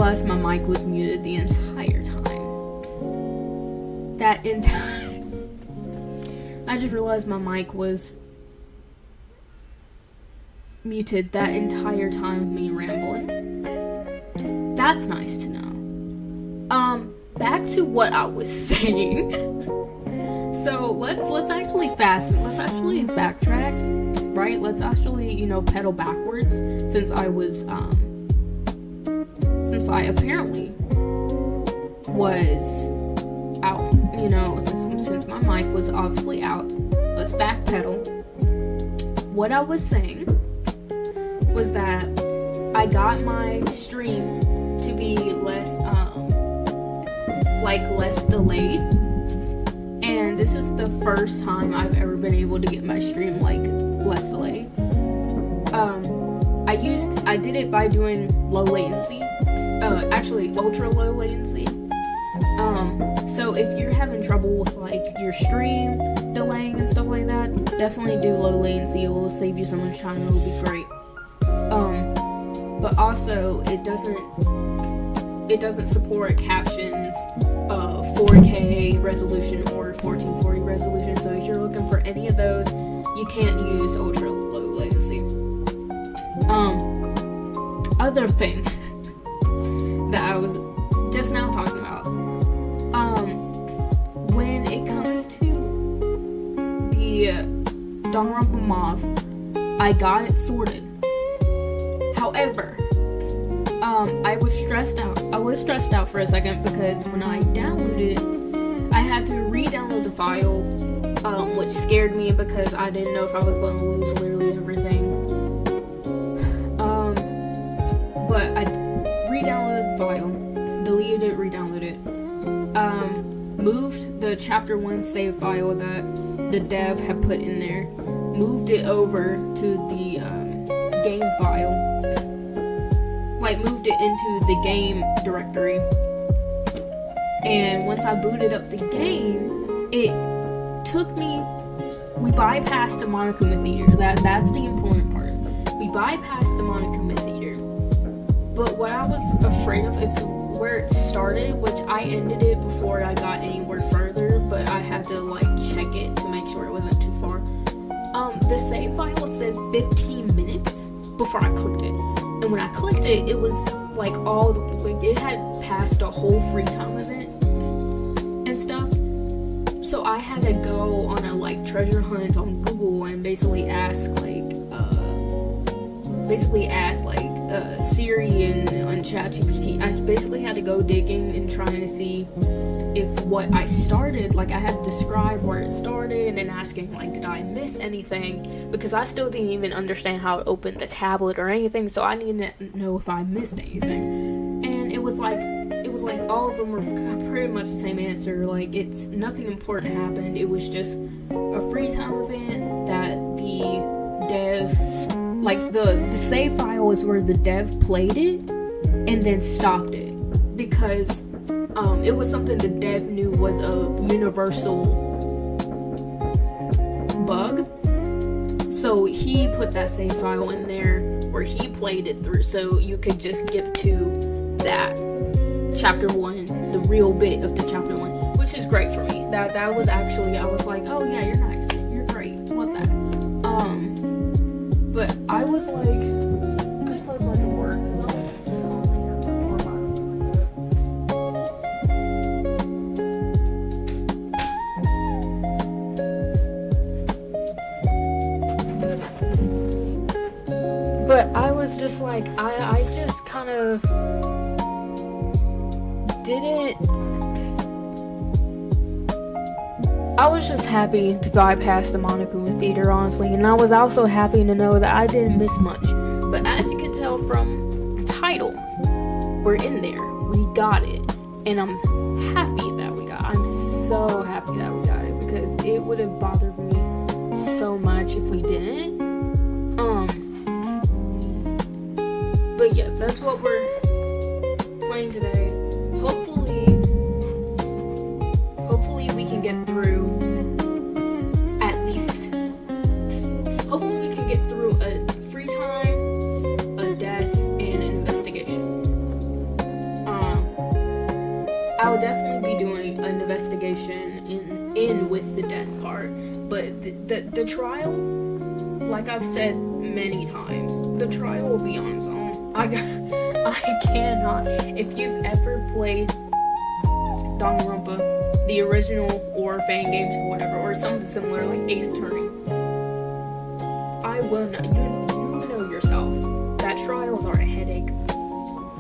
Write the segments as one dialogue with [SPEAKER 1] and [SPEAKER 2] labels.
[SPEAKER 1] realized my mic was muted the entire time. I just realized my mic was muted that entire time of me rambling. That's nice to know. Back to what I was saying. So let's actually backtrack, right? Let's actually, pedal backwards since I apparently was out, since my mic was obviously out. Let's backpedal. What I was saying was that I got my stream to be less delayed, and this is the first time I've ever been able to get my stream less delayed. I did it by doing low latency, actually ultra low latency. So if you're having trouble with your stream delaying and stuff like that, definitely do low latency. It will save you so much time. It will be great. But also it doesn't support captions, 4K resolution or 1440 resolution. So if you're looking for any of those, you can't use ultra low latency. Other thing that I was just now talking about, when it comes to the Danganronpa Mauve, I got it sorted. However, I was stressed out. I was stressed out for a second because when I downloaded it, I had to re-download the file, which scared me because I didn't know if I was going to lose literally everything. But I re-downloaded the file, deleted it, re-downloaded it, moved the chapter 1 save file that the dev had put in there, moved it over to the game file, moved it into the game directory, and once I booted up the game, it took me, we bypassed the Monokuma Theater. That's the important part. We bypassed the Monokuma Theater, but what I was afraid of is where it started, which I ended it before I got anywhere further, but I had to check it to make sure it wasn't too far. The save file said 15 minutes before I clicked it, and when I clicked it, it was it had passed a whole free time event and stuff. So I had to go on a treasure hunt on Google and basically ask Siri and on ChatGPT. I basically had to go digging and trying to see if what I started, I had to describe where it started and asking did I miss anything, because I still didn't even understand how to open the tablet or anything, so I needed to know if I missed anything. And it was all of them were pretty much the same answer. It's nothing important happened. It was just a free time event that the dev, the save file is where the dev played it and then stopped it, because it was something the dev knew was a universal bug. So he put that save file in there where he played it through, so you could just get to that chapter 1, the real bit of the chapter 1, which is great for me. That was actually, I was like, oh yeah, you're nice, you're great, love that. But I was this place like a word. But I was just I just kind of didn't. I was just happy to bypass the Monokuma Theater, honestly, and I was also happy to know that I didn't miss much. But as you can tell from the title, we're in there. We got it, and I'm happy that we got it. I'm so happy that we got it, because it would have bothered me so much if we didn't. But yeah, that's what we're playing today. Hopefully we can get through a free time, a death, and an investigation. the trial, like I've said many times, the trial will be on its own. I cannot. If you've ever played Danganronpa, the original, or fan games or whatever, or something similar like Ace Attorney, I will not. You know yourself that trials are a headache.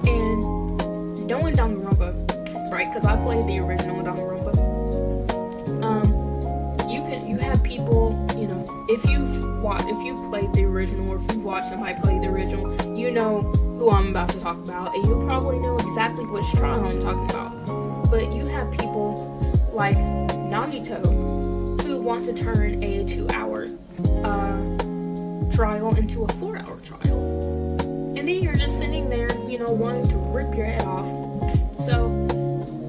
[SPEAKER 1] And knowing Danganronpa, right? Because I played the original Danganronpa. You have people, you know, if you played the original, or if you watch somebody play the original, you know who I'm about to talk about, and you'll probably know exactly which trial I'm talking about. But you have people like Nagito who want to turn a 2-hour trial into a 4-hour trial, and then you're just sitting there, you know, wanting to rip your head off. So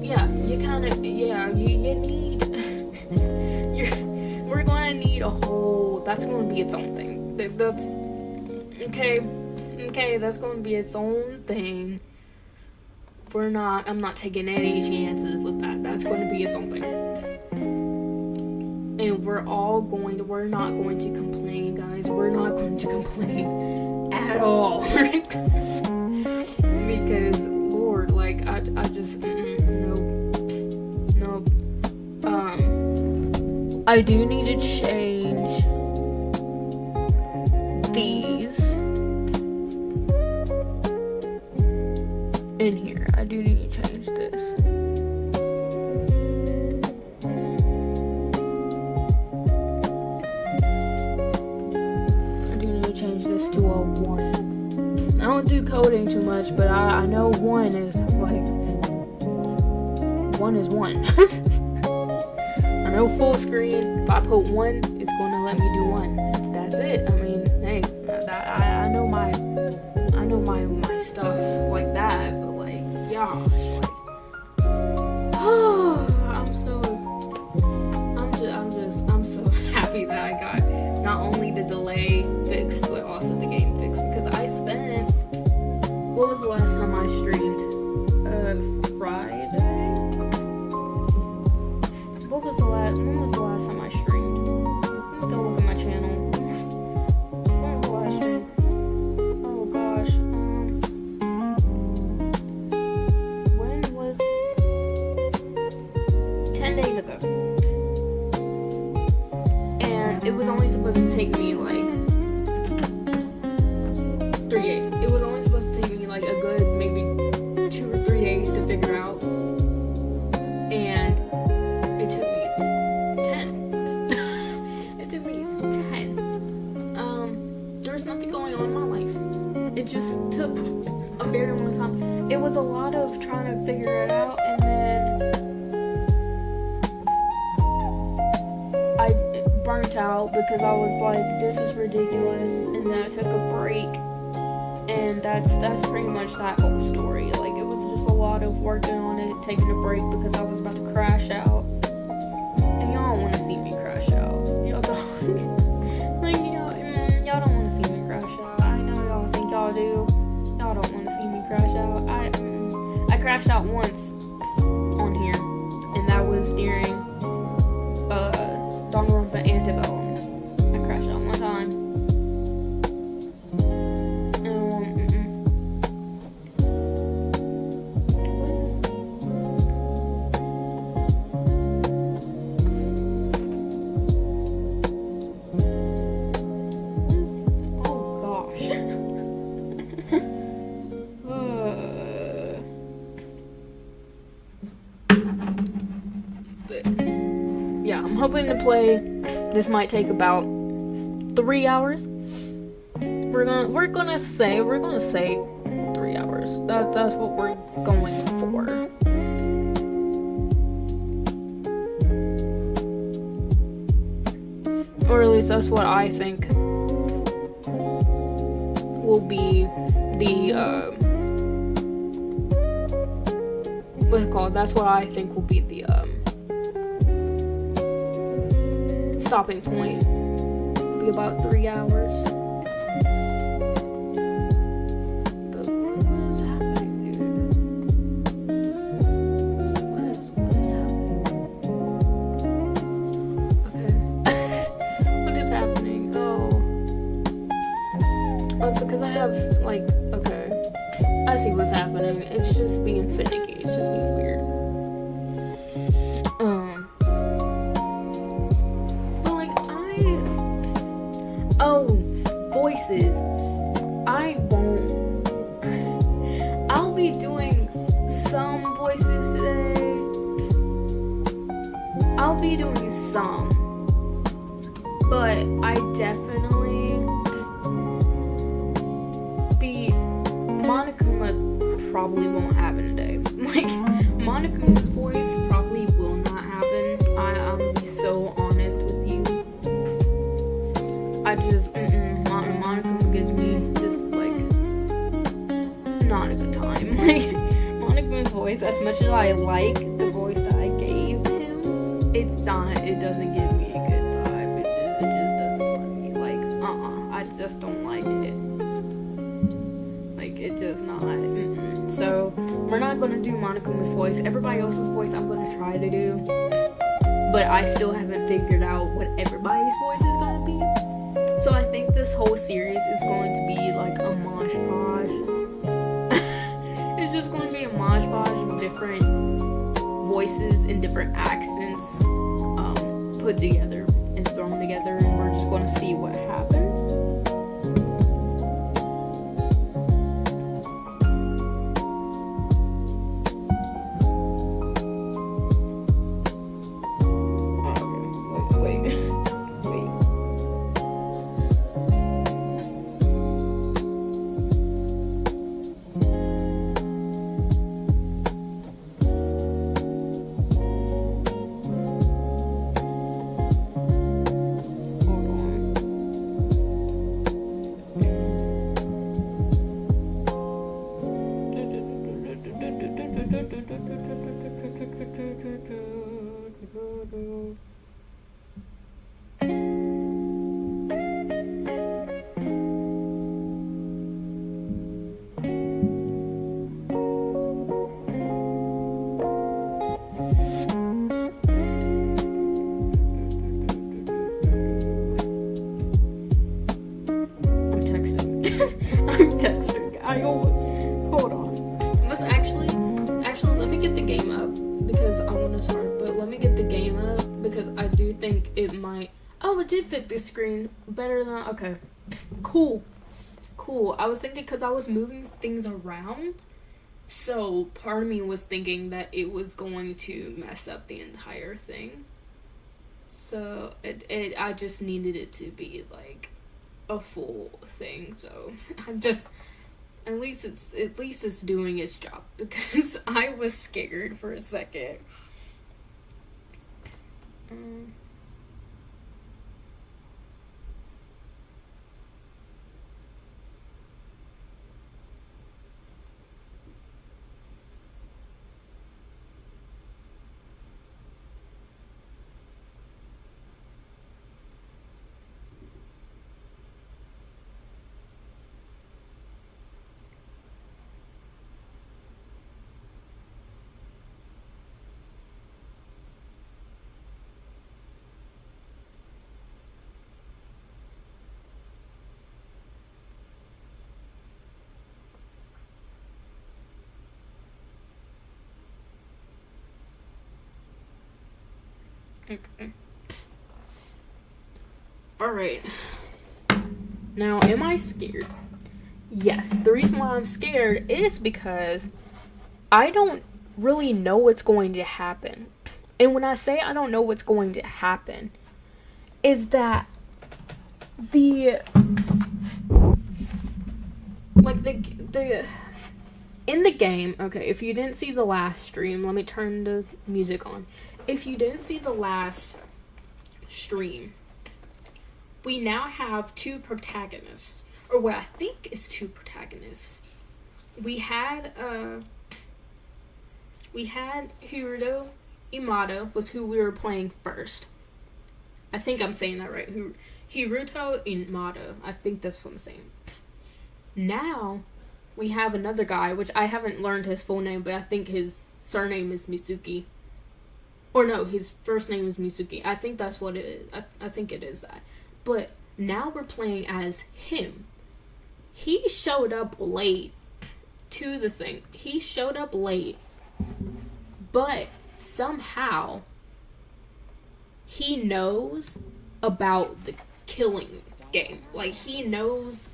[SPEAKER 1] yeah, you need we're gonna need a whole, that's gonna be its own thing. That's okay, that's gonna be its own thing. I'm not taking any chances with that. That's going to be its own thing. And we're not going to complain, guys. We're not going to complain at all. Because, Lord, like, I just, nope. I do need to change these in here. I do need to change this. I do need to change this to a 1. I don't do coding too much, but I know 1 is like 1 is 1. I know full screen. If I put 1, it's gonna let me do 1. That's it. I mean, hey, I know my stuff like that, but like, gosh, like, I'm so happy that I got not only the delay fixed, but also the game fixed, because I spent, what was the last time I streamed? Friday? When was the last time I streamed? Let me go look at my channel. When was the last stream? Oh gosh. When was 10 days ago. And it was only supposed to take me like 3 days. It was only supposed to take me like a good maybe 2 or 3 days to figure out. And it took me 10. It took me 10. There was nothing going on in my life. It just took a very long time. It was a lot of trying to figure it out, and then I burnt out because I was like, this is ridiculous, and then I took a break, and that's pretty much that whole story. Like, it was just a lot of working on it, taking a break because I was about to crash out, and y'all don't want to see me crash out. Y'all don't, like, y'all don't want to see me crash out. I know y'all think y'all do. Y'all don't want to see me crash out. I crashed out once on here, and that was during Danganronpa and development. I crashed out one time. Yeah, I'm hoping to play. This might take about 3 hours. We're gonna say 3 hours. That's what we're going for. Or at least that's what I think will be the what's it called? That's what I think will be the stopping point. It'll be about 3 hours. But what is happening, dude? What is happening? Okay. What is it's because I have, like, okay, I see what's happening. It's just being finicky. It's just being weird. But, like, voices. I'll be doing some voices today. I'll be doing some. But I definitely, the Monokuma probably won't happen today. Like, Monokuma's voice probably will not happen. I'm gonna be so honest with you. I just, Monokuma gives me just, like, not a good time. Like, Monokuma's voice, as much as I like the voice that I gave him, it doesn't give me a good vibe. It just doesn't let me, like, I just don't like it. Like, it just not, So, we're not gonna do Monokuma's voice. Everybody else's voice I'm gonna try to do. But I still haven't figured out what everybody's voice is gonna be. So I think this whole series is going to be like a mosh podge. It's just going to be a mosh podge of different voices and different accents put together and thrown together, and we're just going to see what happens. I'm texting. Hold on. Let's actually, let me get the game up because I want to start. But let me get the game up because I do think it might. Oh, it did fit this screen better than. Okay, cool. I was thinking because I was moving things around, so part of me was thinking that it was going to mess up the entire thing. So I just needed it to be like a full thing, so I'm just at least it's doing its job because I was scared for a second. Okay. Alright. Now, am I scared? Yes. The reason why I'm scared is because I don't really know what's going to happen. And when I say I don't know what's going to happen, is that the in the game, okay, if you didn't see the last stream, let me turn the music on. If you didn't see the last stream, we now have two protagonists, or what I think is two protagonists. We had Hiruto Imada was who we were playing first. I think I'm saying that right. Hiruto Imada. I think that's what I'm saying. Now, we have another guy, which I haven't learned his full name, but I think his surname is Mizuki. Or no, his first name is Mizuki. I think that's what it is. I think it is that. But now we're playing as him. he showed up late to the thing. He showed up late, but somehow he knows about the killing game. Like, he knows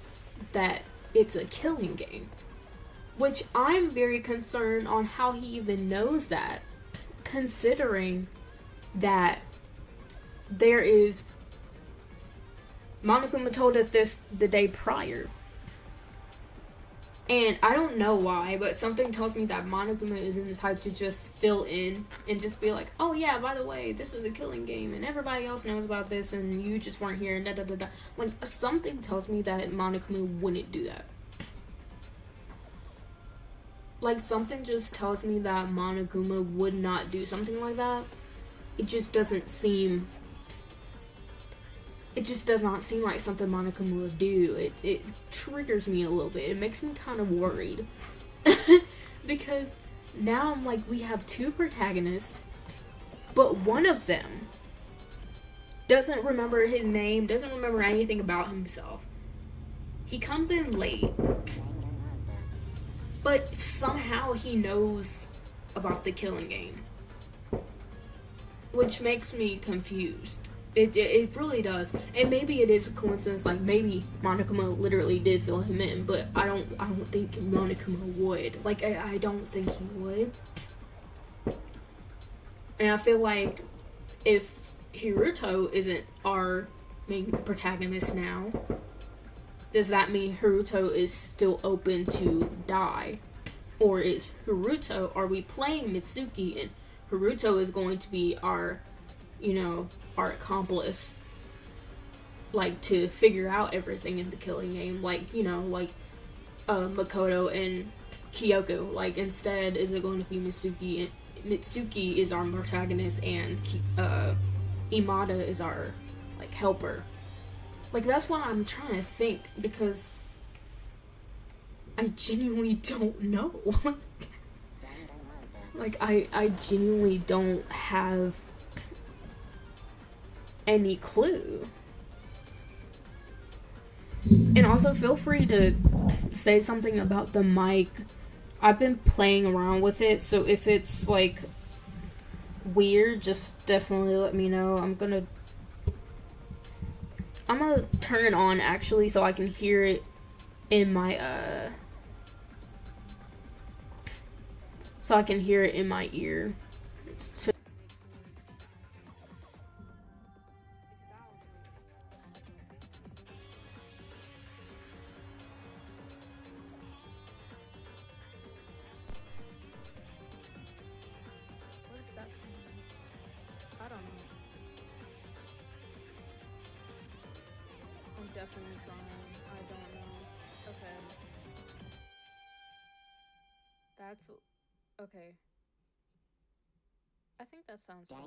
[SPEAKER 1] that it's a killing game, which I'm very concerned on how he even knows that, considering that there is Monokuma told us this the day prior. And I don't know why, but something tells me that Monokuma isn't the type to just fill in and just be like, oh yeah, by the way, this is a killing game and everybody else knows about this and you just weren't here and da da da da. Like, something tells me that Monokuma wouldn't do that. Like, something just tells me that Monokuma would not do something like that. It just doesn't seem... It just does not seem like something Monokuma would do. It triggers me a little bit. It makes me kind of worried. Because now I'm like, we have two protagonists, but one of them doesn't remember his name, doesn't remember anything about himself. He comes in late, but somehow he knows about the killing game, which makes me confused. It really does. And maybe it is a coincidence, like maybe Monokuma literally did fill him in, but I don't think Monokuma would. Like, I don't think he would. And I feel like if Hiruto isn't our main protagonist now, does that mean Hiruto is still open to die? Or is Hiruto, are we playing Mitsuki and Hiruto is going to be our, our accomplice, like, to figure out everything in the killing game, like, Makoto and Kyoko. Like, instead, is it going to be Mitsuki? And Mitsuki is our protagonist, and Imada is our, like, helper. Like, that's what I'm trying to think, because I genuinely don't know. Like, I genuinely don't have any clue. And also, feel free to say something about the mic. I've been playing around with it, so if it's, like, weird, just definitely let me know. I'm gonna turn it on, actually, so I can hear it in my, ear. So what is that sound? I don't know. I'm definitely trying. I don't know. Okay. That's... okay. I think that sounds fine.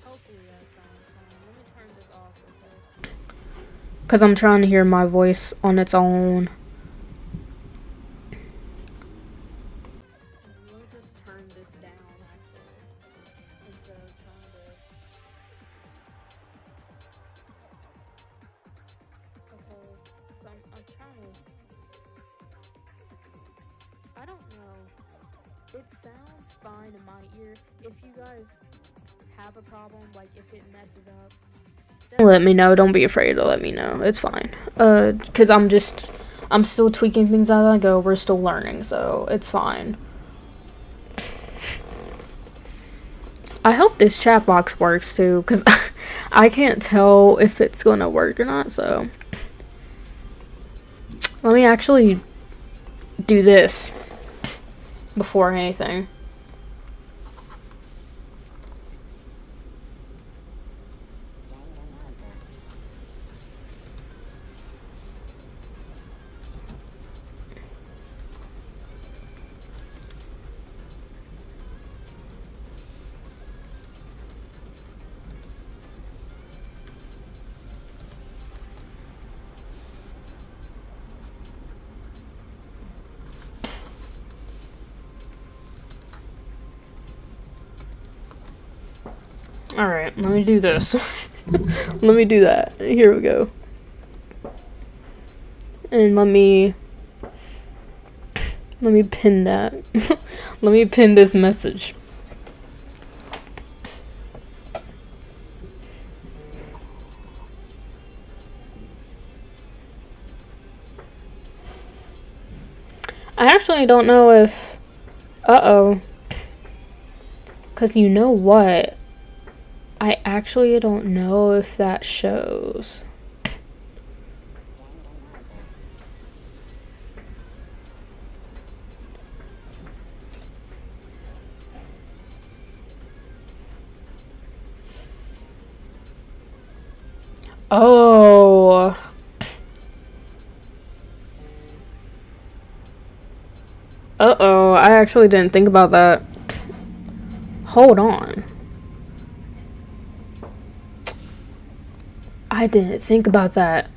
[SPEAKER 1] Hopefully that sounds fine. Let me turn this off real quick. Because I'm trying to hear my voice on its own. We'll just turn this down, actually, instead of trying to... Okay, so I'm trying to... I don't know. It sounds fine in my ear. If you guys have a problem, like if it messes up, let me know. Don't be afraid to let me know. It's fine. Because I'm still tweaking things as I go. We're still learning, so it's fine. I hope this chat box works too, because I can't tell if it's gonna work or not, so let me actually do this before anything. Alright, let me do this. Let me do that. Here we go. And let me pin that. Let me pin this message. I actually don't know if... Uh-oh. Because you know what? I actually don't know if that shows. Oh. Uh-oh, I actually didn't think about that. Hold on. I didn't think about that.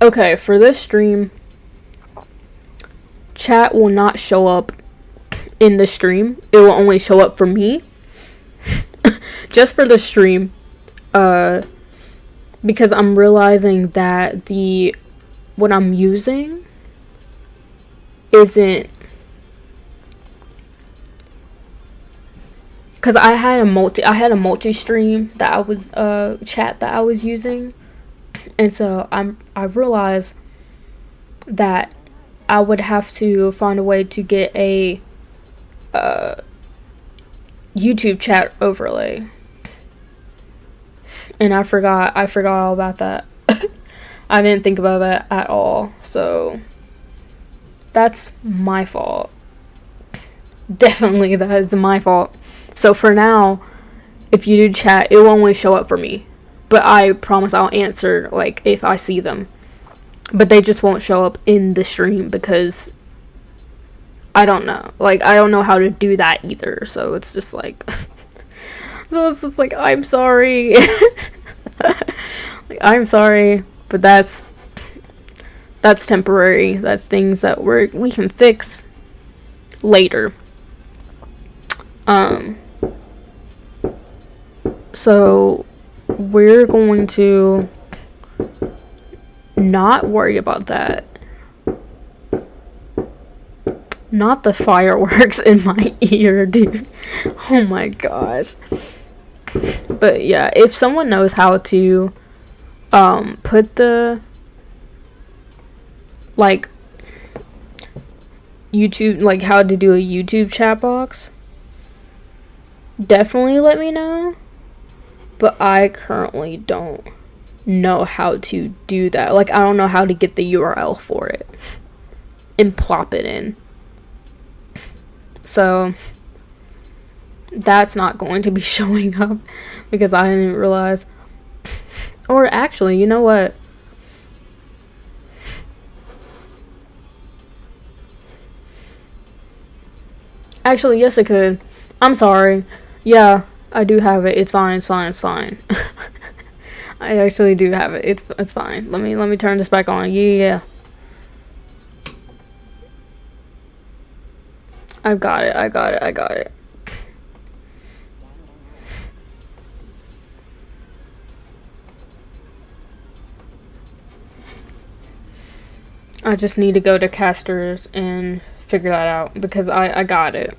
[SPEAKER 1] Okay, for this stream, chat will not show up in the stream. It will only show up for me. Just for the stream. Because I'm realizing that what I'm using isn't, because I had a multi stream that I was chat that I was using, and so I realized that I would have to find a way to get a YouTube chat overlay, and I forgot all about that. I didn't think about that at all, so that's my fault. Definitely, that is my fault. So for now, if you do chat, it will only show up for me. But I promise I'll answer, like, if I see them. But they just won't show up in the stream because I don't know. Like, I don't know how to do that either. So it's just like... so it's just like, I'm sorry. Like, I'm sorry. But that's temporary. That's things that we can fix later. So we're going to not worry about that. Not the fireworks in my ear, dude. Oh my gosh. But yeah, if someone knows how to put the like YouTube, like how to do a YouTube chat box, definitely let me know. But I currently don't know how to do that. Like, I don't know how to get the URL for it and plop it in. So that's not going to be showing up because I didn't realize. Or actually, you know what? Actually, yes, it could. I'm sorry. Yeah, I do have it. It's fine. I actually do have it. It's fine. Let me turn this back on. Yeah. I got it. I just need to go to casters and figure that out because I got it.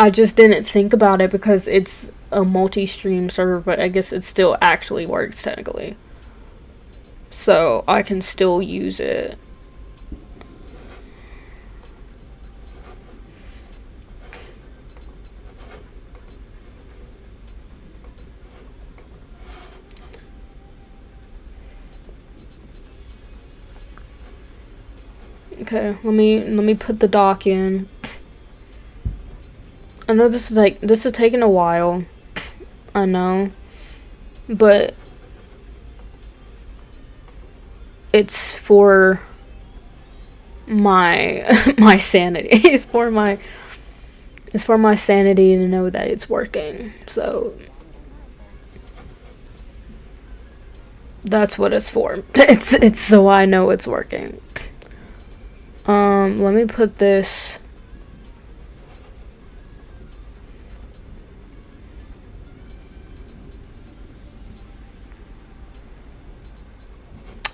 [SPEAKER 1] I just didn't think about it because it's a multi-stream server, but I guess it still actually works technically. So I can still use it. Okay, let me put the doc in. I know this is taking a while. I know. But it's for my my sanity. It's for my sanity to know that it's working. So that's what it's for. It's so I know it's working. Let me put this.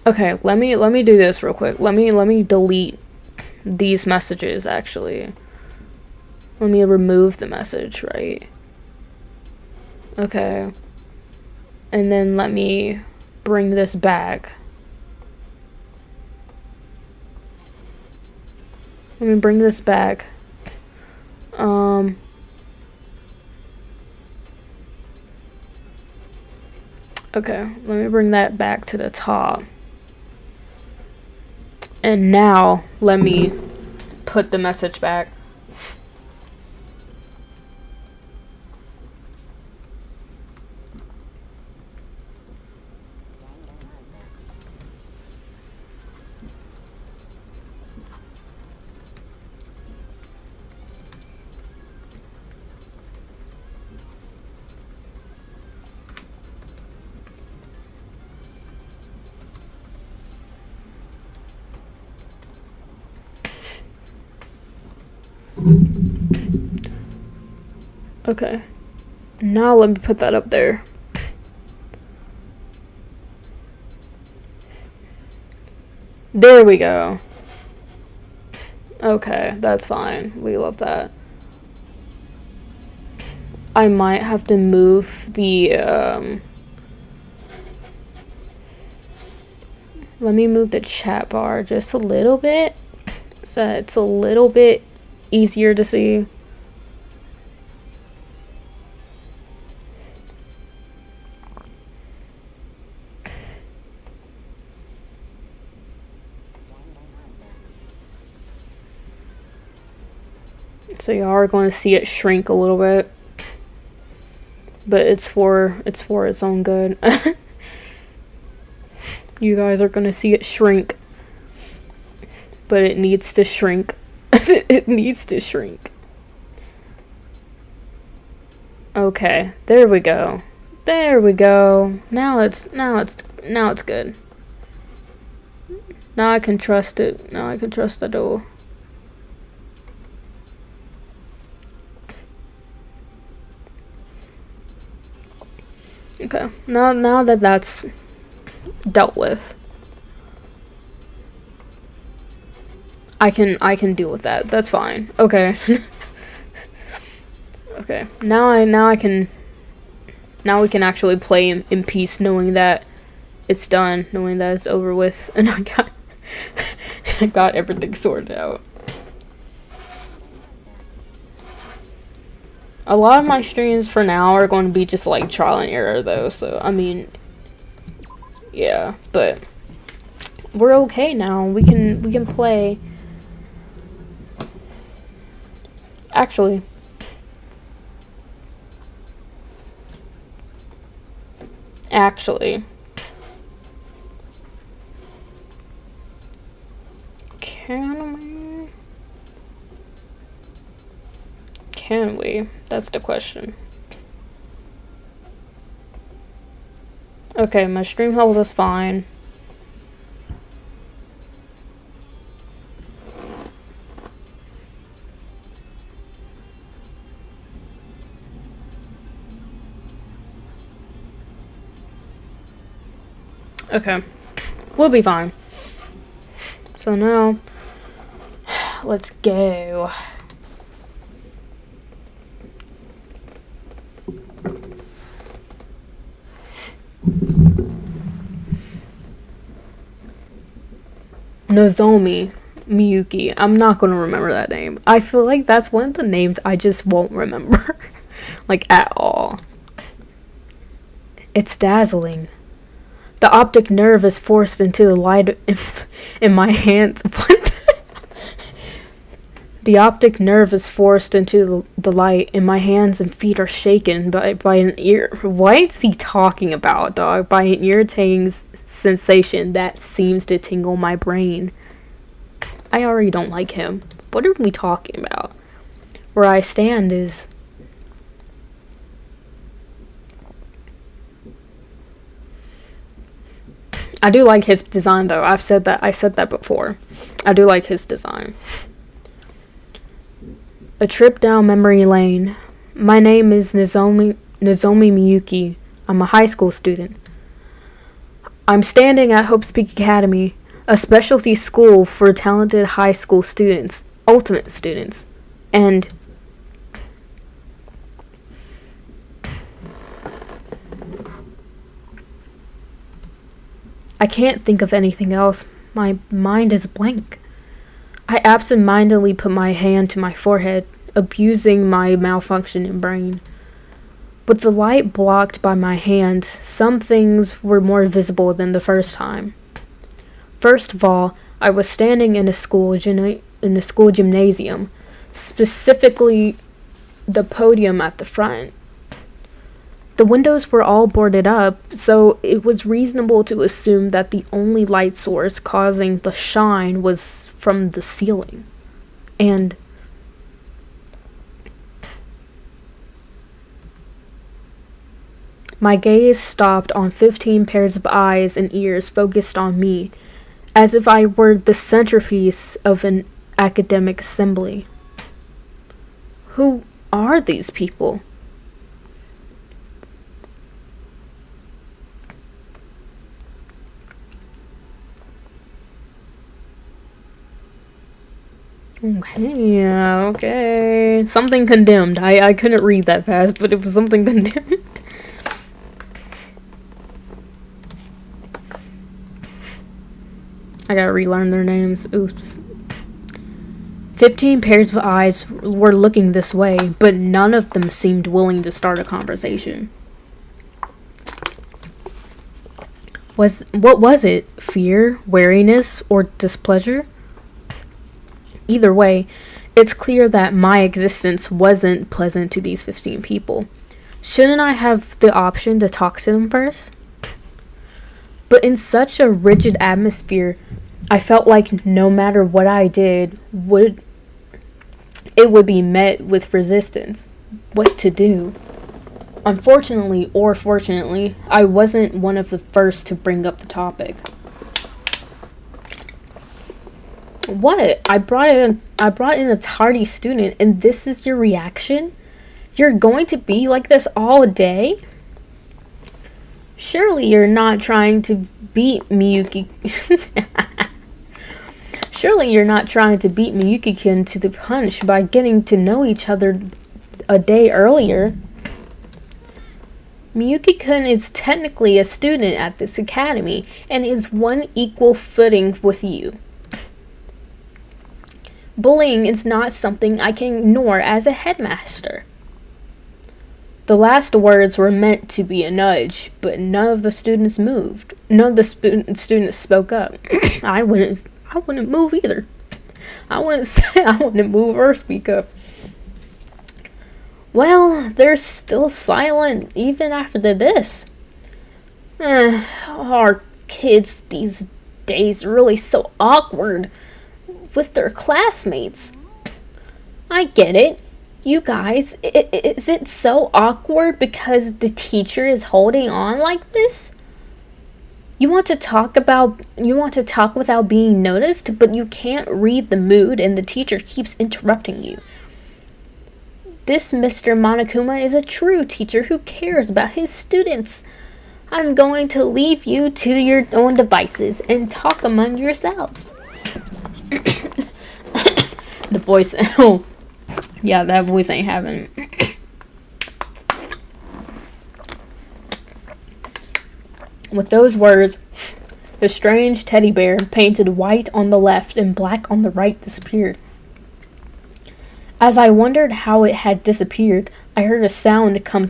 [SPEAKER 1] Okay, let me do this real quick. Let me delete these messages actually. Let me remove the message, right? Okay. And then let me bring this back. Let me bring this back. Okay, let me bring that back to the top. And now, let me put the message back. Okay. Now let me put that up there. There we go. Okay, that's fine. We love that. I might have to move the, let me move the chat bar just a little bit, so it's a little bit easier to see. So you are going to see it shrink a little bit, but it's for its own good. You guys are going to see it shrink, but it needs to shrink. It needs to shrink. Okay, there we go. There we go. Now it's good. Now I can trust it. Now I can trust the door. Okay, now that that's dealt with, I can deal with that. That's fine. Okay. Okay. Now we can actually play in peace, knowing that it's done, knowing that it's over with, and I got everything sorted out. A lot of my streams for now are going to be just like trial and error though, so I mean, yeah, but we're okay now. We can play. Actually, can we? That's the question. Okay, my stream health is fine. Okay, we'll be fine. So now, let's go. Nozomi Miyuki. I'm not gonna remember that name. I feel like that's one of the names I just won't remember. Like, at all. It's dazzling. The optic nerve is forced into the light in my hands. What? The optic nerve is forced into the light, and my hands and feet are shaken by an What's he talking about, dog? By an irritating sensation that seems to tingle my brain. I already don't like him. What are we talking about? Where I stand is... I do like his design though. I said that before. I do like his design. A trip down memory lane. My name is Nozomi Miyuki. I'm a high school student. I'm standing at Hope's Peak Academy, a specialty school for talented high school students, ultimate students, and I can't think of anything else. My mind is blank. I absent-mindedly put my hand to my forehead, abusing my malfunctioning brain. With the light blocked by my hand, some things were more visible than the first time. First of all, I was standing in a school gymnasium, specifically the podium at the front. The windows were all boarded up, so it was reasonable to assume that the only light source causing the shine was from the ceiling. And my gaze stopped on 15 pairs of eyes and ears focused on me, as if I were the centerpiece of an academic assembly. Who are these people? Okay. Something condemned. I couldn't read that fast, but it was something condemned. I gotta relearn their names. Oops. 15 pairs of eyes were looking this way, but none of them seemed willing to start a conversation. What was it? Fear, wariness, or displeasure? Either way, it's clear that my existence wasn't pleasant to these 15 people. Shouldn't I have the option to talk to them first? But in such a rigid atmosphere, I felt like no matter what I did, it would be met with resistance. What to do? Unfortunately, or fortunately, I wasn't one of the first to bring up the topic. What? I brought in a tardy student, and this is your reaction? You're going to be like this all day? Surely you're not trying to beat Miyuki. Surely you're not trying to beat Miyuki-kun to the punch by getting to know each other a day earlier. Miyuki-kun is technically a student at this academy and is on equal footing with you. Bullying is not something I can ignore as a headmaster. The last words were meant to be a nudge, but none of the students moved. None of the students spoke up. I wouldn't move either. I wouldn't move or speak up. Well, they're still silent even after this. Our kids these days are really so awkward with their classmates. I get it. You guys, is it so awkward because the teacher is holding on like this? You want to talk without being noticed, but you can't read the mood and the teacher keeps interrupting you. This Mr. Monokuma is a true teacher who cares about his students. I'm going to leave you to your own devices and talk among yourselves. The voice, oh, yeah, that voice ain't having it. With those words, the strange teddy bear, painted white on the left and black on the right, disappeared. As I wondered how it had disappeared, I heard a sound coming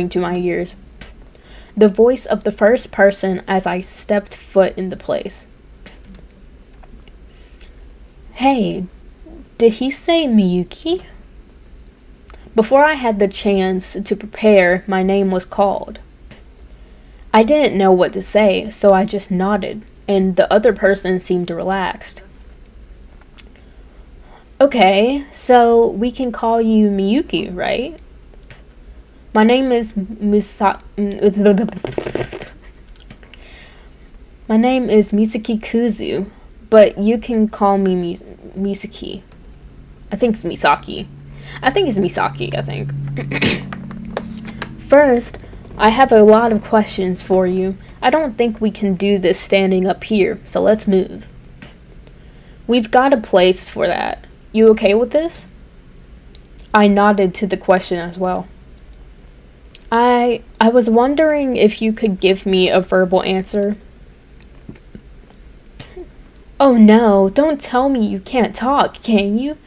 [SPEAKER 1] to my ears. The voice of the first person as I stepped foot into place. Hey, did he say Miyuki? Before I had the chance to prepare, my name was called. I didn't know what to say, so I just nodded, and the other person seemed relaxed. Okay, so we can call you Miyuki, right? My name is Misaki Kuzu, but you can call me Misaki. I think it's Misaki. I think it's Misaki, I think. First, I have a lot of questions for you. I don't think we can do this standing up here, so let's move. We've got a place for that. You okay with this? I nodded to the question as well. I was wondering if you could give me a verbal answer. Oh no, don't tell me you can't talk, can you?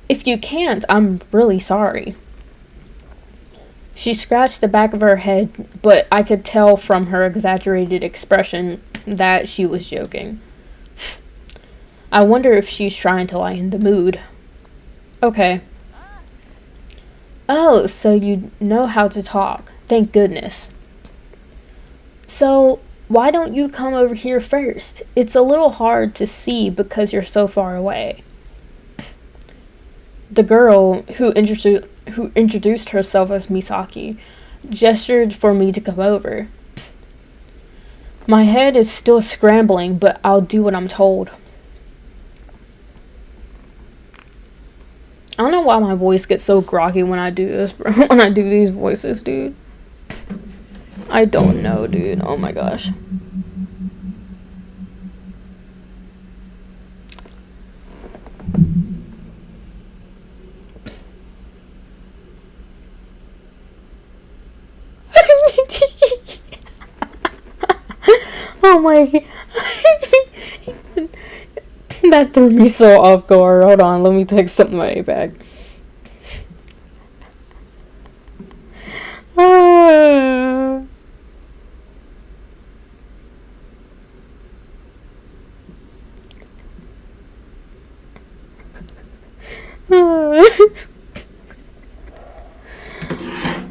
[SPEAKER 1] If you can't, I'm really sorry. She scratched the back of her head, but I could tell from her exaggerated expression that she was joking. I wonder if she's trying to lighten the mood. Okay. Oh, so you know how to talk. Thank goodness. So, why don't you come over here first? It's a little hard to see because you're so far away. The girl who introduced herself as Misaki gestured for me to come over. My head is still scrambling, but I'll do what I'm told. I don't know why my voice gets so groggy when I do this, bro. When I do these voices, dude. I don't know, dude. Oh my gosh. Oh my god. That threw me so off guard. Hold on, let me take something way back.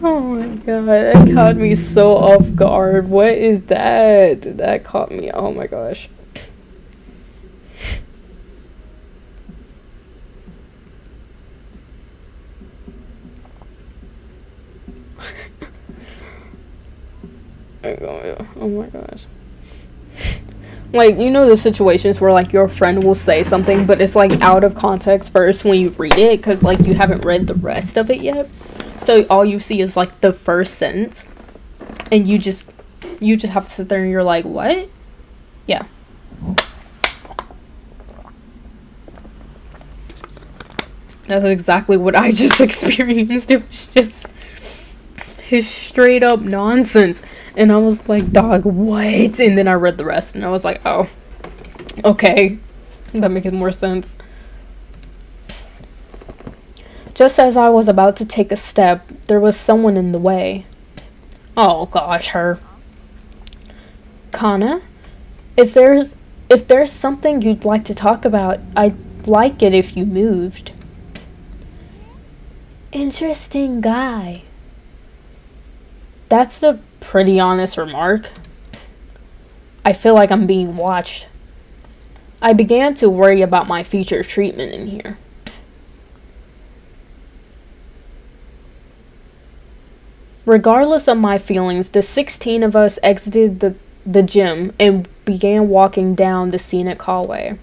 [SPEAKER 1] Oh my god, that caught me so off guard. What is that? That caught me. Oh my gosh. Oh my gosh. Like, you know the situations where, like, your friend will say something, but it's, like, out of context first when you read it, because, like, you haven't read the rest of it yet. So all you see is, like, the first sentence, and you just have to sit there and you're like, what? Yeah. That's exactly what I just experienced. It was just his straight up nonsense. And I was like, dog, what? And then I read the rest and I was like, oh, okay. That makes more sense. Just as I was about to take a step, there was someone in the way. Oh gosh, her. Kana? If there's something you'd like to talk about, I'd like it if you moved. Interesting guy. That's a pretty honest remark. I feel like I'm being watched. I began to worry about my future treatment in here. Regardless of my feelings, the 16 of us exited the gym and began walking down the scenic hallway.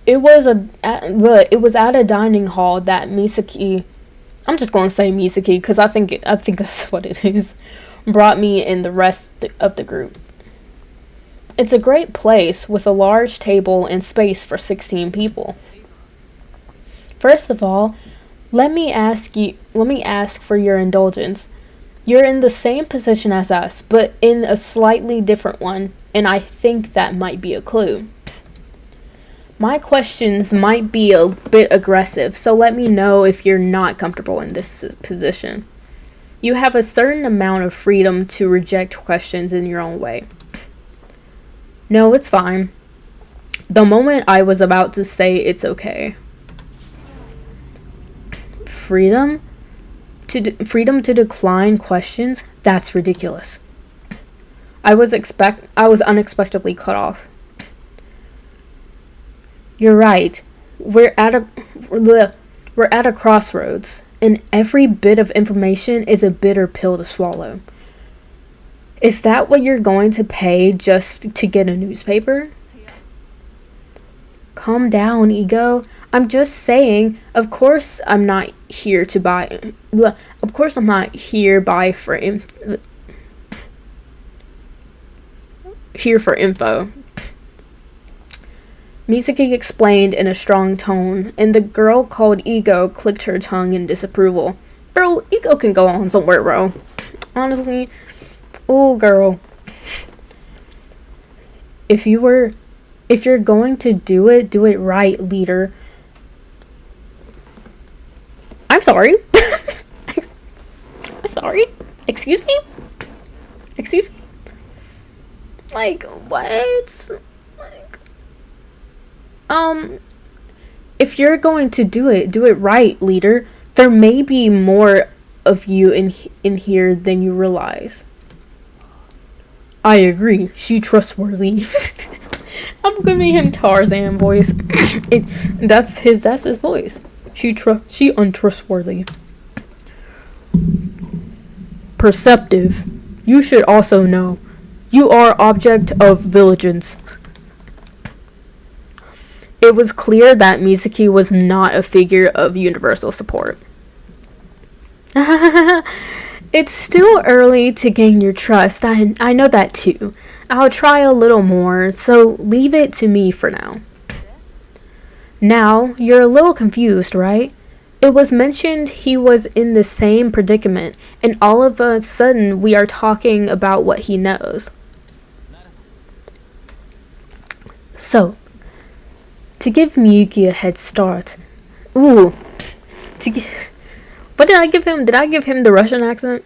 [SPEAKER 1] It was at a dining hall that Misaki, I'm just going to say Misaki because I think that's what it is, brought me and the rest of the group. It's a great place with a large table and space for 16 people. First of all, let me ask for your indulgence. You're in the same position as us, but in a slightly different one, and I think that might be a clue. My questions might be a bit aggressive, so let me know if you're not comfortable in this position. You have a certain amount of freedom to reject questions in your own way. No, it's fine. The moment I was about to say it's okay. Freedom to decline questions? That's ridiculous. I was unexpectedly cut off. You're right. We're at a crossroads, and every bit of information is a bitter pill to swallow. Is that what you're going to pay just to get a newspaper? Calm down, ego. I'm just saying, of course I'm not here to buy. Of course I'm not here by for here for info. Misaki explained in a strong tone, and the girl called Ego clicked her tongue in disapproval. Bro, Ego can go on somewhere, bro. Honestly. Oh, girl. If you're going to do it right, leader. I'm sorry. I'm sorry. Excuse me? Excuse me? Like, what? Like, if you're going to do it right, leader. There may be more of you in here than you realize. I agree. She trustworthy. I'm giving him Tarzan voice. That's his voice. She untrustworthy. Perceptive. You should also know. You are object of vigilance. It was clear that Misaki was not a figure of universal support. It's still early to gain your trust. I know that too. I'll try a little more, so leave it to me for now. Now, you're a little confused, right? It was mentioned he was in the same predicament, and all of a sudden we are talking about what he knows. So, to give Miyuki a head start. What did I give him? Did I give him the Russian accent?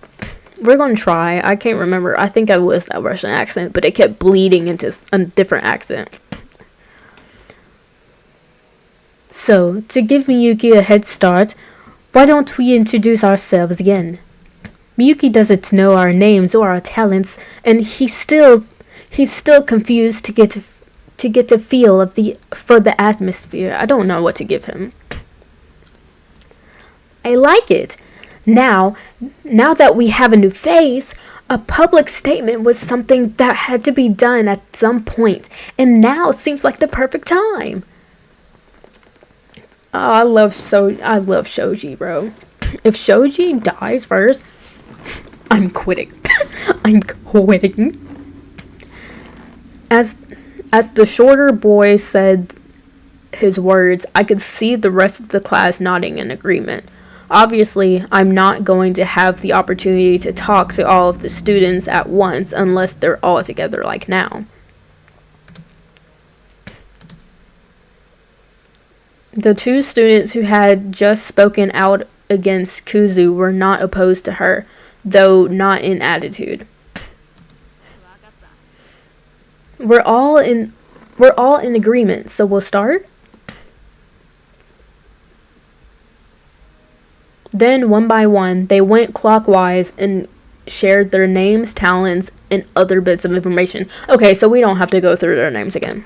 [SPEAKER 1] We're gonna try. I can't remember. I think I was that Russian accent, but it kept bleeding into a different accent. So, to give Miyuki a head start, why don't we introduce ourselves again? Miyuki doesn't know our names or our talents, and he's still confused to get a feel for the atmosphere. I don't know what to give him. I like it. Now that we have a new face, a public statement was something that had to be done at some point, and now seems like the perfect time. Oh, I love Shoji, bro. If Shoji dies first, I'm quitting. I'm quitting. As the shorter boy said his words, I could see the rest of the class nodding in agreement. Obviously, I'm not going to have the opportunity to talk to all of the students at once unless they're all together like now. The two students who had just spoken out against Kuzu were not opposed to her, though not in attitude. We're all in agreement, so we'll start? Then, one by one, they went clockwise and shared their names, talents, and other bits of information. Okay, so we don't have to go through their names again.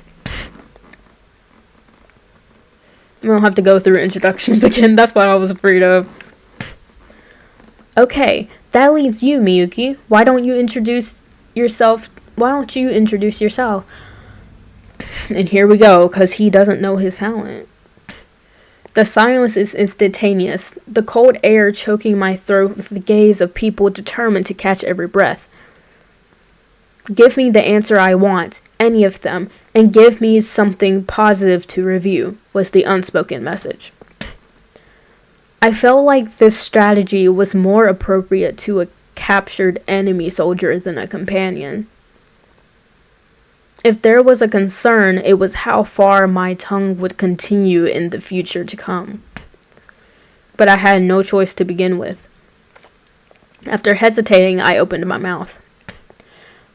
[SPEAKER 1] We don't have to go through introductions again. That's what I was afraid of. Okay, that leaves you, Miyuki. Why don't you introduce yourself? And here we go, because he doesn't know his talent. The silence is instantaneous, the cold air choking my throat with the gaze of people determined to catch every breath. Give me the answer I want, any of them, and give me something positive to review, was the unspoken message. I felt like this strategy was more appropriate to a captured enemy soldier than a companion. If there was a concern, it was how far my tongue would continue in the future to come. But I had no choice to begin with. After hesitating, I opened my mouth.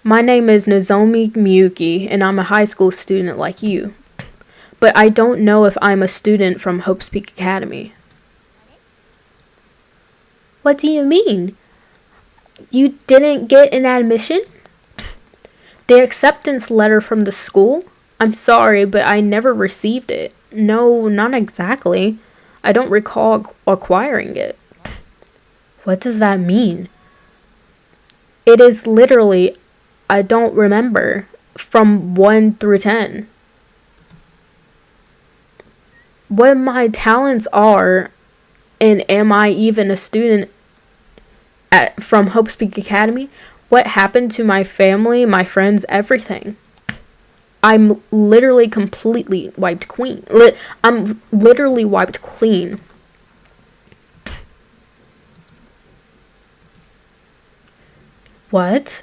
[SPEAKER 1] My name is Nozomi Miyuki, and I'm a high school student like you. But I don't know if I'm a student from Hope's Peak Academy. What do you mean? You didn't get an admission? The acceptance letter from the school? I'm sorry, but I never received it. No, not exactly. I don't recall acquiring it. What does that mean? It is literally, I don't remember, from 1 through 10. what my talents are, and am I even a student from Hope Speak Academy? What happened to my family, my friends, everything? I'm literally completely wiped clean. I'm literally wiped clean. What?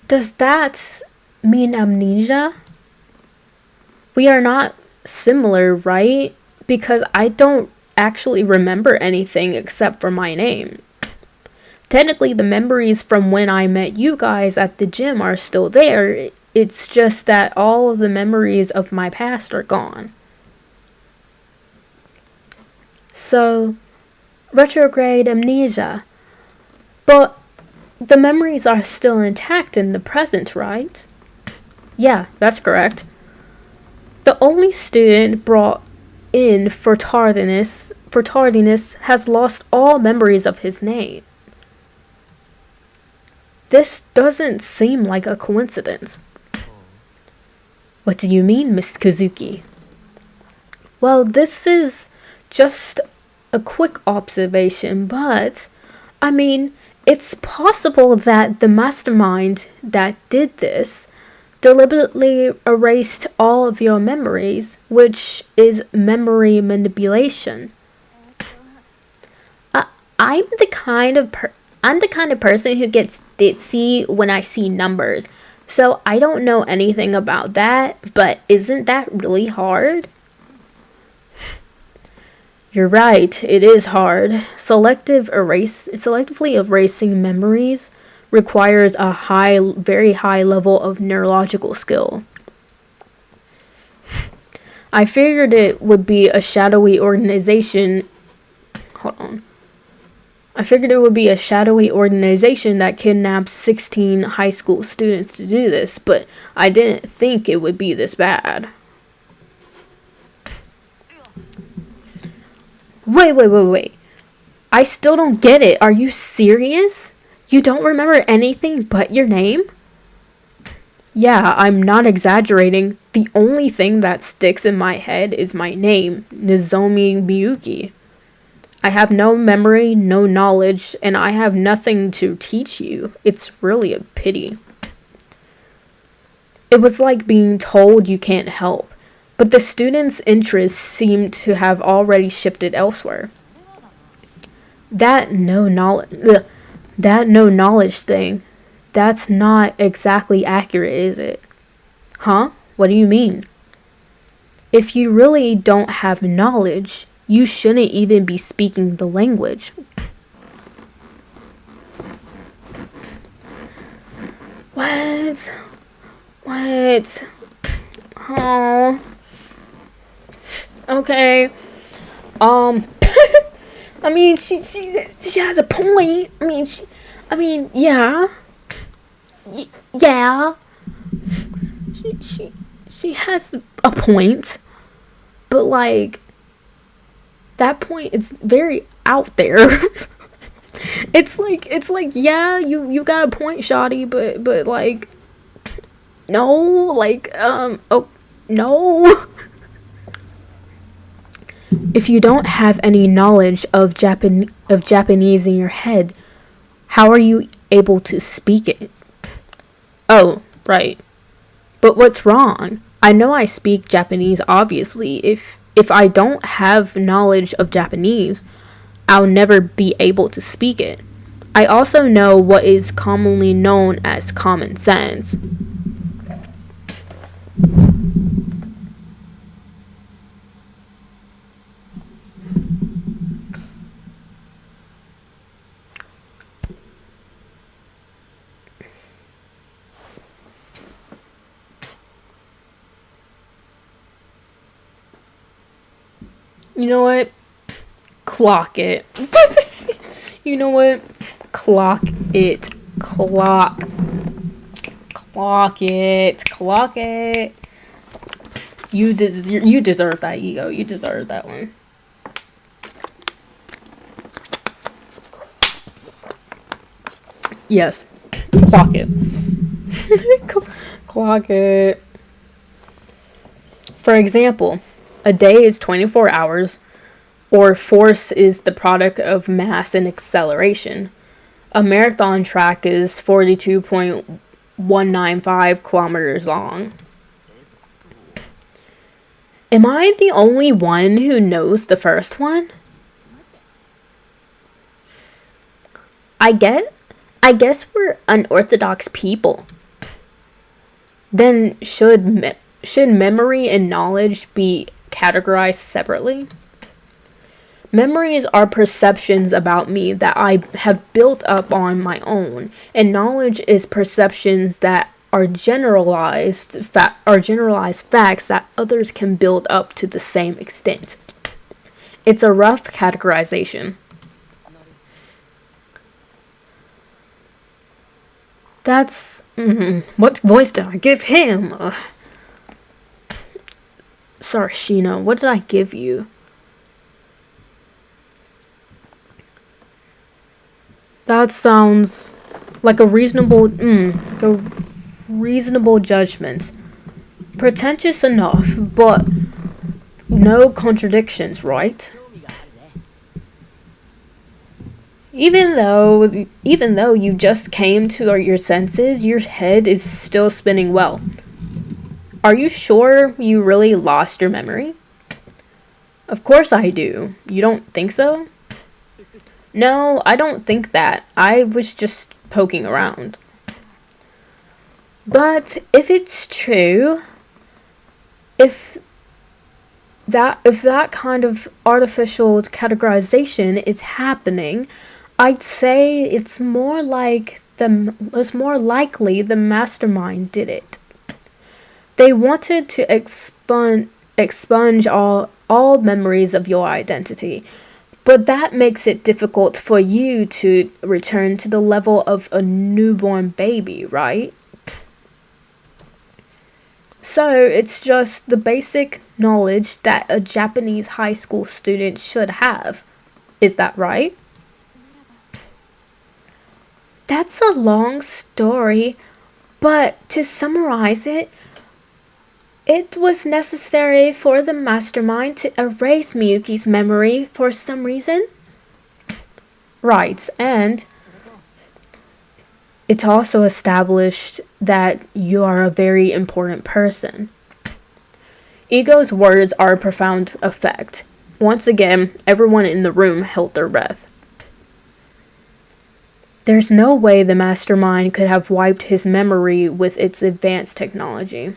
[SPEAKER 1] Does that mean amnesia? We are not similar, right? Because I don't actually remember anything except for my name. Technically, the memories from when I met you guys at the gym are still there. It's just that all of the memories of my past are gone. So, retrograde amnesia. But the memories are still intact in the present, right? Yeah, that's correct. The only student brought in for tardiness has lost all memories of his name. This doesn't seem like a coincidence. What do you mean, Miss Kazuki? Well, this is just a quick observation, but, I mean, it's possible that the mastermind that did this deliberately erased all of your memories, which is memory manipulation. I'm the kind of person who gets ditzy when I see numbers. So I don't know anything about that, but isn't that really hard? You're right, it is hard. Selectively erasing memories requires a very high level of neurological skill. I figured it would be a shadowy organization. I figured it would be a shadowy organization that kidnaps 16 high school students to do this, but I didn't think it would be this bad. Wait. I still don't get it. Are you serious? You don't remember anything but your name? Yeah, I'm not exaggerating. The only thing that sticks in my head is my name, Nozomi Miyuki. I have no memory, no knowledge, and I have nothing to teach you. It's really a pity. It was like being told you can't help, but the students' interests seem to have already shifted elsewhere. That no knowledge thing, that's not exactly accurate, is it? Huh? What do you mean? If you really don't have knowledge, you shouldn't even be speaking the language. What? Oh. Okay. I mean, she has a point. Yeah. Yeah. She has a point. But like, that point is very out there. it's like yeah, you got a point, Shawty, but like, no, like, oh no. If you don't have any knowledge of Japanese in your head, how are you able to speak it? Oh, right. But what's wrong? I know I speak Japanese, obviously. If I don't have knowledge of Japanese, I'll never be able to speak it. I also know what is commonly known as common sense. You know what? Clock it. You know what? Clock it. Clock it. You deserve that, ego. You deserve that one. Yes. Clock it. Clock it. For example, A day is 24 hours, or force is the product of mass and acceleration. A marathon track is 42.195 kilometers long. Am I the only one who knows the first one? I guess we're unorthodox people. Then should memory and knowledge be categorized separately? Memories are perceptions about me that I have built up on my own, and knowledge is perceptions that are generalized facts that others can build up to the same extent. It's a rough categorization. That's what voice did I give him? Sorry, Sheena, what did I give you? That sounds like a reasonable judgment. Pretentious enough, but no contradictions, right? Even though you just came to your senses, your head is still spinning well. Are you sure you really lost your memory? Of course I do. You don't think so? No, I don't think that. I was just poking around. But if it's true, if that kind of artificial categorization is happening, I'd say it's more likely the mastermind did it. They wanted to expunge all memories of your identity, but that makes it difficult for you to return to the level of a newborn baby, right? So it's just the basic knowledge that a Japanese high school student should have. Is that right? That's a long story, but to summarize it, it was necessary for the mastermind to erase Miyuki's memory for some reason. Right, and it also established that you are a very important person. Ego's words are a profound effect. Once again, everyone in the room held their breath. There's no way the mastermind could have wiped his memory with its advanced technology.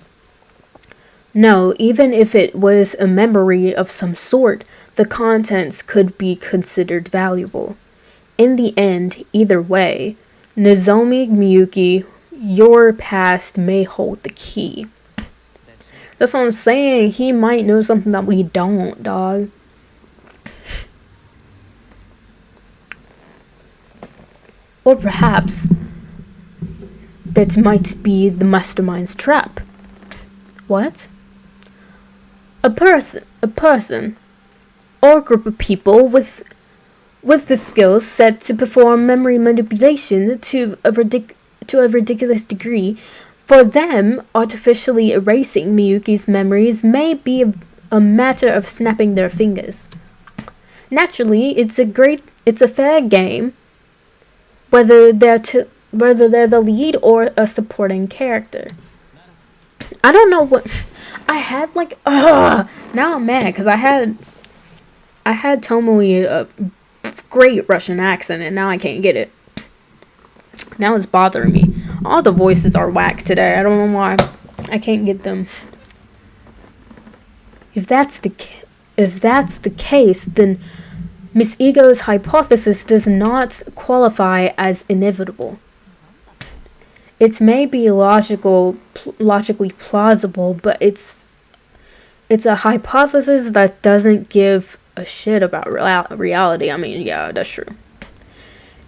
[SPEAKER 1] No, even if it was a memory of some sort, the contents could be considered valuable. In the end, either way, Nozomi Miyuki, your past may hold the key. That's what I'm saying. He might know something that we don't, dog. Or perhaps that might be the mastermind's trap. What? A person, or group of people with the skills set to perform memory manipulation to a ridiculous degree. For them, artificially erasing Miyuki's memories may be a matter of snapping their fingers. Naturally, it's a fair game, whether they're the lead or a supporting character. I don't know what I had now I'm mad because I had Tomoe a great Russian accent and now I can't get it. Now it's bothering me. All the voices are whack today. I don't know why. I can't get them. If that's the case, then Miss Ego's hypothesis does not qualify as inevitable. It may be logically plausible, but it's a hypothesis that doesn't give a shit about reality. I mean, yeah, that's true.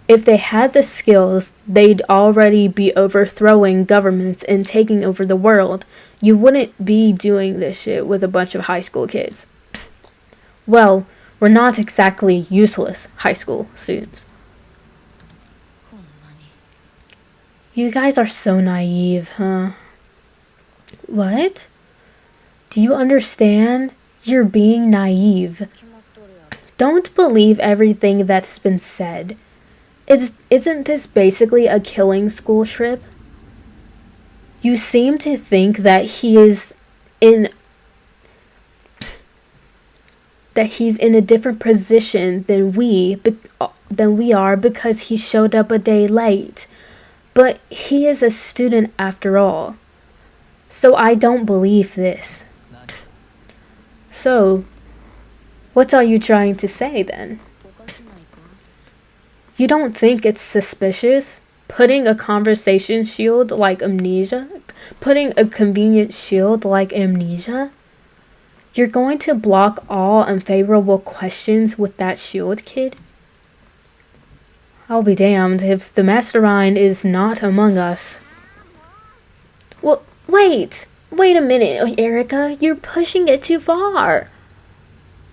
[SPEAKER 1] If they had the skills, they'd already be overthrowing governments and taking over the world. You wouldn't be doing this shit with a bunch of high school kids. Well, we're not exactly useless high school students. You guys are so naive, huh? What? Do you understand? You're being naive. Don't believe everything that's been said. Isn't this basically a killing school trip? You seem to think that in he's in a different position than we are because he showed up a day late. But he is a student after all. So I don't believe this. So, what are you trying to say then? You don't think it's suspicious? Putting a conversation shield like amnesia? Putting a convenient shield like amnesia? You're going to block all unfavorable questions with that shield, kid? I'll be damned if the mastermind is not among us. Well, wait a minute, Erica. You're pushing it too far.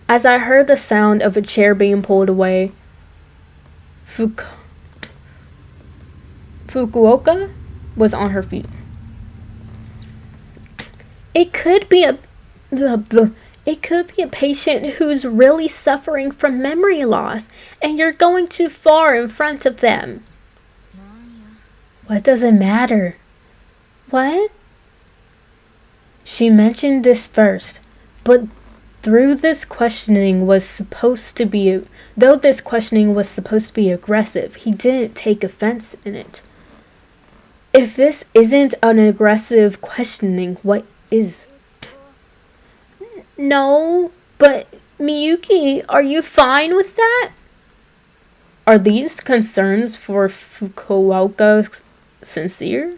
[SPEAKER 1] As I heard the sound of a chair being pulled away, Fukuoka was on her feet. It could be a patient who's really suffering from memory loss, and you're going too far in front of them. What does it matter? What? She mentioned this first, but though this questioning was supposed to be aggressive, he didn't take offense in it. If this isn't an aggressive questioning, what is? No, but Miyuki, are you fine with that? Are these concerns for Fukuoka sincere?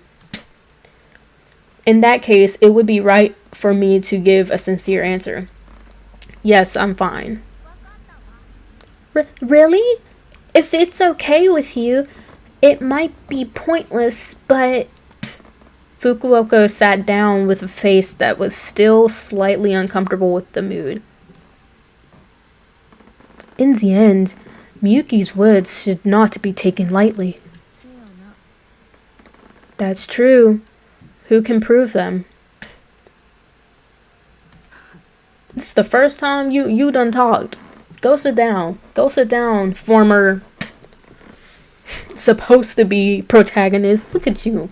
[SPEAKER 1] In that case, it would be right for me to give a sincere answer. Yes, I'm fine. Really? If it's okay with you, it might be pointless, but... Fukuoka sat down with a face that was still slightly uncomfortable with the mood. In the end, Miyuki's words should not be taken lightly. That's true. Who can prove them? This is the first time you done talked. Go sit down. Go sit down, former supposed to be protagonist. Look at you.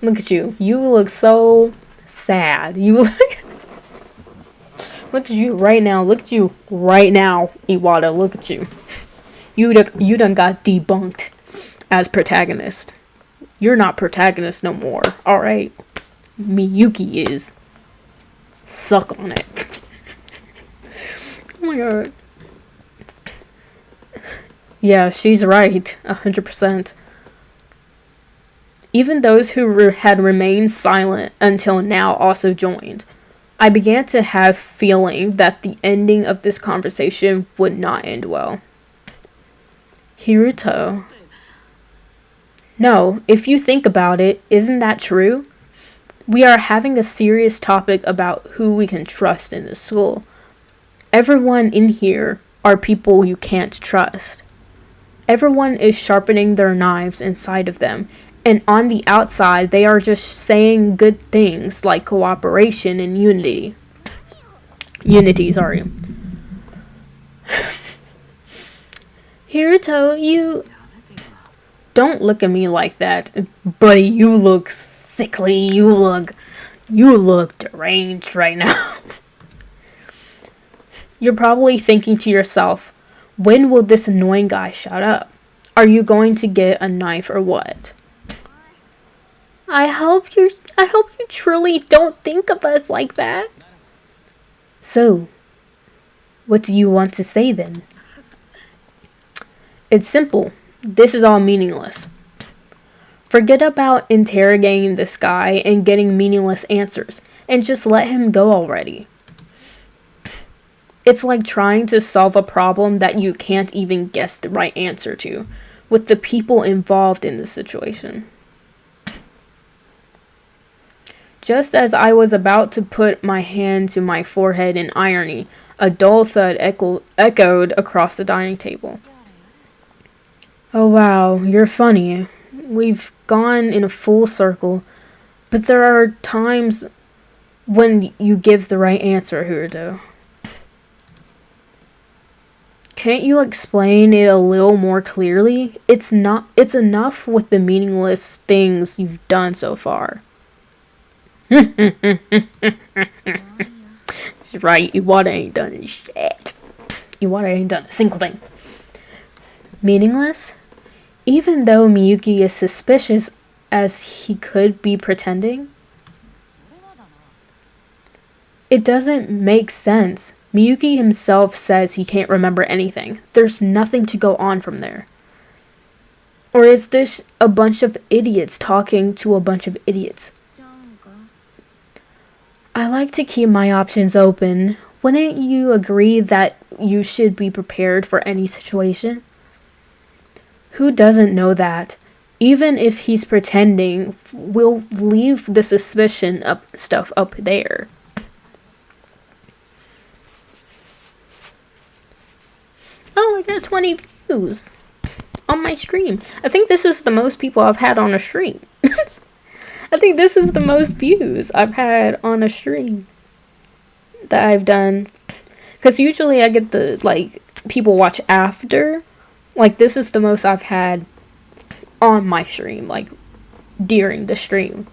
[SPEAKER 1] Look at you. You look so sad. You look at you right now. Look at you right now, Iwata. Look at you. You done got debunked as protagonist. You're not protagonist no more. Alright. Miyuki is. Suck on it. Oh my god. Yeah, she's right. 100%. Even those who had remained silent until now also joined. I began to have feeling that the ending of this conversation would not end well. Hiruto. No, if you think about it, isn't that true? We are having a serious topic about who we can trust in the school. Everyone in here are people you can't trust. Everyone is sharpening their knives inside of them, and on the outside they are just saying good things like cooperation and unity. Hiruto, you... Don't look at me like that, buddy. You look sickly. You look deranged right now. You're probably thinking to yourself, when will this annoying guy shut up? Are you going to get a knife or what? I hope you truly don't think of us like that. So, what do you want to say then? It's simple. This is all meaningless. Forget about interrogating this guy and getting meaningless answers, and just let him go already. It's like trying to solve a problem that you can't even guess the right answer to, with the people involved in the situation. Just as I was about to put my hand to my forehead in irony, a dull thud echoed across the dining table. Oh wow, you're funny. We've gone in a full circle, but there are times when you give the right answer, Hiruto. Can't you explain it a little more clearly? It's enough with the meaningless things you've done so far. That's right, Iwata ain't done shit. Iwata ain't done a single thing. Meaningless? Even though Miyuki is suspicious as he could be pretending? It doesn't make sense. Miyuki himself says he can't remember anything. There's nothing to go on from there. Or is this a bunch of idiots talking to a bunch of idiots? I like to keep my options open. Wouldn't you agree that you should be prepared for any situation? Who doesn't know that? Even if he's pretending, we'll leave the suspicion stuff up there. Oh, I got 20 views on my stream. I think this is the most people I've had on a stream. I think this is the most views I've had on a stream that I've done. Because usually I get the, people watch after. This is the most I've had on my stream, during the stream.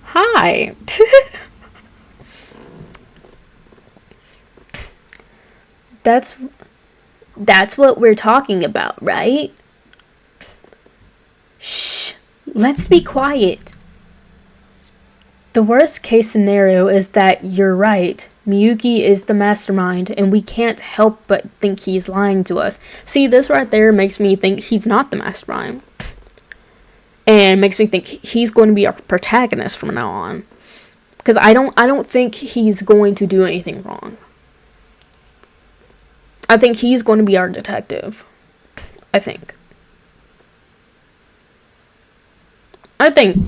[SPEAKER 1] Hi! That's what we're talking about, right? Shh! Let's be quiet. The worst case scenario is that you're right. Miyuki is the mastermind, and we can't help but think he's lying to us. See, this right there makes me think he's not the mastermind. And makes me think he's going to be our protagonist from now on. Because I don't think he's going to do anything wrong. I think he's going to be our detective. I think,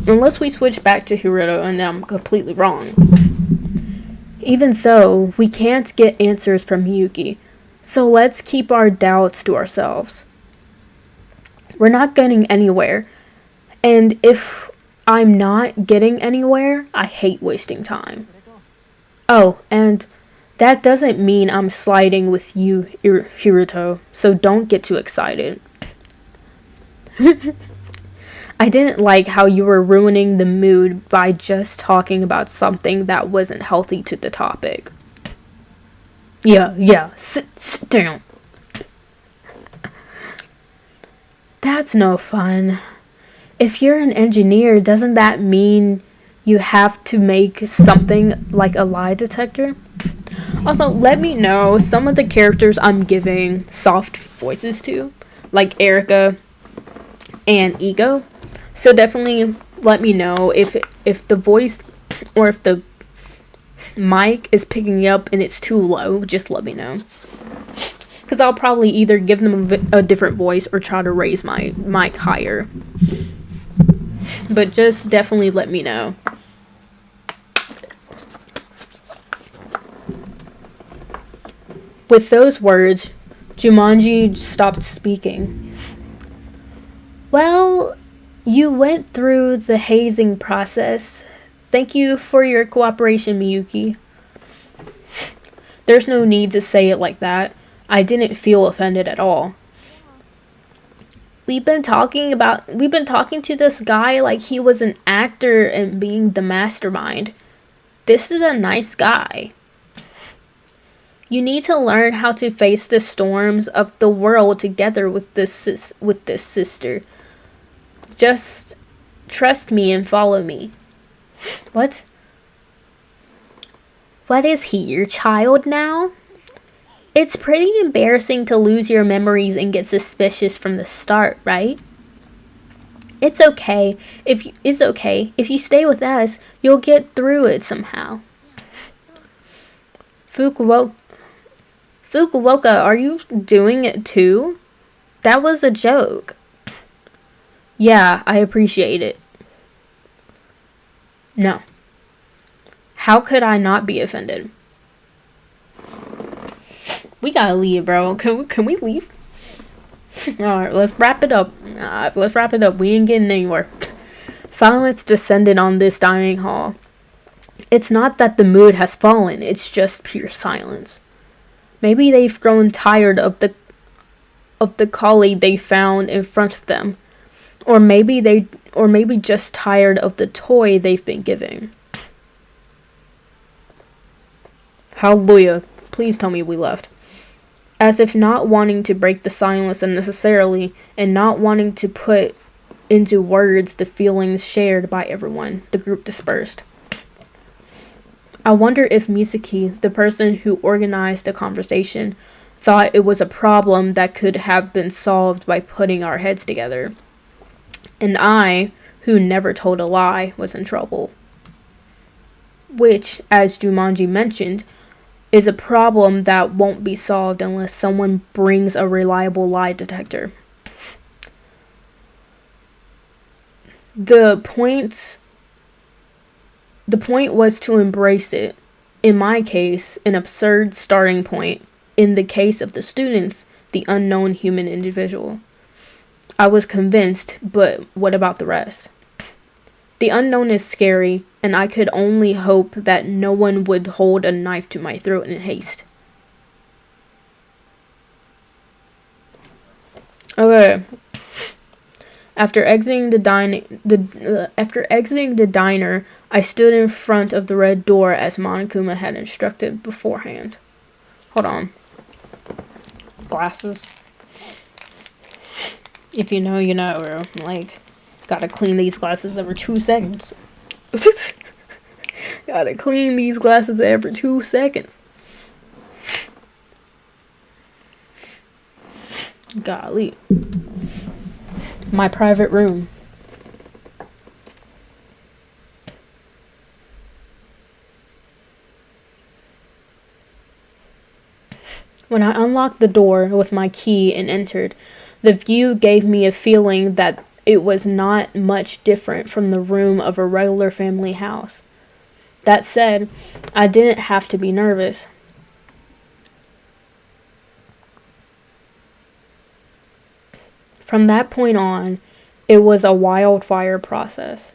[SPEAKER 1] unless we switch back to Hiruto and I'm completely wrong. Even so, we can't get answers from Miyuki. So let's keep our doubts to ourselves. We're not getting anywhere. And if I'm not getting anywhere, I hate wasting time. Oh, and that doesn't mean I'm sliding with you, Hiruto, so don't get too excited. I didn't like how you were ruining the mood by just talking about something that wasn't healthy to the topic. Yeah, sit down. That's no fun. If you're an engineer, doesn't that mean you have to make something like a lie detector? Also, let me know some of the characters I'm giving soft voices to, like Erica and Ego. So definitely let me know if the voice or if the mic is picking up and it's too low. Just let me know. Because I'll probably either give them a different voice or try to raise my mic higher. But just definitely let me know. With those words, Jumanji stopped speaking. Well, you went through the hazing process. Thank you for your cooperation, Miyuki. There's no need to say it like that. I didn't feel offended at all. We've been talking to this guy like he was an actor and being the mastermind. This is a nice guy. You need to learn how to face the storms of the world together with this sister. Just trust me and follow me. What? What is he, your child now? It's pretty embarrassing to lose your memories and get suspicious from the start, right? It's okay. If you stay with us, you'll get through it somehow. Fukuoka, are you doing it too? That was a joke. Yeah, I appreciate it. No. How could I not be offended? We gotta leave, bro. Can we leave? Alright, let's wrap it up. We ain't getting anywhere. Silence descended on this dining hall. It's not that the mood has fallen, it's just pure silence. Maybe they've grown tired of the collie they found in front of them. Or maybe just tired of the toy they've been given. Hallelujah. Please tell me we left. As if not wanting to break the silence unnecessarily, and not wanting to put into words the feelings shared by everyone, the group dispersed. I wonder if Misaki, the person who organized the conversation, thought it was a problem that could have been solved by putting our heads together. And I, who never told a lie, was in trouble. Which, as Jumanji mentioned, is a problem that won't be solved unless someone brings a reliable lie detector. The point was to embrace it. In my case, an absurd starting point. In the case of the students, the unknown human individual. I was convinced, but what about the rest? The unknown is scary, and I could only hope that no one would hold a knife to my throat in haste. Okay. After exiting the diner, I stood in front of the red door as Monokuma had instructed beforehand. Hold on. Glasses. If you know, you know, bro. Like, gotta clean these glasses every 2 seconds. Gotta clean these glasses every 2 seconds. Golly. My private room. When I unlocked the door with my key and entered, the view gave me a feeling that it was not much different from the room of a regular family house. That said, I didn't have to be nervous. From that point on, it was a wildfire process.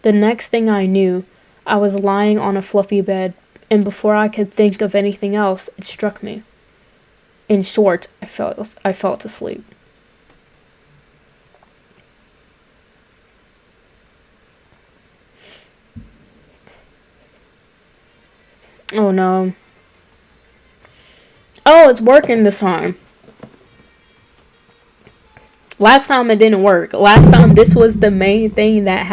[SPEAKER 1] The next thing I knew, I was lying on a fluffy bed, and before I could think of anything else, it struck me. In short, I fell asleep. Oh no. Oh, it's working this time. Last time it didn't work. Last time this was the main thing that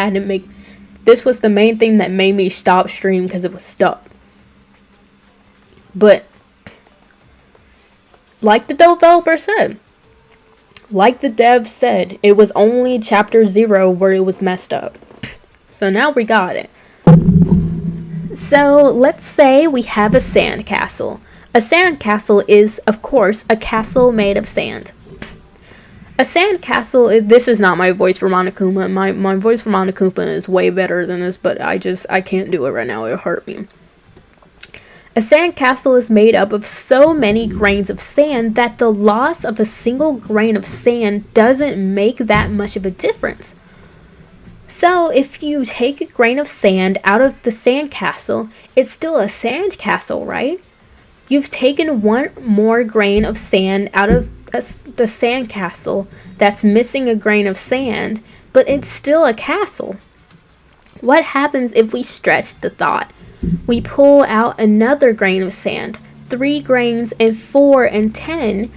[SPEAKER 1] made me stop stream because it was stuck. But like the developer said, like the dev said, it was only chapter 0 where it was messed up. So now we got it. So let's say we have a sand castle. A sand castle is, of course, a castle made of sand. A sand castle this is not my voice for Monokuma. My voice for Monokuma is way better than this, but I can't do it right now. It'll hurt me. A sand castle is made up of so many grains of sand that the loss of a single grain of sand doesn't make that much of a difference. So if you take a grain of sand out of the sand castle, it's still a sand castle, right? You've taken one more grain of sand out of the sand castle that's missing a grain of sand, but it's still a castle. What happens if we stretch the thought? We pull out another grain of sand, 3 grains and 4 and 10.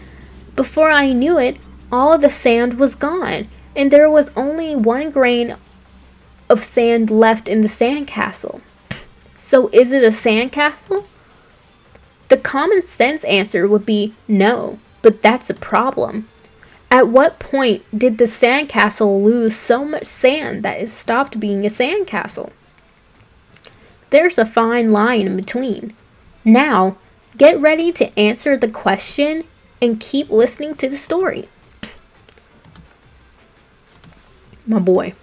[SPEAKER 1] Before I knew it, all the sand was gone, and there was only 1 grain of sand left in the sand castle. So is it a sand castle? The common sense answer would be no, but that's a problem. At what point did the sand castle lose so much sand that it stopped being a sand castle? There's a fine line in between. Now, get ready to answer the question and keep listening to the story. My boy.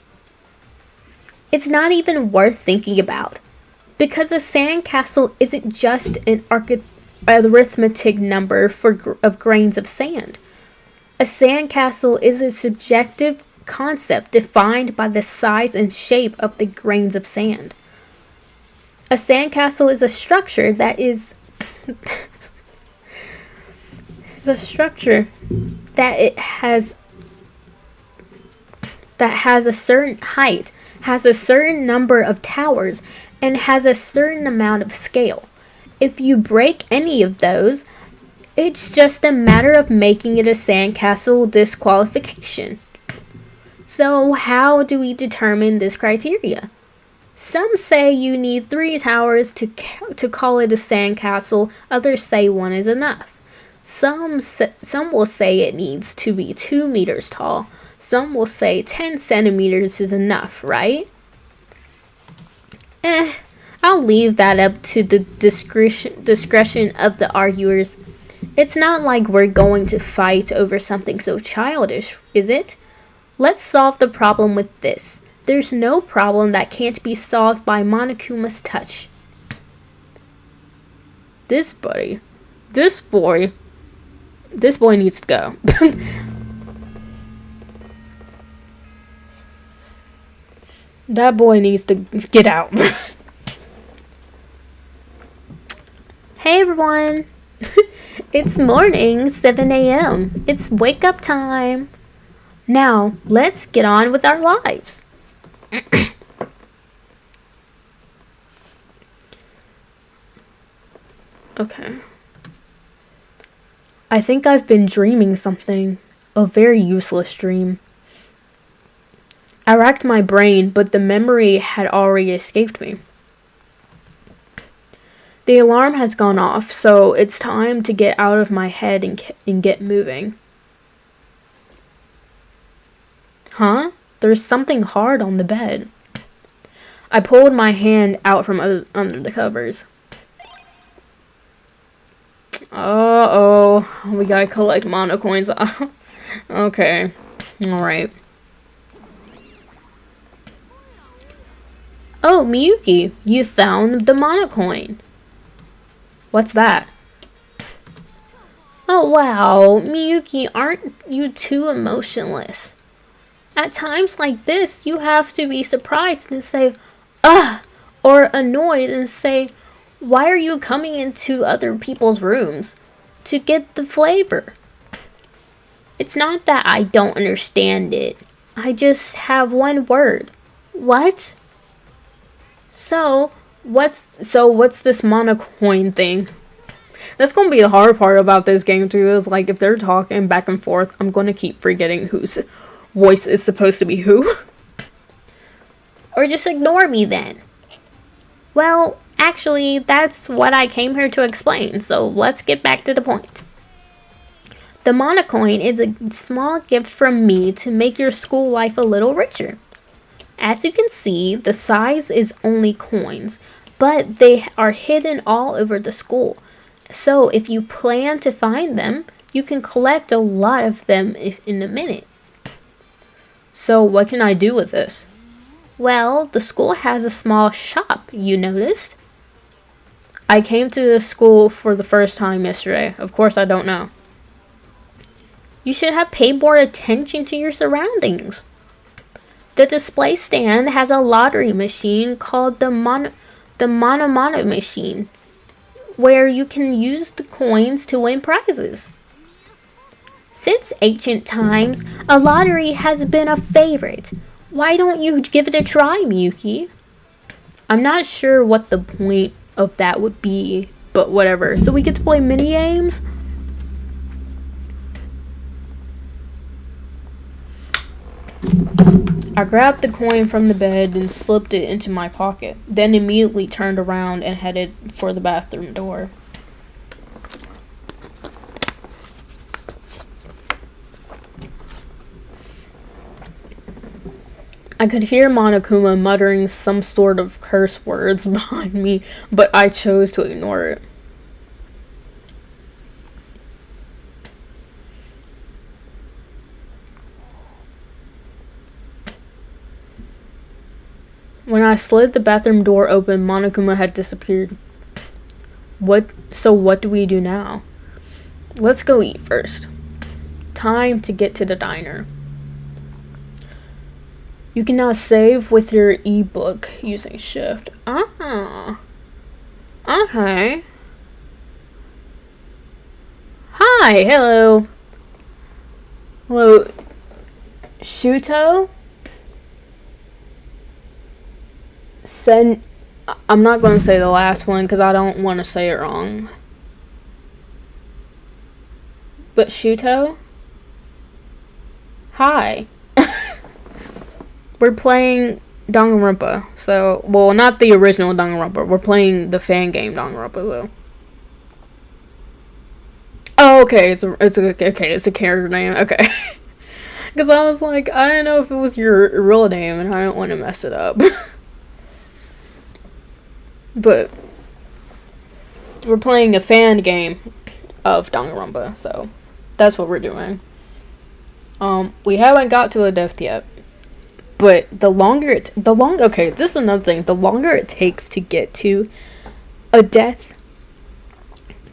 [SPEAKER 1] It's not even worth thinking about, because a sandcastle isn't just an arithmetic number of grains of sand. A sandcastle is a subjective concept defined by the size and shape of the grains of sand. A sandcastle is a structure that is The structure that it has that has a certain height, has a certain number of towers, and has a certain amount of scale. If you break any of those, it's just a matter of making it a sandcastle disqualification. So how do we determine this criteria? Some say you need 3 towers to call it a sandcastle, others say 1 is enough. Some will say it needs to be 2 meters tall. Some will say 10 centimeters is enough, right? I'll leave that up to the discretion of the arguers. It's not like we're going to fight over something so childish, is it? Let's solve the problem with this. There's no problem that can't be solved by Monokuma's touch. This boy needs to go. That boy needs to get out. Hey everyone! It's morning, 7 a.m. It's wake up time. Now, let's get on with our lives. Okay. I think I've been dreaming something. A very useless dream. I racked my brain, but the memory had already escaped me. The alarm has gone off, so it's time to get out of my head and get moving. Huh? There's something hard on the bed. I pulled my hand out from under the covers. Uh-oh. We gotta collect mono coins. Okay. Alright. Oh, Miyuki, you found the mono coin. What's that? Oh, wow. Miyuki, aren't you too emotionless? At times like this, you have to be surprised and say, ugh, or annoyed and say, why are you coming into other people's rooms? To get the flavor. It's not that I don't understand it. I just have one word. What? So what's this mono coin thing? That's gonna be the hard part about this game too, is like if they're talking back and forth, I'm gonna keep forgetting whose voice is supposed to be who. Or just ignore me then. Well, actually, that's what I came here to explain, so let's get back to the point. The monocoin is a small gift from me to make your school life a little richer. As you can see, the size is only coins, but they are hidden all over the school. So if you plan to find them, you can collect a lot of them in a minute. So what can I do with this? Well, the school has a small shop, you noticed? I came to this school for the first time yesterday. Of course I don't know. You should have paid more attention to your surroundings. The display stand has a lottery machine called the Mono machine, where you can use the coins to win prizes. Since ancient times, a lottery has been a favorite. Why don't you give it a try, Miyuki? I'm not sure what the point of that would be, but whatever. So we get to play mini games? I grabbed the coin from the bed and slipped it into my pocket, then immediately turned around and headed for the bathroom door. I could hear Monokuma muttering some sort of curse words behind me, but I chose to ignore it. When I slid the bathroom door open, Monokuma had disappeared. So what do we do now? Let's go eat first. Time to get to the diner. You can now save with your ebook using Shift. Ah. Okay. Huh. Hi, hello. Hello, Shuto? I'm not going to say the last one because I don't want to say it wrong. But Shuto? Hi. We're playing Danganronpa. So, well, not the original Danganronpa. We're playing the fan game Danganronpa, though. Oh, okay. It's a character name. Okay. Because I was like, I don't know if it was your real name, and I don't want to mess it up. But we're playing a fan game of Danganronpa, so that's what we're doing. We haven't got to a death yet, but okay, this is another thing. The longer it takes to get to a death,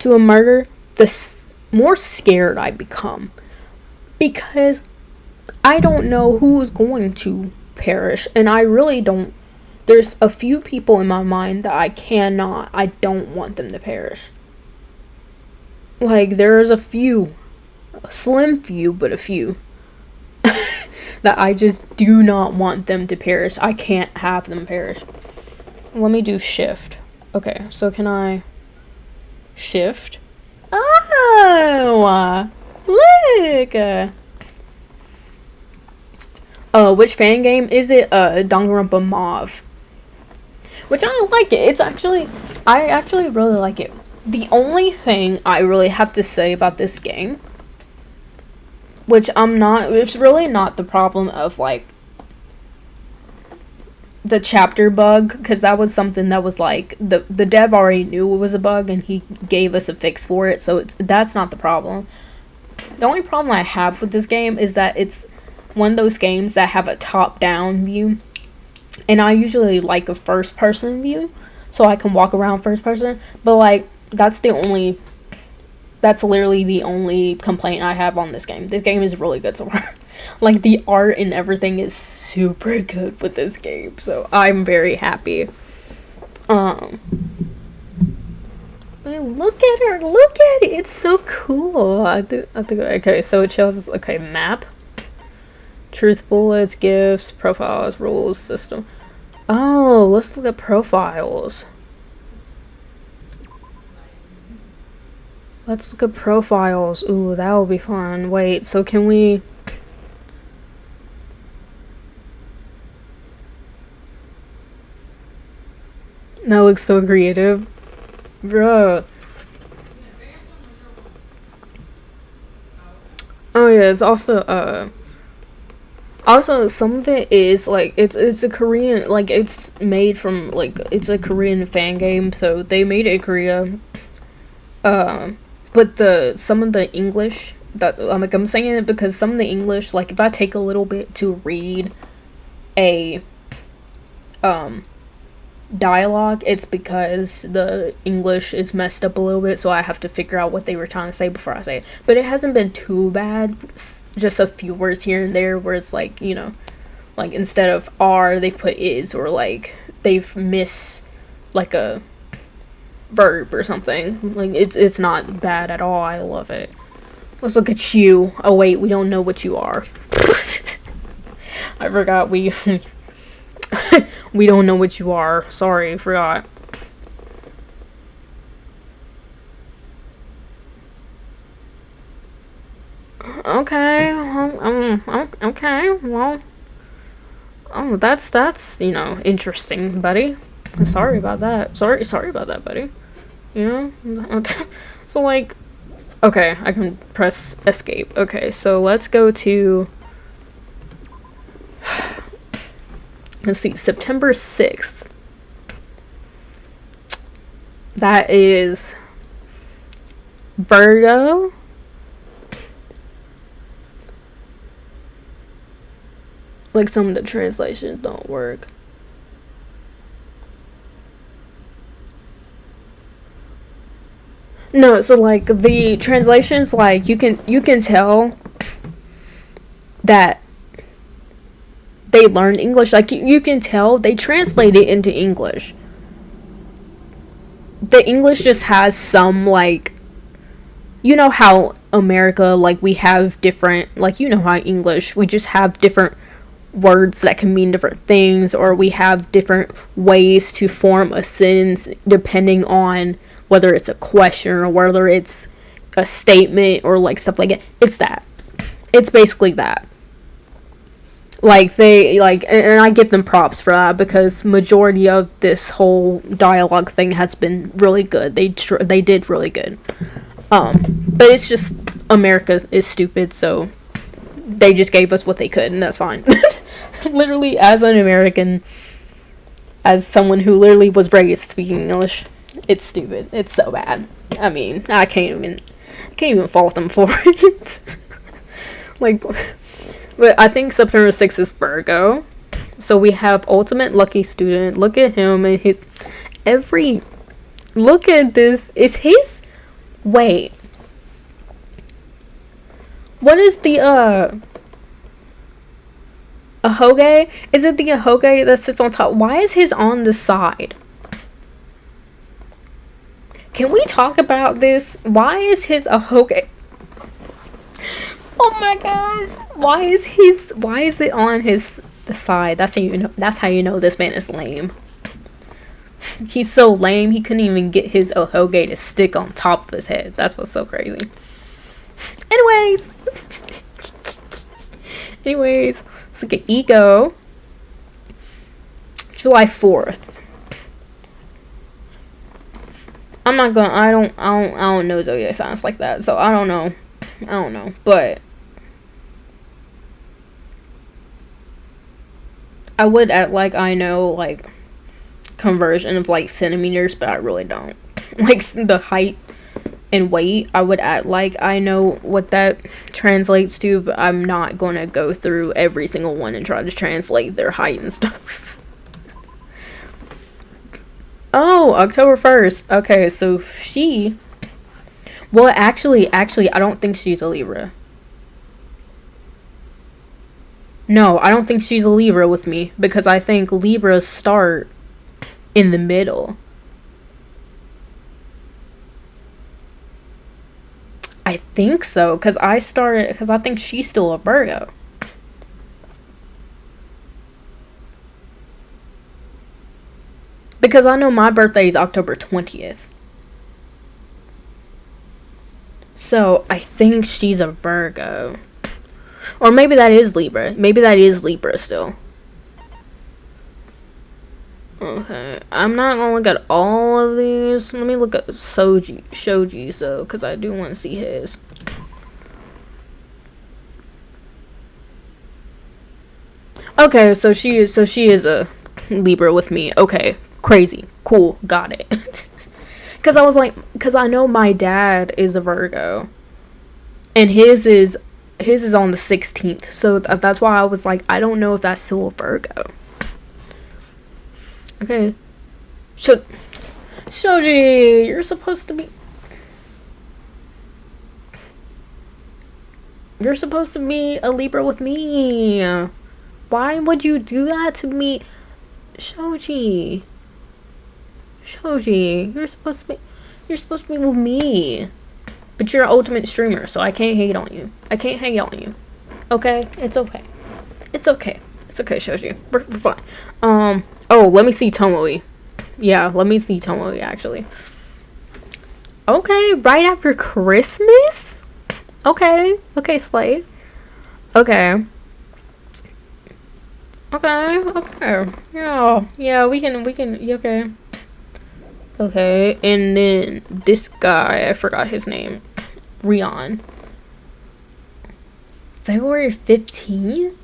[SPEAKER 1] to a murder, the more scared I become, because I don't know who is going to perish, and I really don't. There's a few people in my mind that I don't want them to perish. Like, there's a few, a slim few, but a few, that I just do not want them to perish. I can't have them perish. Let me do shift. Okay, so can I shift? Oh, look! Which fan game is it? Danganronpa Mauve. Which I like it. I actually really like it. The only thing I really have to say about this game, it's really not the problem of, like, the chapter bug, because that was something that was, like, the dev already knew it was a bug, and he gave us a fix for it, so that's not the problem. The only problem I have with this game is that it's one of those games that have a top-down view. And I usually like a first-person view, so I can walk around first-person. But, like, that's literally the only complaint I have on this game. This game is really good so far. Like, the art and everything is super good with this game, so I'm very happy. But look at her, look at it, it's so cool. Okay, so it shows us, okay, map. Truth bullets, gifts, profiles, rules, system. Oh, let's look at profiles. Let's look at profiles. Ooh, that will be fun. Wait, so can we... That looks so creative. Bro. Oh yeah, it's also, also, some of it is, like, it's a Korean, like, it's made from, like, it's a Korean fan game, so they made it in Korea. But some of the English, I'm saying it because some of the English, like, if I take a little bit to read a, dialogue, it's because the English is messed up a little bit, so I have to figure out what they were trying to say before I say it. But it hasn't been too bad, just a few words here and there where it's like, you know, like instead of are they put is, or like they've missed like a verb or something. Like it's not bad at all. I love it. Let's look at you. Oh wait, we don't know what you are. I forgot we we don't know what you are. Sorry, forgot. Okay, okay, well, that's, you know, interesting, buddy. Sorry about that. Sorry about that, buddy. You know? So, like, okay, I can press escape. Okay, so let's go to... Let's see, September 6th. That is Virgo. Like, some of the translations don't work. No, so like the translations, like you can tell that they learned English. Like you can tell they translate it into English. The English just has some like you know how America, like, we have different, like, you know how English, we just have different words that can mean different things, or we have different ways to form a sentence depending on whether it's a question or whether it's a statement or like stuff like that. It's that. It's basically that. Like, they, like, and I give them props for that, because majority of this whole dialogue thing has been really good. They did really good. But it's just, America is stupid, so they just gave us what they could, and that's fine. Literally, as an American, as someone who literally was raised speaking English, it's stupid. It's so bad. I mean, I can't even fault them for it. Like, but I think September 6th is Virgo. So we have Ultimate Lucky Student. Look at him and his look at this. It's his, wait. What is the ahoge? Is it the ahoge that sits on top? Why is his on the side? Can we talk about this? Why is his ahoge? Oh my gosh. Why is it on the side? That's how you know this man is lame. He's so lame, he couldn't even get his ahoge to stick on top of his head. That's what's so crazy. Anyways, let's look at Ego. July 4th. I don't know zodiac signs like that, so I don't know, but I would act like I know, like, conversion of, like, centimeters, but I really don't. Like, the height and weight, I would act like I know what that translates to, but I'm not going to go through every single one and try to translate their height and stuff. Oh, October 1st. Okay, so well, actually, I don't think she's a Libra. No, I don't think she's a Libra with me, because I think Libras start in the middle. I think so, because I think she's still a Virgo. Because I know my birthday is October 20th. So, I think she's a Virgo. Or maybe that is Libra. Maybe that is Libra still. Okay. I'm not gonna look at all of these. Let me look at Shoji's though, because I do want to see his. Okay, so she is a Libra with me. Okay. Crazy. Cool. Got it. Because I was like, because I know my dad is a Virgo. And his is on the 16th. So that's why I was like, I don't know if that's still a Virgo. Okay. Shoji, you're supposed to be a Libra with me. Why would you do that to me? Shoji, you're supposed to be with me. But you're an ultimate streamer, so I can't hate on you. Okay? It's okay. It's okay, Shoji. We're fine. Oh, let me see Tomoe. Yeah, let me see Tomoe, actually. Okay, right after Christmas? Okay, Slade. Okay. Yeah, we can, okay. Okay, and then this guy, I forgot his name. Rion. February 15th?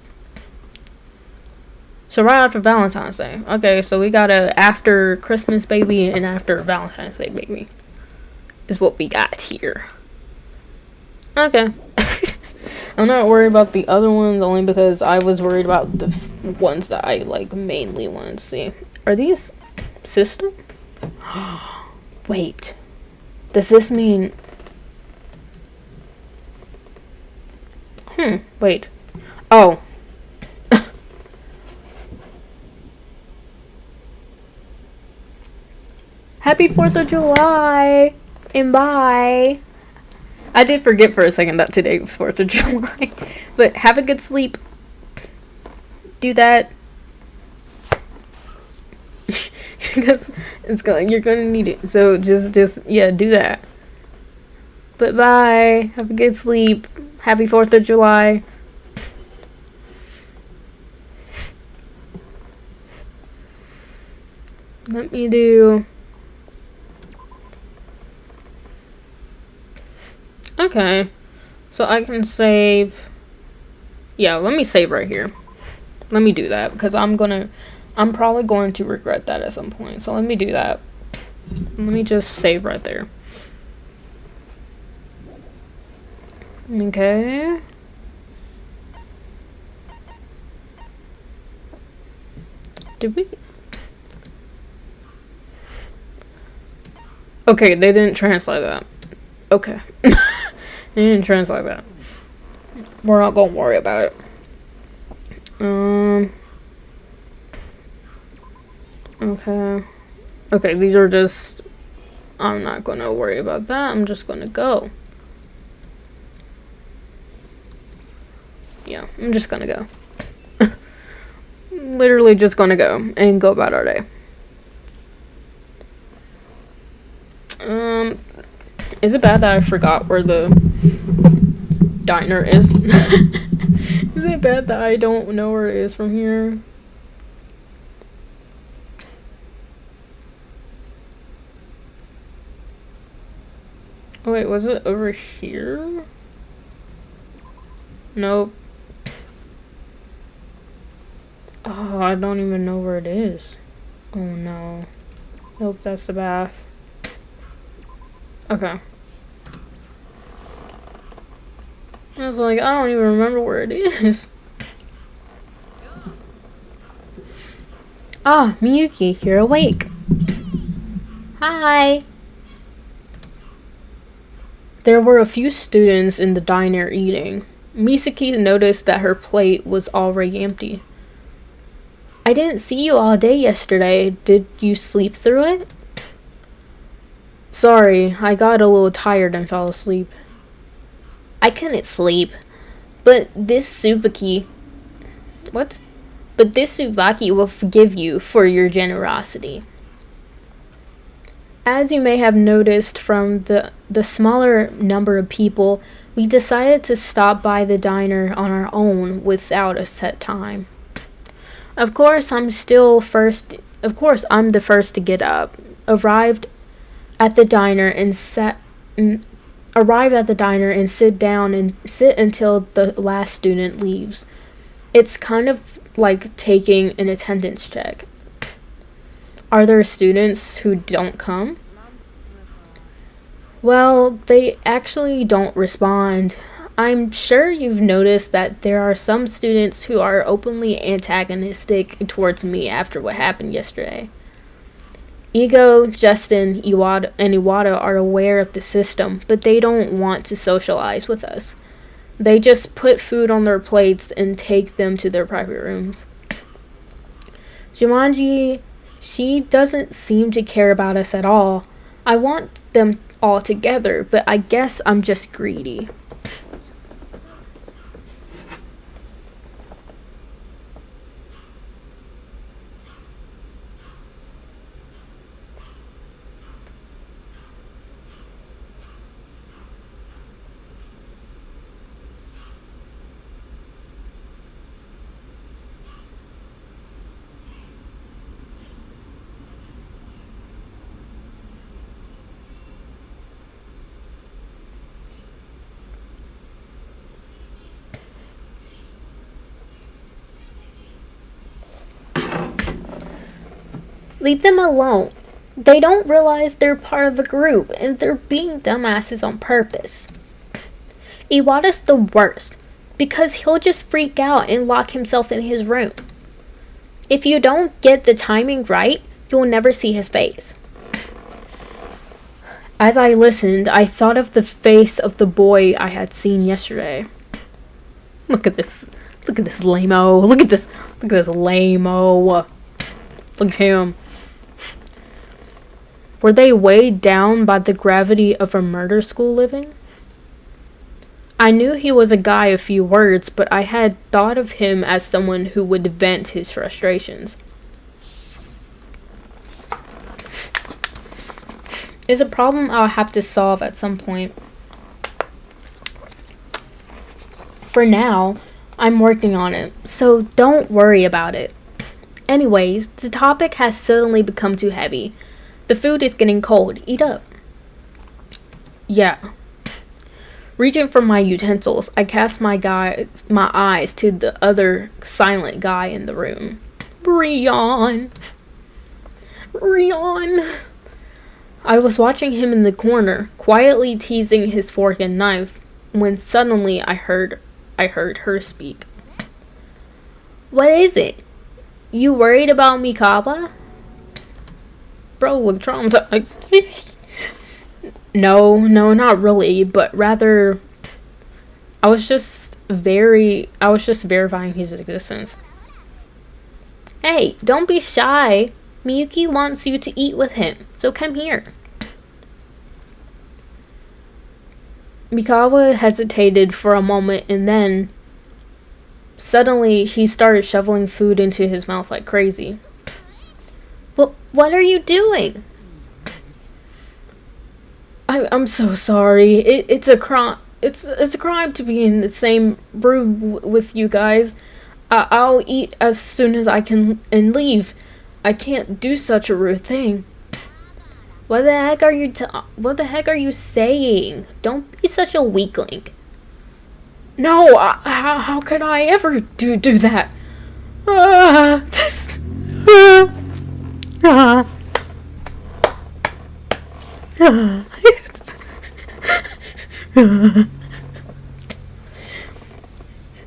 [SPEAKER 1] So right after Valentine's Day. Okay, so we got a after Christmas baby and after Valentine's Day baby. Is what we got here. Okay. I'm not worried about the other ones, only because I was worried about the ones that I, like, mainly wanted to see. Are these system? Wait. Does this mean... Wait. Oh. Happy 4th of July! And bye! I did forget for a second that today was 4th of July. But have a good sleep. Do that. Because you're gonna need it. So just yeah, do that. But bye. Have a good sleep. Happy 4th of July. Let me do... Okay. So I can save... Yeah, let me save right here. Let me do that, because I'm probably going to regret that at some point. So let me do that. Let me just save right there. Okay. Did we... Okay, they didn't translate that. Okay. They didn't translate that. We're not gonna worry about it. Okay. Okay, these are just... I'm not gonna worry about that. I'm just gonna go. Yeah, I'm just gonna go. Literally just gonna go and go about our day. Is it bad that I forgot where the diner is? Is it bad that I don't know where it is from here? Oh wait, was it over here? Nope. Oh, I don't even know where it is. Oh no. Nope, that's the bath. Okay. I was like, I don't even remember where it is. Ah, Miyuki, you're awake. Hi. There were a few students in the diner eating. Misaki noticed that her plate was already empty. I didn't see you all day yesterday. Did you sleep through it? Sorry, I got a little tired and fell asleep. I couldn't sleep. But this Tsubaki... What? But this Tsubaki will forgive you for your generosity. As you may have noticed from the smaller number of people, we decided to stop by the diner on our own without a set time. Of course, I'm the first to get up. Arrived at the diner and sit down and sit until the last student leaves. It's kind of like taking an attendance check. Are there students who don't come? Well, they actually don't respond. I'm sure you've noticed that there are some students who are openly antagonistic towards me after what happened yesterday. Ego, Justin, and Iwata are aware of the system, but they don't want to socialize with us. They just put food on their plates and take them to their private rooms. Jumanji, she doesn't seem to care about us at all. I want them all together, but I guess I'm just greedy. Leave them alone. They don't realize they're part of a group, and they're being dumbasses on purpose. Iwata's the worst, because he'll just freak out and lock himself in his room. If you don't get the timing right, you'll never see his face. As I listened, I thought of the face of the boy I had seen yesterday. Look at this lame-o. Look at this lame-o. Look at him. Were they weighed down by the gravity of a murder school living? I knew he was a guy of few words, but I had thought of him as someone who would vent his frustrations. It's a problem I'll have to solve at some point. For now, I'm working on it, so don't worry about it. Anyways, the topic has suddenly become too heavy. The food is getting cold. Eat up. Yeah. Reaching for my utensils, I cast my eyes to the other silent guy in the room. Rion. I was watching him in the corner, quietly teasing his fork and knife, when suddenly I heard her speak. What is it? You worried about Mikawa? Bro looked traumatized. No, not really, but rather I was just verifying his existence. Hey, don't be shy. Miyuki wants you to eat with him, so come here. Mikawa hesitated for a moment and then suddenly he started shoveling food into his mouth like crazy. What are you doing? I'm so sorry. It's a crime. It's a crime to be in the same room with you guys. I'll eat as soon as I can and leave. I can't do such a rude thing. What the heck are you saying? Don't be such a weakling. No, how could I ever do that?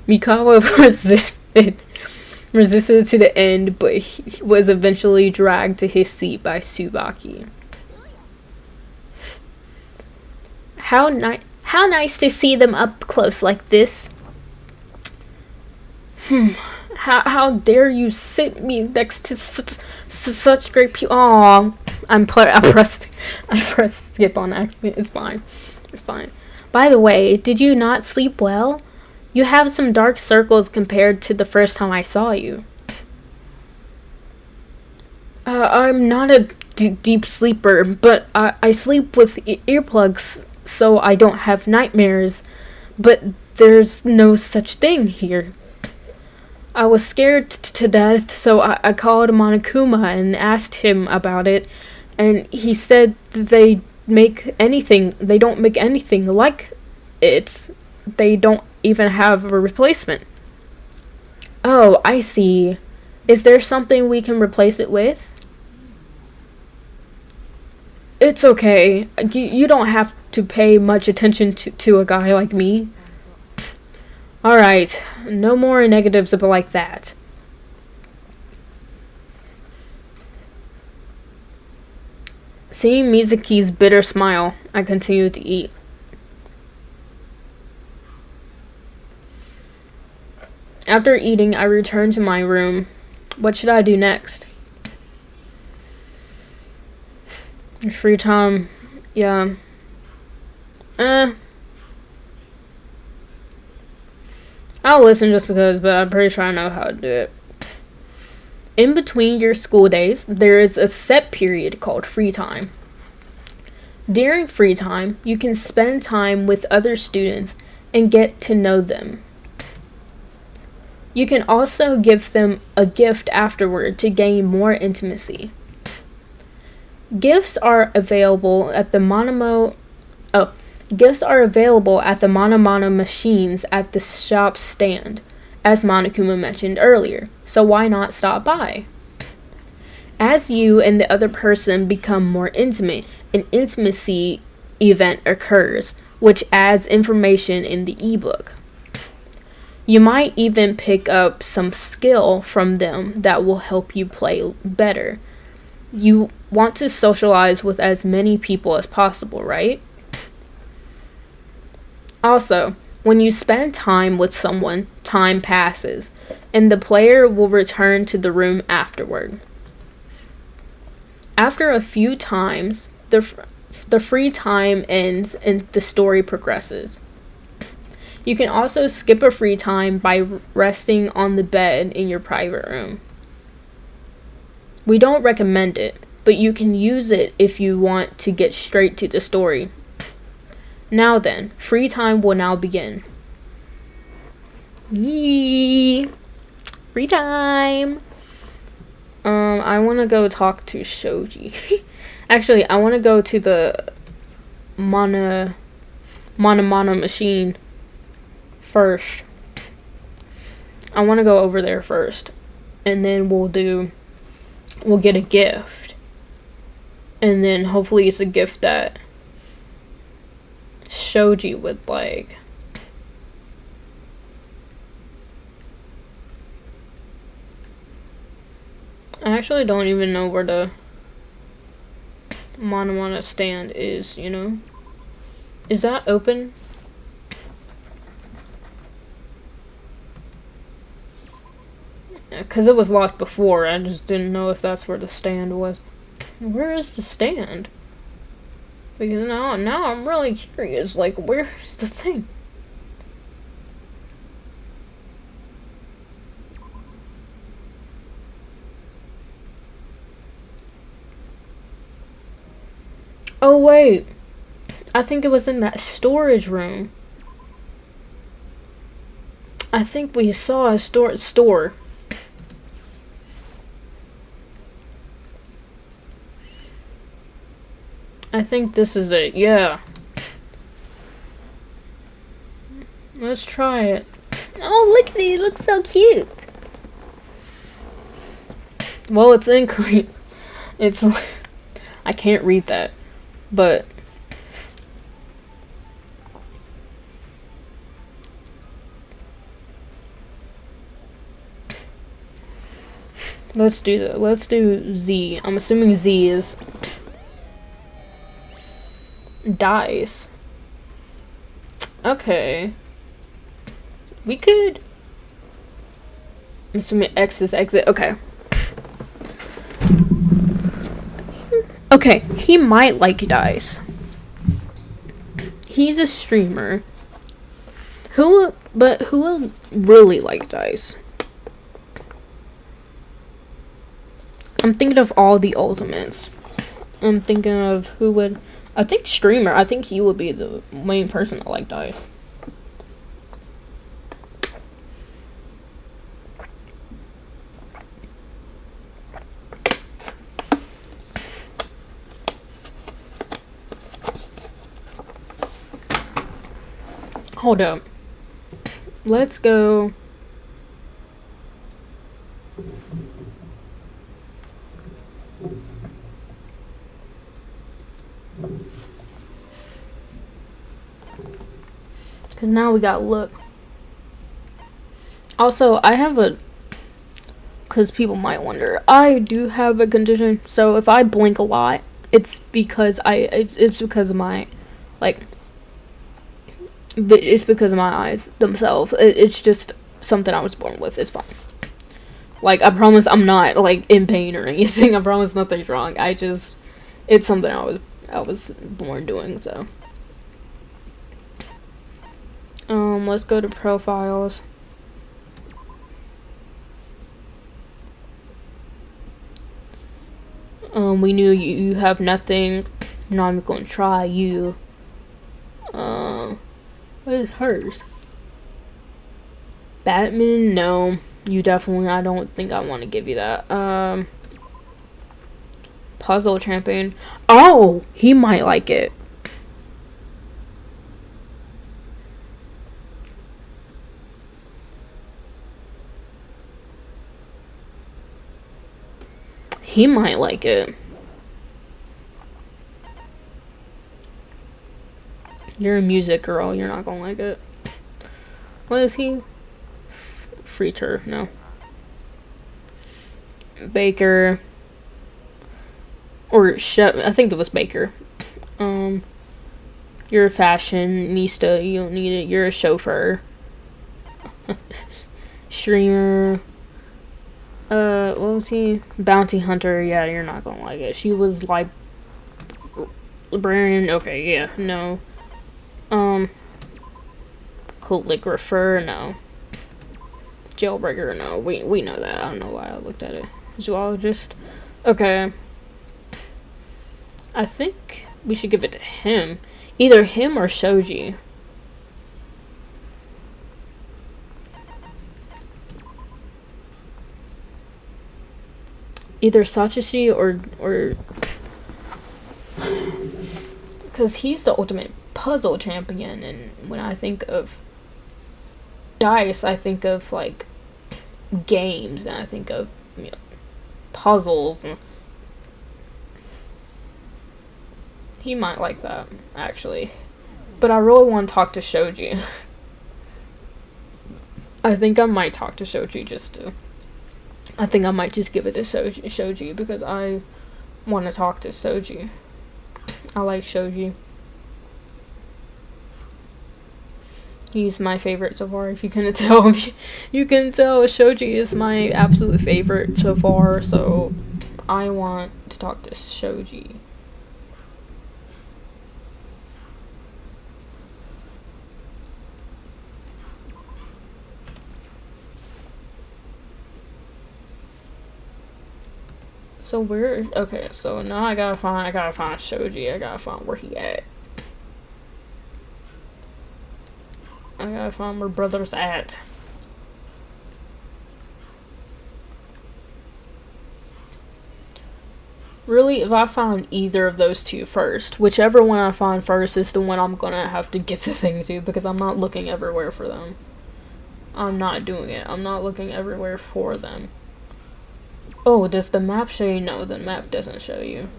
[SPEAKER 1] Mikawa resisted to the end, but he was eventually dragged to his seat by Tsubaki. How nice to see them up close like this. How dare you sit me next to such great people? Aw, I pressed skip on accident. It's fine. By the way, did you not sleep well? You have some dark circles compared to the first time I saw you. I'm not a deep sleeper, but I sleep with earplugs so I don't have nightmares. But there's no such thing here. I was scared to death, so I called Monokuma and asked him about it, and he said they don't make anything like it. They don't even have a replacement. Oh, I see. Is there something we can replace it with? It's okay. You don't have to pay much attention to a guy like me. Alright, no more negatives like that. Seeing Mizuki's bitter smile, I continued to eat. After eating, I returned to my room. What should I do next? Free time, yeah. I'll listen just because, but I'm pretty sure I know how to do it. In between your school days, there is a set period called free time. During free time, you can spend time with other students and get to know them. You can also give them a gift afterward to gain more intimacy. Gifts are available at the Monomono machines at the shop stand, as Monokuma mentioned earlier, so why not stop by? As you and the other person become more intimate, an intimacy event occurs, which adds information in the ebook. You might even pick up some skill from them that will help you play better. You want to socialize with as many people as possible, right? Also, when you spend time with someone, time passes, and the player will return to the room afterward. After a few times, the free time ends and the story progresses. You can also skip a free time by resting on the bed in your private room. We don't recommend it, but you can use it if you want to get straight to the story. Now then, free time will now begin. Yee! Free time! I want to go talk to Shoji. Actually, I want to go to the Mana machine first. I want to go over there first. And then we'll get a gift. And then hopefully it's a gift that Shoji would like. I actually don't even know where the Mana stand is, you know? Is that open? Because it was locked before, I just didn't know if that's where the stand was. Where is the stand? Because now I'm really curious, like, where's the thing? Oh wait, I think it was in that storage room. I think we saw a store. I think this is it, yeah. Let's try it. Oh, look at these, look so cute. Well, it's in Korean. It's, I can't read that, but let's do that. Let's do Z. I'm assuming Z is dice. Okay. We could. I'm assuming X is exit. Okay. Okay, he might like dice. He's a streamer. Who will really like dice? I'm thinking of all the ultimates. I'm thinking of who would. I think streamer. I think he would be the main person that like dice. Hold up. Let's go. Because now we got look. Also, I have a. Because people might wonder. I do have a condition. So if I blink a lot, it's because it's because of my. Like. It's because of my eyes themselves. It's just something I was born with. It's fine. Like, I promise I'm not, like, in pain or anything. I promise nothing's wrong. It's something I was born doing, so. Let's go to profiles. We knew you have nothing. Now I'm going to try you. What is hers? Batman? No. You definitely, I don't think I want to give you that. Puzzle champion. Oh! He might like it. He might like it. You're a music girl. You're not gonna like it. What is he? Freeter. No. Baker. Or chef. I think it was Baker. You're a fashionista. You don't need it. You're a chauffeur. Streamer. What was he? Bounty hunter. Yeah, you're not gonna like it. She was like librarian. Okay, yeah, no. calligrapher, no. Jailbreaker, no. We know that. I don't know why I looked at it. Zoologist. Okay. I think we should give it to him. Either him or Shoji. Either Sachishi or because he's the ultimate puzzle champion, and when I think of dice, I think of like games, and I think of, you know, puzzles. He might like that, actually. But I really want to talk to Shoji. I think I might talk to Shoji I think I might just give it to Shoji because I want to talk to Shoji. I like Shoji. He's my favorite so far, if you couldn't tell. You can tell Shoji is my absolute favorite so far, so I want to talk to Shoji. So okay, so now I gotta find Shoji. I gotta find where he at. I gotta find where brother's at. Really, if I find either of those two first, whichever one I find first is the one I'm gonna have to give the thing to, because I'm not looking everywhere for them. I'm not doing it. I'm not looking everywhere for them. Oh, does the map show you? No, the map doesn't show you.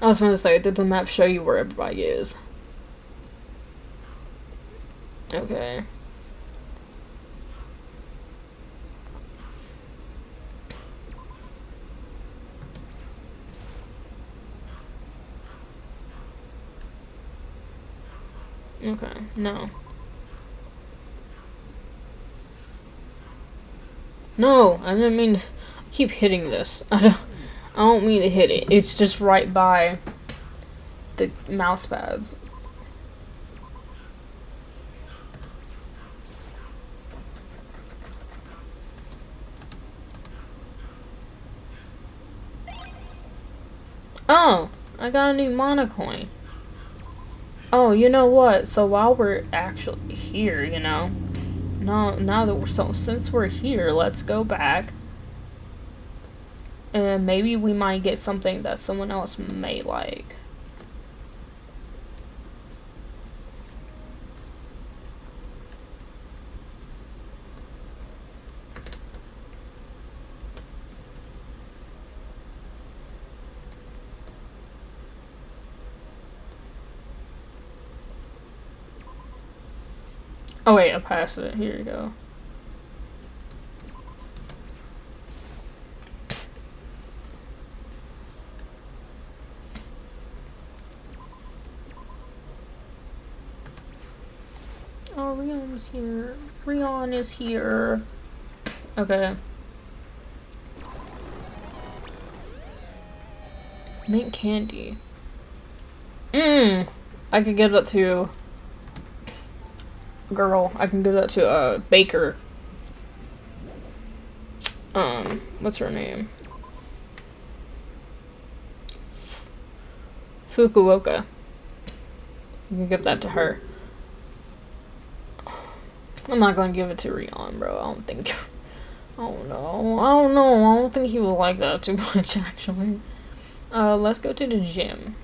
[SPEAKER 1] I was gonna say, did the map show you where everybody is? Okay. Okay, no. No, I didn't mean to keep hitting this. I don't mean to hit it. It's just right by the mouse pads. Oh, I got a new mana coin. Oh, you know what? So while we're actually here, you know, now that since we're here, let's go back, and maybe we might get something that someone else may like. Oh wait, I passed it. Here you go. Oh, Rion is here. Rion is here. Okay. Mint candy. I could give that to girl. I can give that to a baker. What's her name? Fukuoka. You can give that to her. I'm not gonna give it to Rion, bro. I don't think. Oh no. I don't know. I don't think he will like that too much, actually. Let's go to the gym.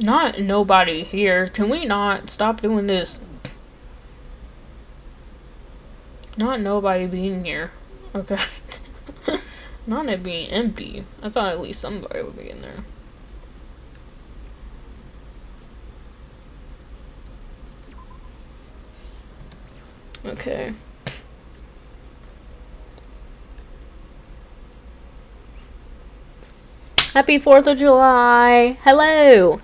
[SPEAKER 1] Not nobody here. Can we not stop doing this? Not nobody being here. Okay. Not it being empty. I thought at least somebody would be in there. Okay. Happy 4th of July! Hello!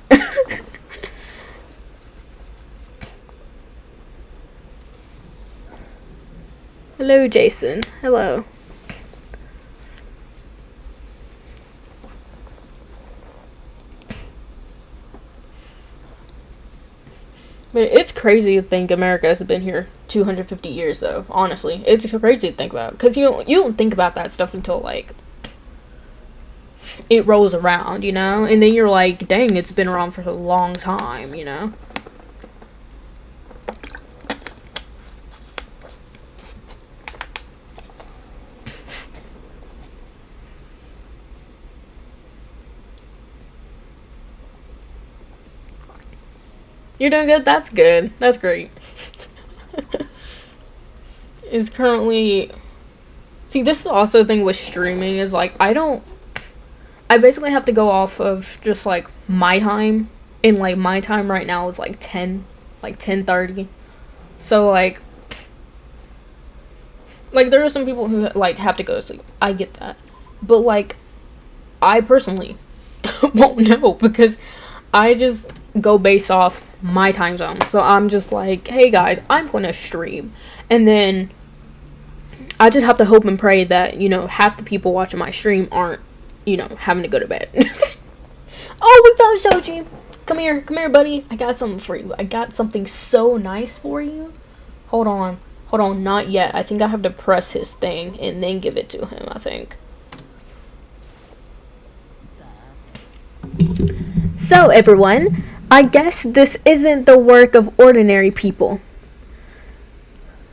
[SPEAKER 1] Hello, Jason. Hello. But it's crazy to think America has been here 250 years, though. Honestly, it's crazy to think about because you don't think about that stuff until like it rolls around, you know, and then you're like, dang, it's been around for a long time, you know. You're doing good? That's good. That's great. Is currently... See, this is also the thing with streaming is, like, I basically have to go off of just, like, my time. And, like, my time right now is, like, 10:30. So, like, there are some people who, like, have to go to sleep. I get that. But, like, I personally won't know because I just go based off my time zone. So I'm just like, hey guys, I'm gonna stream, and then I just have to hope and pray that, you know, half the people watching my stream aren't, you know, having to go to bed. Oh, we found Shoji. Come here, buddy. I got something for you. I got something so nice for you. Hold on, not yet. I think I have to press his thing and then give it to him, I think. So everyone, I guess this isn't the work of ordinary people.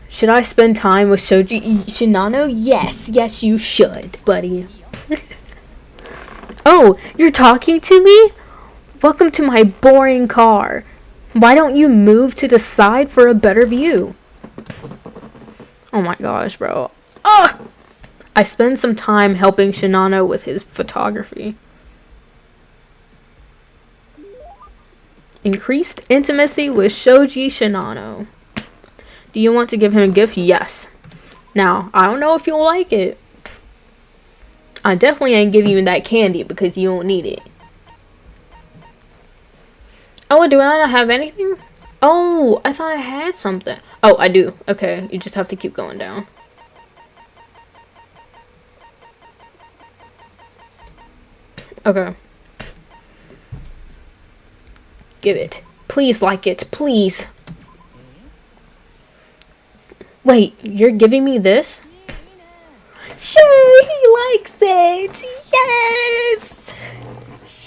[SPEAKER 1] Should I spend time with Shoji Shinano? Yes, you should, buddy. Oh, you're talking to me? Welcome to my boring car. Why don't you move to the side for a better view? Oh my gosh, bro. Ugh! I spend some time helping Shinano with his photography. Increased intimacy with Shoji Shinano. Do you want to give him a gift? Yes. Now, I don't know if you'll like it. I definitely ain't giving you that candy because you don't need it. Oh, do I not have anything? Oh, I thought I had something. Oh, I do. Okay, you just have to keep going down. Okay. Give it. Please like it. Please. Wait, you're giving me this? Sure, he likes it. Yes.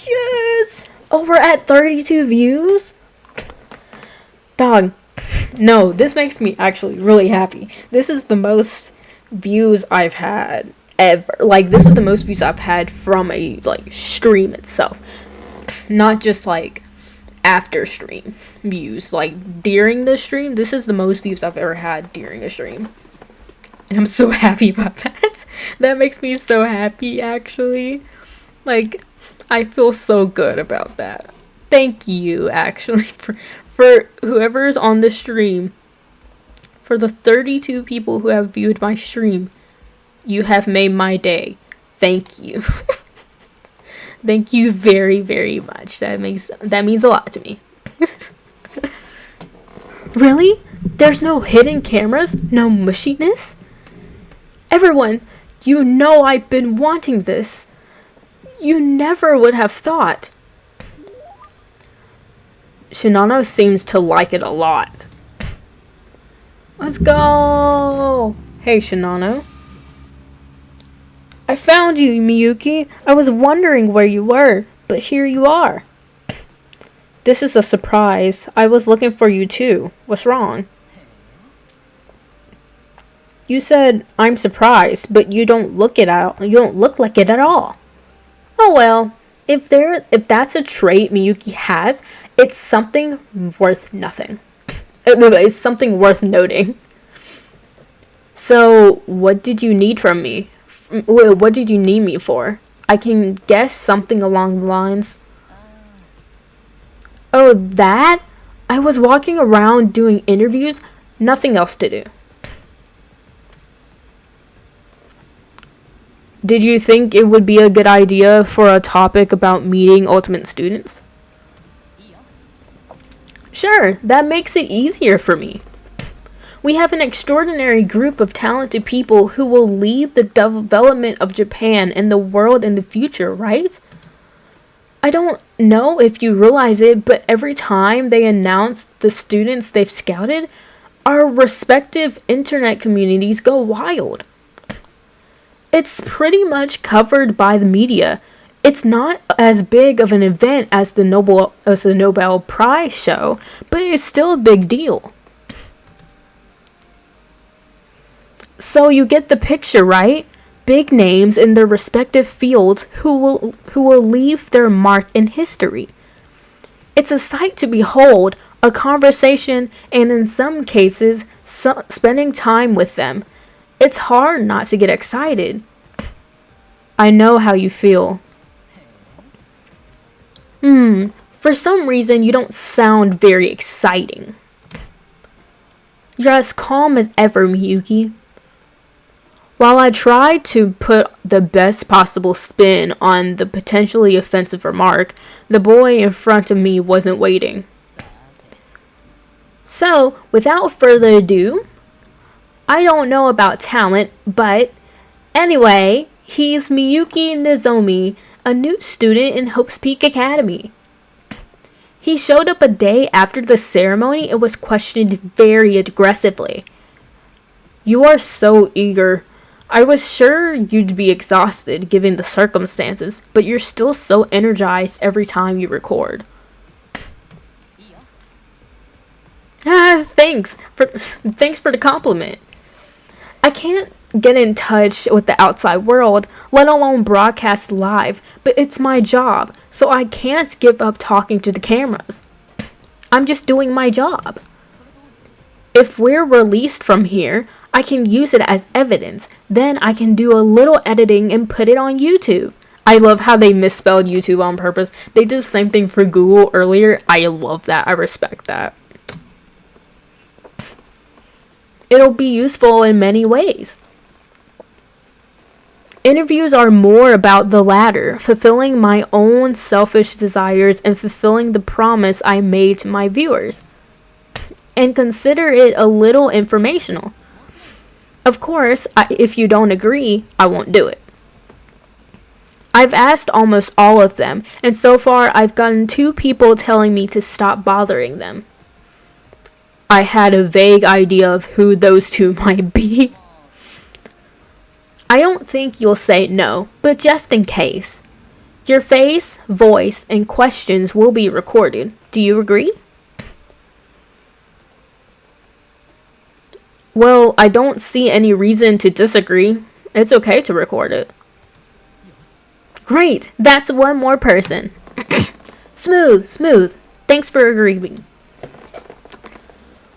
[SPEAKER 1] Yes. Oh, we're at 32 views? Dog. No, this makes me actually really happy. This is the most views I've had ever. Like, this is the most views I've had from a, like, stream itself. Not just, like, after stream views. Like, during the stream, this is the most views I've ever had during a stream. And I'm so happy about that. That makes me so happy, actually. Like, I feel so good about that. Thank you, actually, for whoever's on the stream. For the 32 people who have viewed my stream, you have made my day. Thank you. Thank you very, very much. That means a lot to me. Really? There's no hidden cameras? No mushiness? Everyone, you know I've been wanting this. You never would have thought. Shinano seems to like it a lot. Let's go! Hey, Shinano. I found you, Miyuki. I was wondering where you were, but here you are. This is a surprise. I was looking for you too. What's wrong? You said I'm surprised, but you don't look like it at all. Oh well, if that's a trait Miyuki has, it's something worth nothing. It's something worth noting. So, what did you need from me? What did you need me for? I can guess something along the lines. Oh, that? I was walking around doing interviews, nothing else to do. Did you think it would be a good idea for a topic about meeting ultimate students? Sure, that makes it easier for me. We have an extraordinary group of talented people who will lead the development of Japan and the world in the future, right? I don't know if you realize it, but every time they announce the students they've scouted, our respective internet communities go wild. It's pretty much covered by the media. It's not as big of an event as the Nobel Prize show, but it's still a big deal. So you get the picture, right? Big names in their respective fields who will leave their mark in history. It's a sight to behold, a conversation, and in some cases, spending time with them. It's hard not to get excited. I know how you feel. For some reason, you don't sound very exciting. You're as calm as ever, Miyuki. While I tried to put the best possible spin on the potentially offensive remark, the boy in front of me wasn't waiting. So, without further ado, I don't know about talent, but anyway, he's Miyuki Nozomi, a new student in Hope's Peak Academy. He showed up a day after the ceremony and was questioned very aggressively. You are so eager. I was sure you'd be exhausted given the circumstances, but you're still so energized every time you record. Thanks for the compliment. I can't get in touch with the outside world, let alone broadcast live, but it's my job, so I can't give up talking to the cameras. I'm just doing my job. If we're released from here, I can use it as evidence. Then I can do a little editing and put it on YouTube. I love how they misspelled YouTube on purpose. They did the same thing for Google earlier. I love that. I respect that. It'll be useful in many ways. Interviews are more about the latter, fulfilling my own selfish desires and fulfilling the promise I made to my viewers. And consider it a little informational. Of course, if you don't agree, I won't do it. I've asked almost all of them, and so far I've gotten 2 people telling me to stop bothering them. I had a vague idea of who those 2 might be. I don't think you'll say no, but just in case. Your face, voice, and questions will be recorded. Do you agree? Well, I don't see any reason to disagree. It's okay to record it. Great, that's one more person. Smooth. Thanks for agreeing.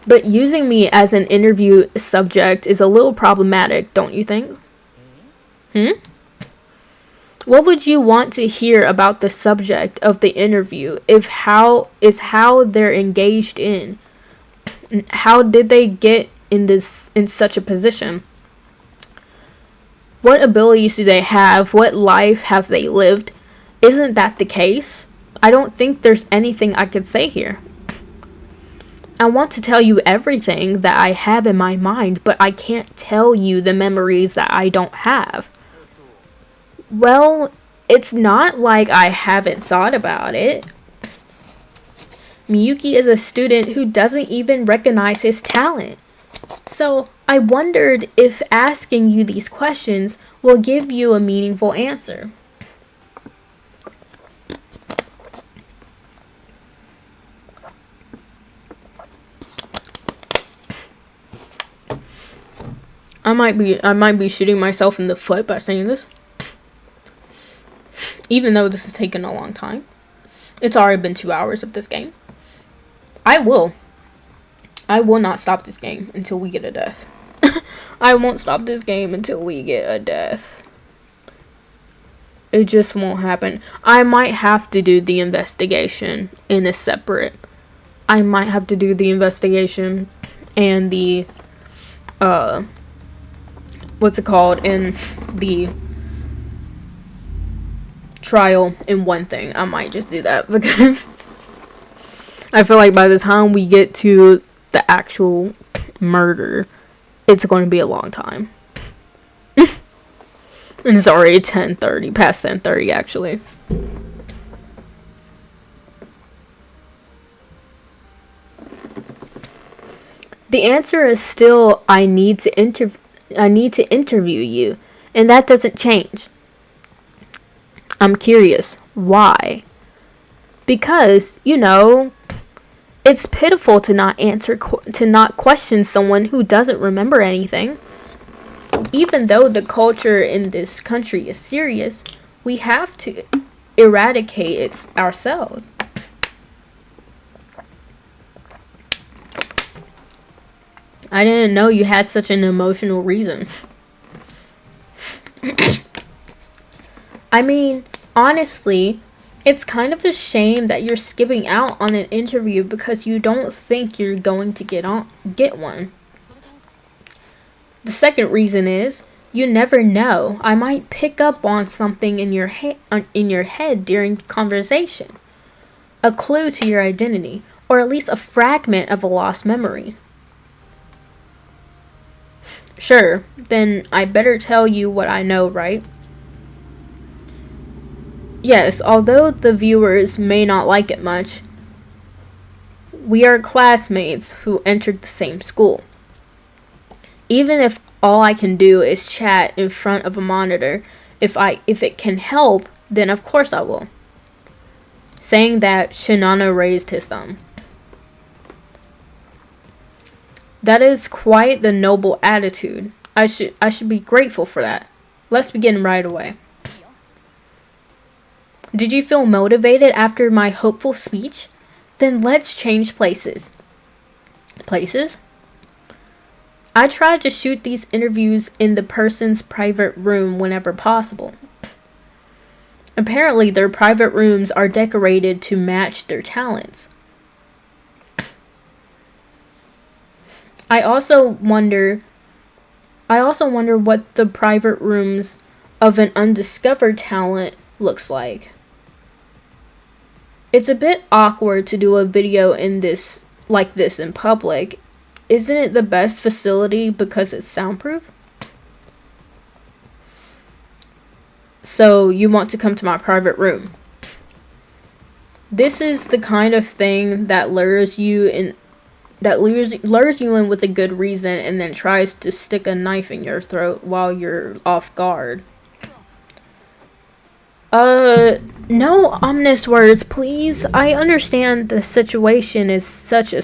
[SPEAKER 1] But using me as an interview subject is a little problematic, don't you think? What would you want to hear about the subject of the interview if how they're engaged in? How did they get in such a position? What abilities do they have? What life have they lived? Isn't that the case? I don't think there's anything I could say here. I want to tell you everything that I have in my mind, but I can't tell you the memories that I don't have. Well, it's not like I haven't thought about it. Miyuki is a student who doesn't even recognize his talent. So I wondered if asking you these questions will give you a meaningful answer. I might be shooting myself in the foot by saying this. Even though this has taken a long time. It's already been 2 hours of this game. I will not stop this game until we get a death. I won't stop this game until we get a death. It just won't happen. I might have to do the investigation in a separate. I might have to do the investigation and the what's it called, in the trial in one thing. I might just do that because I feel like by the time we get to the actual murder, it's going to be a long time. And it's already 10:30, past 10:30 actually. The answer is still I need to interview you, and that doesn't change. I'm curious, why? Because, it's pitiful to not question someone who doesn't remember anything. Even though the culture in this country is serious, we have to eradicate it ourselves. I didn't know you had such an emotional reason. I mean, honestly, it's kind of a shame that you're skipping out on an interview because you don't think you're going to get one. The second reason is, you never know. I might pick up on something in your head during conversation. A clue to your identity, or at least a fragment of a lost memory. Sure, then I better tell you what I know, right? Yes, although the viewers may not like it much, we are classmates who entered the same school. Even if all I can do is chat in front of a monitor, if it can help, then of course I will. Saying that, Shinano raised his thumb. That is quite the noble attitude. I should be grateful for that. Let's begin right away. Did you feel motivated after my hopeful speech? Then let's change places. Places? I try to shoot these interviews in the person's private room whenever possible. Apparently, their private rooms are decorated to match their talents. I also wonder what the private rooms of an undiscovered talent looks like. It's a bit awkward to do a video like this in public. Isn't it the best facility because it's soundproof? So you want to come to my private room. This is the kind of thing that lures you in with a good reason and then tries to stick a knife in your throat while you're off guard. No ominous words, please. I understand the situation is such a...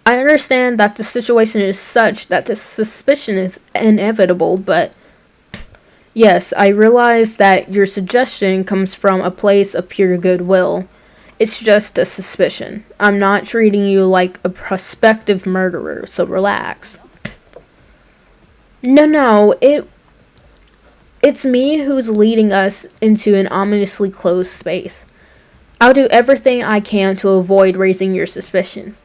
[SPEAKER 1] I understand that the situation is such that the suspicion is inevitable, but... Yes, I realize that your suggestion comes from a place of pure goodwill. It's just a suspicion. I'm not treating you like a prospective murderer, so relax. No, it's me who's leading us into an ominously closed space. I'll do everything I can to avoid raising your suspicions.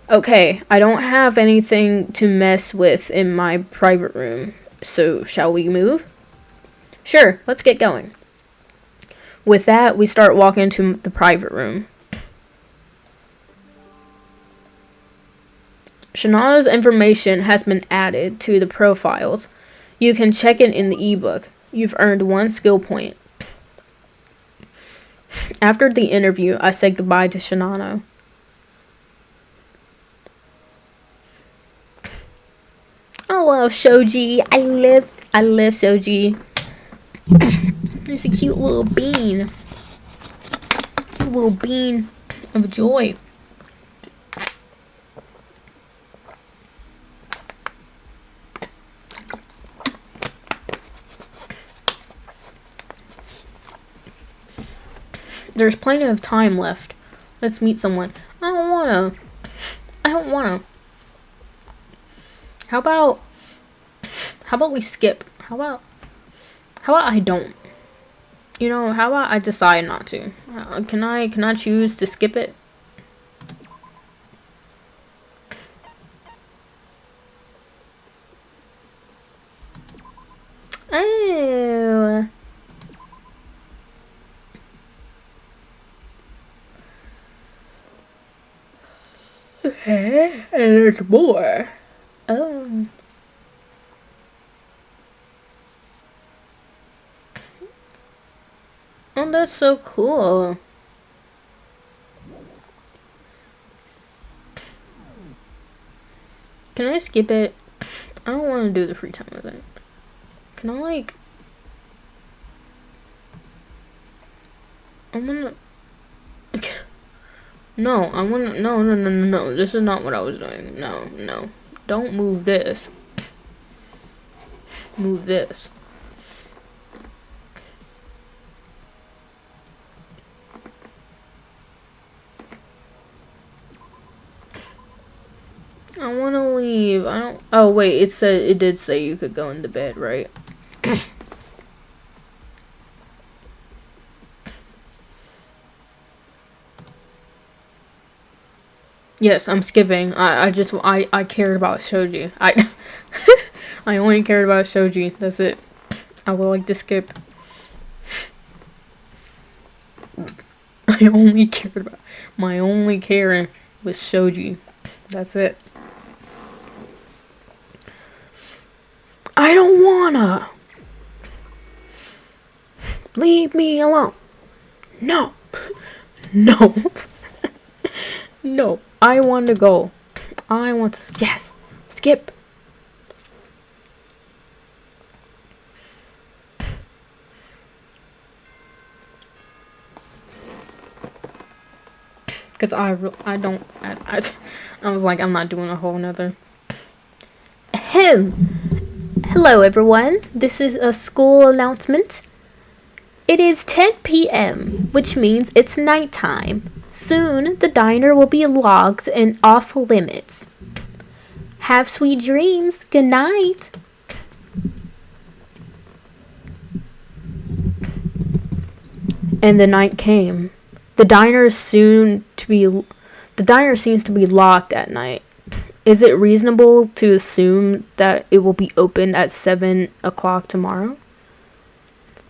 [SPEAKER 1] Okay, I don't have anything to mess with in my private room, so shall we move? Sure, let's get going. With that, we start walking to the private room. Shinano's information has been added to the profiles. You can check it in the ebook. You've earned 1 skill point. After the interview, I said goodbye to Shinano. I love Shoji. I love Shoji. There's a cute little bean. Cute little bean of joy. There's plenty of time left. Let's meet someone. I don't wanna. How about we skip? How about I don't? How about I decide not to? Can I choose to skip it? Oh. And there's more. Oh. Oh, that's so cool. Can I skip it? I don't want to do the free time event. Can I, like... I'm gonna... No, I wanna... No. This is not what I was doing. No. Don't move this. Move this. I wanna leave. I don't... Oh, wait. It did say you could go into bed, right? Yes, I'm skipping. I cared about Shoji. I only cared about Shoji. That's it. I would like to skip. My only care was Shoji. That's it. I don't wanna. Leave me alone. No. No. No. I want to go. I want to... Yes. Skip. Because I was like, I'm not doing a whole nother... Hello, everyone. This is a school announcement. It is 10 p.m., which means it's nighttime. Soon, the diner will be locked and off limits. Have sweet dreams. Good night. And the night came. The diner seems to be locked at night. Is it reasonable to assume that it will be open at 7 o'clock tomorrow?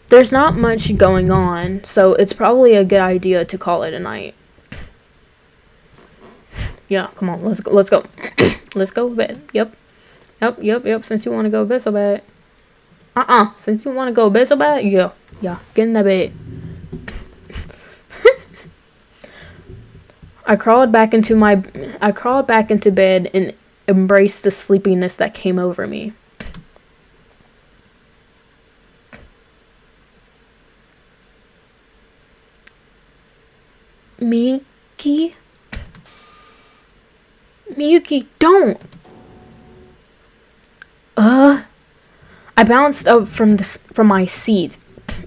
[SPEAKER 1] There's not much going on, so it's probably a good idea to call it a night. Yeah, come on, let's go. Let's go to bed. Yep. Since you want to go to bed so bad. Since you want to go to bed so bad, yeah. Get in that bed. I crawled back into bed and embraced the sleepiness that came over me. Miyuki, don't. I bounced up from my seat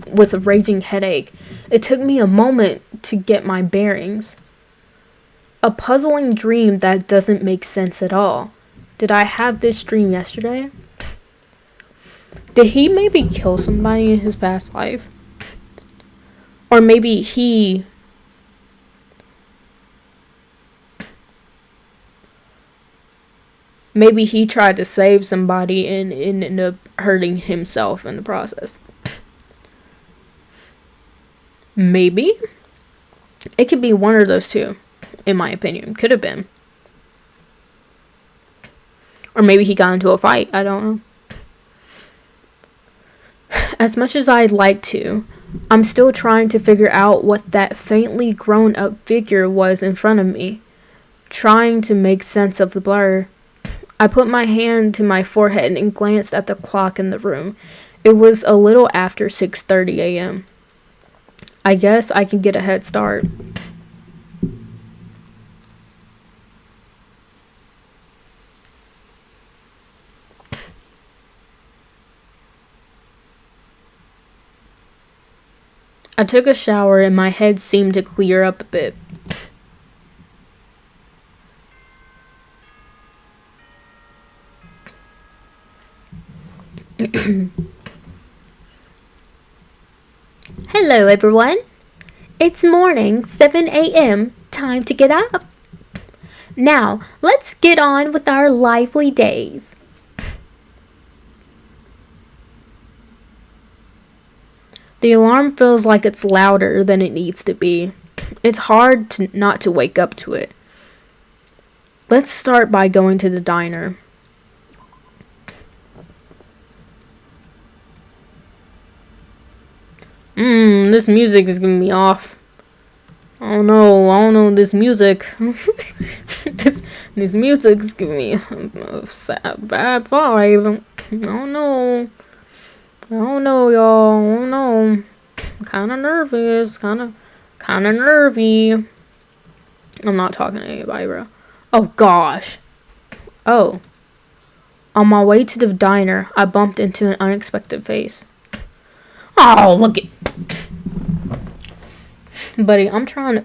[SPEAKER 1] with a raging headache. It took me a moment to get my bearings. A puzzling dream that doesn't make sense at all. Did I have this dream yesterday? Did he maybe kill somebody in his past life? Or maybe he tried to save somebody and ended up hurting himself in the process. Maybe? It could be one of those two, in my opinion. Could have been. Or maybe he got into a fight. I don't know. As much as I'd like to, I'm still trying to figure out what that faintly grown-up figure was in front of me. Trying to make sense of the blur. I put my hand to my forehead and glanced at the clock in the room. It was a little after 6:30 a.m. I guess I can get a head start. I took a shower and my head seemed to clear up a bit. Hello, everyone. It's morning, 7 a.m. Time to get up. Now, let's get on with our lively days. The alarm feels like it's louder than it needs to be. It's hard not to wake up to it. Let's start by going to the diner. This music is getting me off. I don't know this music. this music's giving me a bad vibe. I don't know, y'all. I don't know. I'm kind of nervous. Kind of nervy. I'm not talking to anybody, bro. Oh, gosh. Oh. On my way to the diner, I bumped into an unexpected face. Oh, look it. Buddy, I'm trying to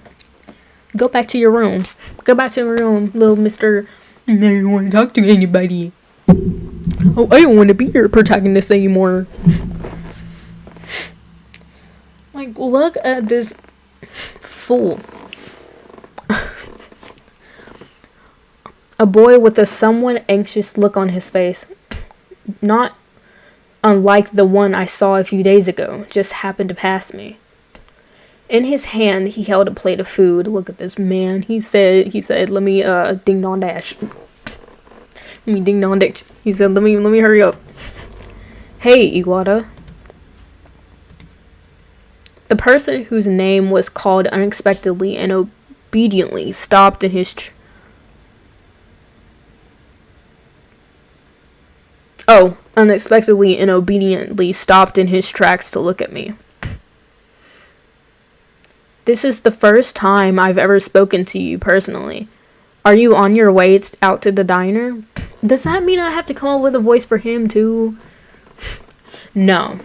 [SPEAKER 1] go back to your room. Go back to your room, little mister. I don't want to talk to anybody. Oh, I don't want to be your protagonist anymore. Like, look at this fool. A boy with a somewhat anxious look on his face. Not unlike the one I saw a few days ago, just happened to pass me. In his hand, he held a plate of food. Look at this man. He said, let me ding dong dash. Let me ding dong dash. He said, let me hurry up. Hey, Iwata. The person whose name was called unexpectedly and obediently stopped in his unexpectedly and obediently stopped in his tracks to look at me. This is the first time I've ever spoken to you personally. Are you on your way out to the diner? Does that mean I have to come up with a voice for him too? No.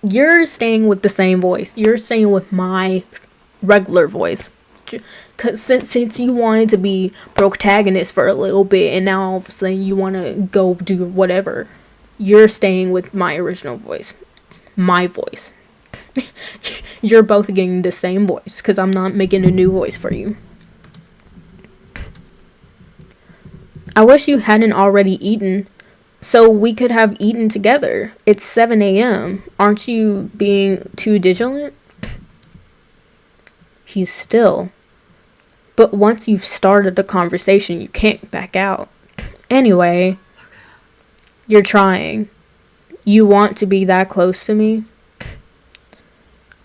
[SPEAKER 1] You're staying with the same voice. You're staying with my regular voice. Cause since you wanted to be protagonist for a little bit and now all of a sudden you want to go do whatever, you're staying with my original voice. My voice. You're both getting the same voice because I'm not making a new voice for you. I wish you hadn't already eaten so we could have eaten together. It's 7 a.m. Aren't you being too vigilant? He's still. But once you've started a conversation, you can't back out. Anyway, you're trying. You want to be that close to me?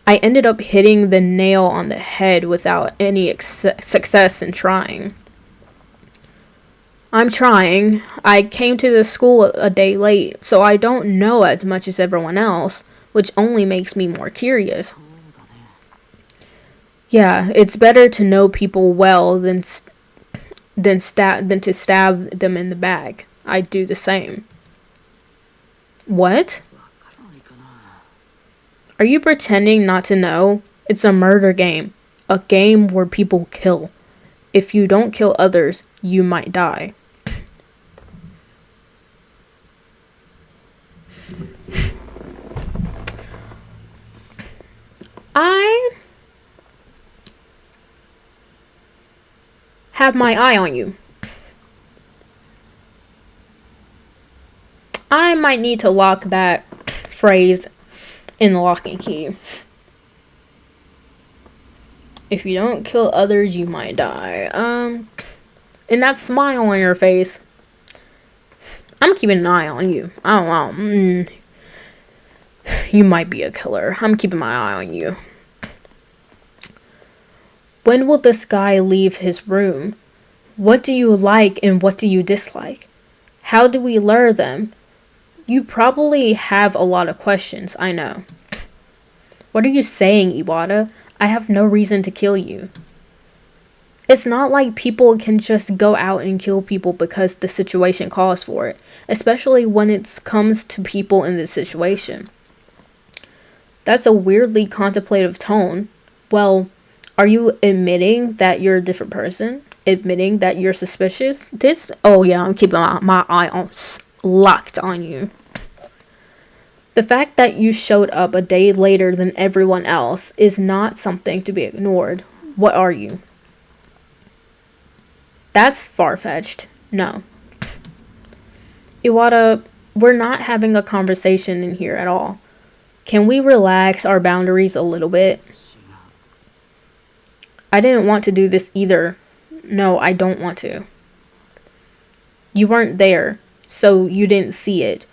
[SPEAKER 1] I ended up hitting the nail on the head without any success in trying. I'm trying. I came to the school a day late, so I don't know as much as everyone else, which only makes me more curious. Yeah, it's better to know people well than to stab them in the back. I'd do the same. What? Are you pretending not to know? It's a murder game. A game where people kill. If you don't kill others, you might die. I have my eye on you. I might need to lock that phrase in the lock and key. If you don't kill others, you might die. And that smile on your face. I'm keeping an eye on you. I don't know. You might be a killer. I'm keeping my eye on you. When will this guy leave his room? What do you like and what do you dislike? How do we lure them? You probably have a lot of questions, I know. What are you saying, Iwata? I have no reason to kill you. It's not like people can just go out and kill people because the situation calls for it, especially when it comes to people in this situation. That's a weirdly contemplative tone. Well, are you admitting that you're a different person? Admitting that you're suspicious? Oh yeah, I'm keeping my eye locked on you. The fact that you showed up a day later than everyone else is not something to be ignored. What are you? That's far-fetched. No. Iwata, we're not having a conversation in here at all. Can we relax our boundaries a little bit? I didn't want to do this either. No, I don't want to. You weren't there, so you didn't see it.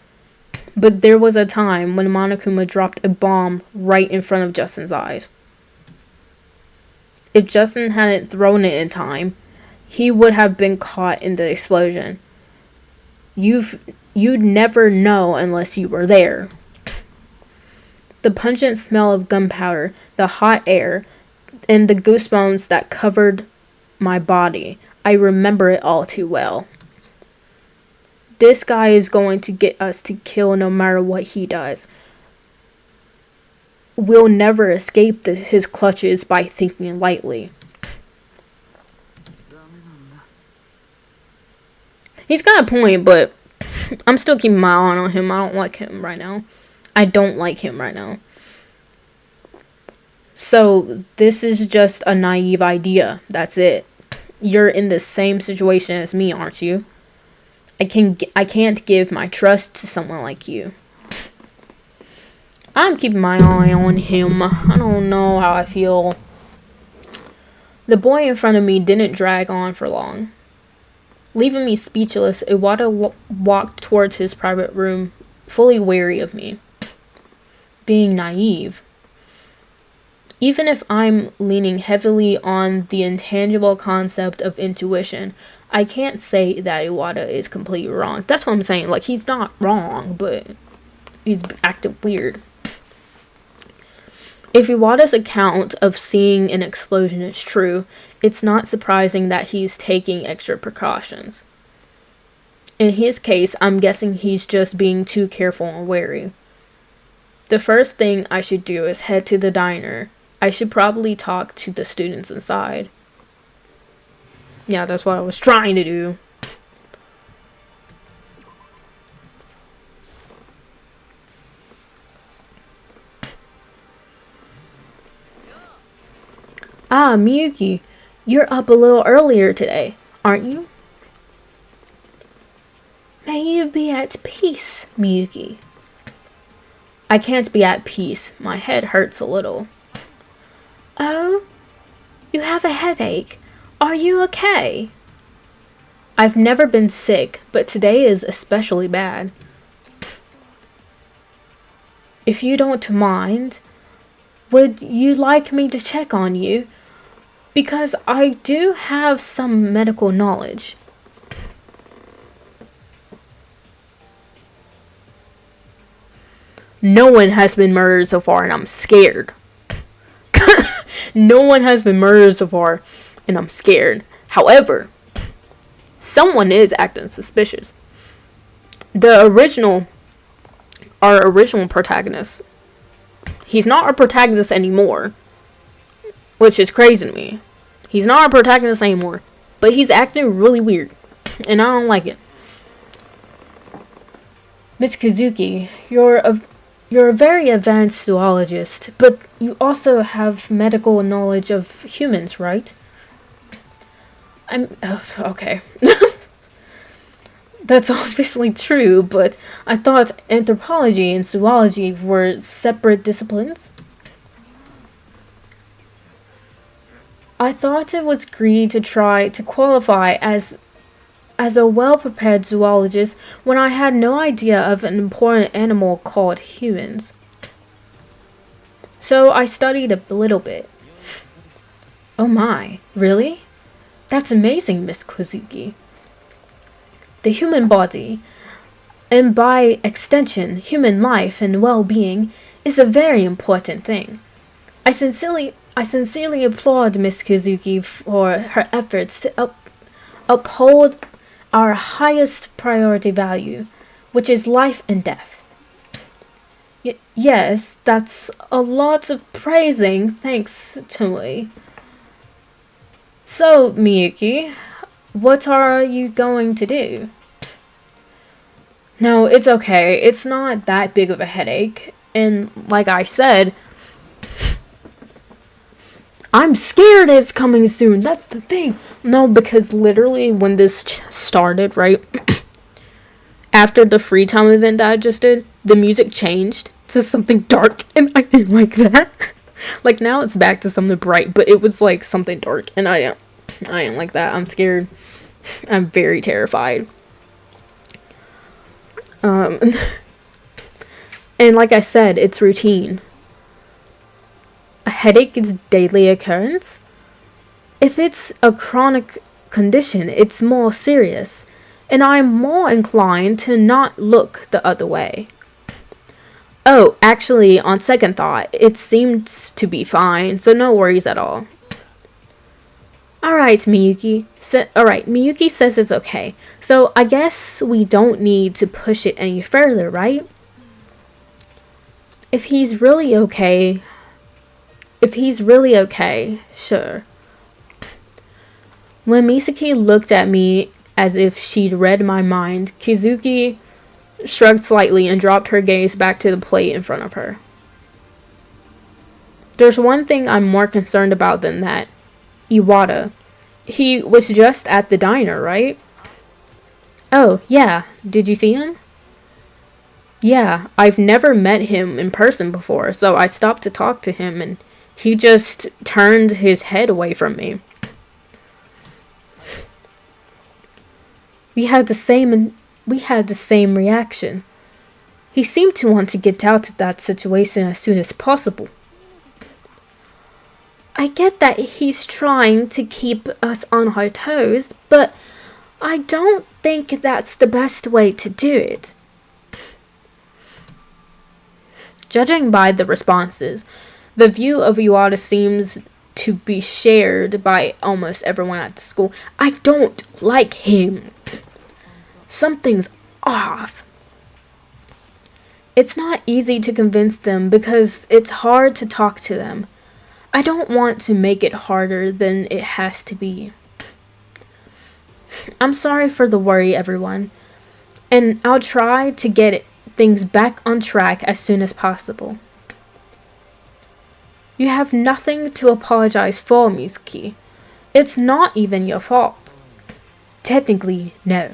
[SPEAKER 1] But there was a time when Monokuma dropped a bomb right in front of Justin's eyes. If Justin hadn't thrown it in time, he would have been caught in the explosion. You'd never know unless you were there. The pungent smell of gunpowder, the hot air, and the goosebumps that covered my body. I remember it all too well. This guy is going to get us to kill no matter what he does. We'll never escape his clutches by thinking lightly. He's got a point, but I'm still keeping my eye on him. I don't like him right now. So, this is just a naive idea. That's it. You're in the same situation as me, aren't you? I can't give my trust to someone like you. I'm keeping my eye on him. I don't know how I feel. The boy in front of me didn't drag on for long. Leaving me speechless, Iwata walked towards his private room, fully wary of me. Being naive. Even if I'm leaning heavily on the intangible concept of intuition, I can't say that Iwata is completely wrong. That's what I'm saying. Like, he's not wrong, but he's acting weird. If Iwata's account of seeing an explosion is true, it's not surprising that he's taking extra precautions. In his case, I'm guessing he's just being too careful and wary. The first thing I should do is head to the diner. I should probably talk to the students inside. Yeah, that's what I was trying to do. Ah, Miyuki, you're up a little earlier today, aren't you? May you be at peace, Miyuki. I can't be at peace. My head hurts a little. Oh? You have a headache. Are you okay? I've never been sick, but today is especially bad. If you don't mind, would you like me to check on you? Because I do have some medical knowledge. No one has been murdered so far, and I'm scared. No one has been murdered so far, and I'm scared. However, someone is acting suspicious. Our original protagonist, he's not our protagonist anymore, which is crazy to me. He's not our protagonist anymore, but he's acting really weird, and I don't like it. Miss Kazuki, you're a very advanced zoologist, but you also have medical knowledge of humans, right? Okay. That's obviously true, but I thought anthropology and zoology were separate disciplines. I thought it was greedy to try to qualify as a well-prepared zoologist when I had no idea of an important animal called humans. So I studied a little bit. Oh my, really? That's amazing, Miss Kazuki. The human body, and by extension, human life and well-being, is a very important thing. I sincerely applaud Miss Kazuki for her efforts to uphold our highest priority value, which is life and death. Yes, that's a lot of praising, thanks to me. So, Miyuki, what are you going to do? No, it's okay. It's not that big of a headache. And like I said, I'm scared it's coming soon. That's the thing. No, because literally when this started, right? After the free time event that I just did, the music changed to something dark, and I didn't like that. Like, now it's back to something bright, but it was like something dark, and I ain't like that. I'm scared. I'm very terrified. Um, and like I said, it's routine. A headache is daily occurrence. If it's a chronic condition, it's more serious, and I'm more inclined to not look the other way. Oh, actually, on second thought, it seems to be fine, so no worries at all. Alright, Miyuki says it's okay, so I guess we don't need to push it any further, right? If he's really okay, sure. When Misaki looked at me as if she'd read my mind, Kizuki shrugged slightly and dropped her gaze back to the plate in front of her. There's one thing I'm more concerned about than that. Iwata. He was just at the diner, right? Oh, yeah. Did you see him? Yeah, I've never met him in person before, so I stopped to talk to him and he just turned his head away from me. We had the same reaction. He seemed to want to get out of that situation as soon as possible. I get that he's trying to keep us on our toes, but I don't think that's the best way to do it. Judging by the responses, the view of Iwata seems to be shared by almost everyone at the school. I don't like him. Something's off. It's not easy to convince them because it's hard to talk to them. I don't want to make it harder than it has to be. I'm sorry for the worry, everyone, and I'll try to get things back on track as soon as possible. You have nothing to apologize for, Mizuki. It's not even your fault. Technically, no.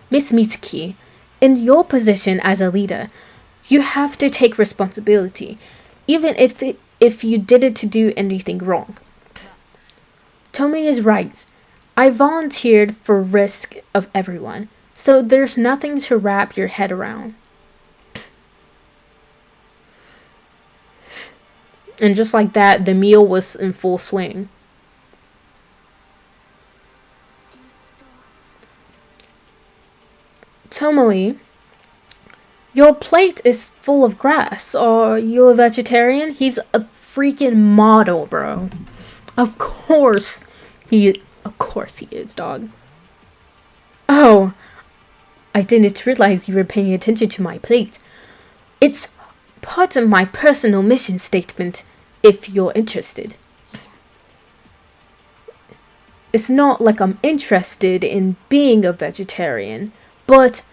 [SPEAKER 1] Miss Mizuki, in your position as a leader, you have to take responsibility, even if you didn't do anything wrong. Tomi is right. I volunteered for risk of everyone, so there's nothing to wrap your head around. And just like that, the meal was in full swing. Tomoe, your plate is full of grass. Are you a vegetarian? He's a freaking model, bro. Of course he is, dog. Oh, I didn't realize you were paying attention to my plate. It's part of my personal mission statement, if you're interested. It's not like I'm interested in being a vegetarian, but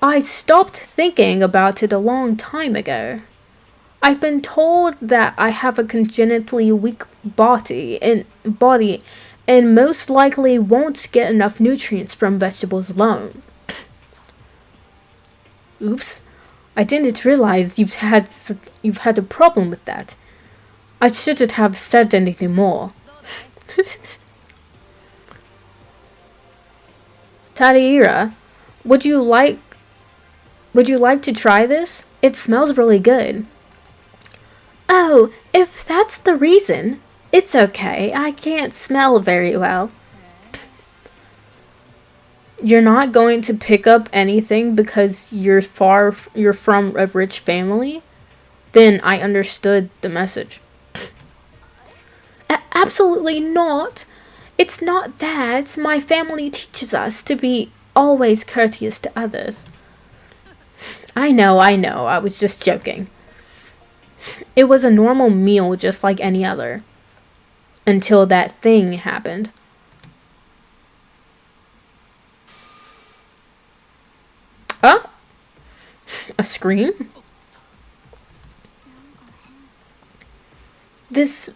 [SPEAKER 1] I stopped thinking about it a long time ago. I've been told that I have a congenitally weak body and most likely won't get enough nutrients from vegetables alone. Oops, I didn't realize you've had a problem with that. I shouldn't have said anything more. Tadaira, would you like to try this? It smells really good. Oh, if that's the reason, it's okay. I can't smell very well. You're not going to pick up anything because you're from a rich family? Then I understood the message. Absolutely not. It's not that. My family teaches us to be always courteous to others. I know. I was just joking. It was a normal meal just like any other. Until that thing happened. Oh? A scream? This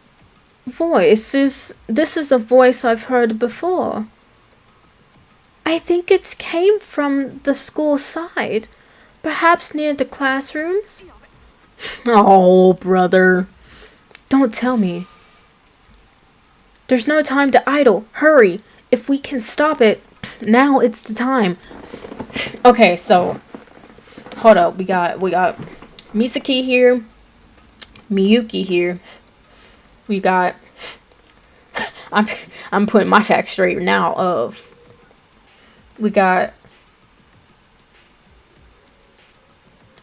[SPEAKER 1] is a voice I've heard before. I think it came from the school side. Perhaps near the classrooms? Oh, brother. Don't tell me. There's no time to idle. Hurry. If we can stop it, now it's the time. Okay, so hold up. We got Misaki here, Miyuki here. We got I'm putting my facts straight now. We got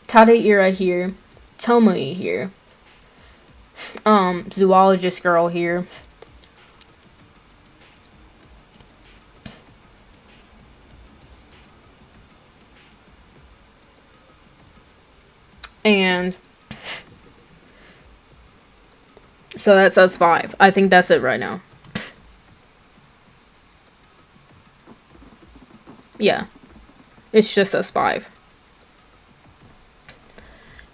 [SPEAKER 1] Tadeira here, Tomoe here, zoologist girl here. And so that's us 5. I think that's it right now. Yeah. It's just us 5.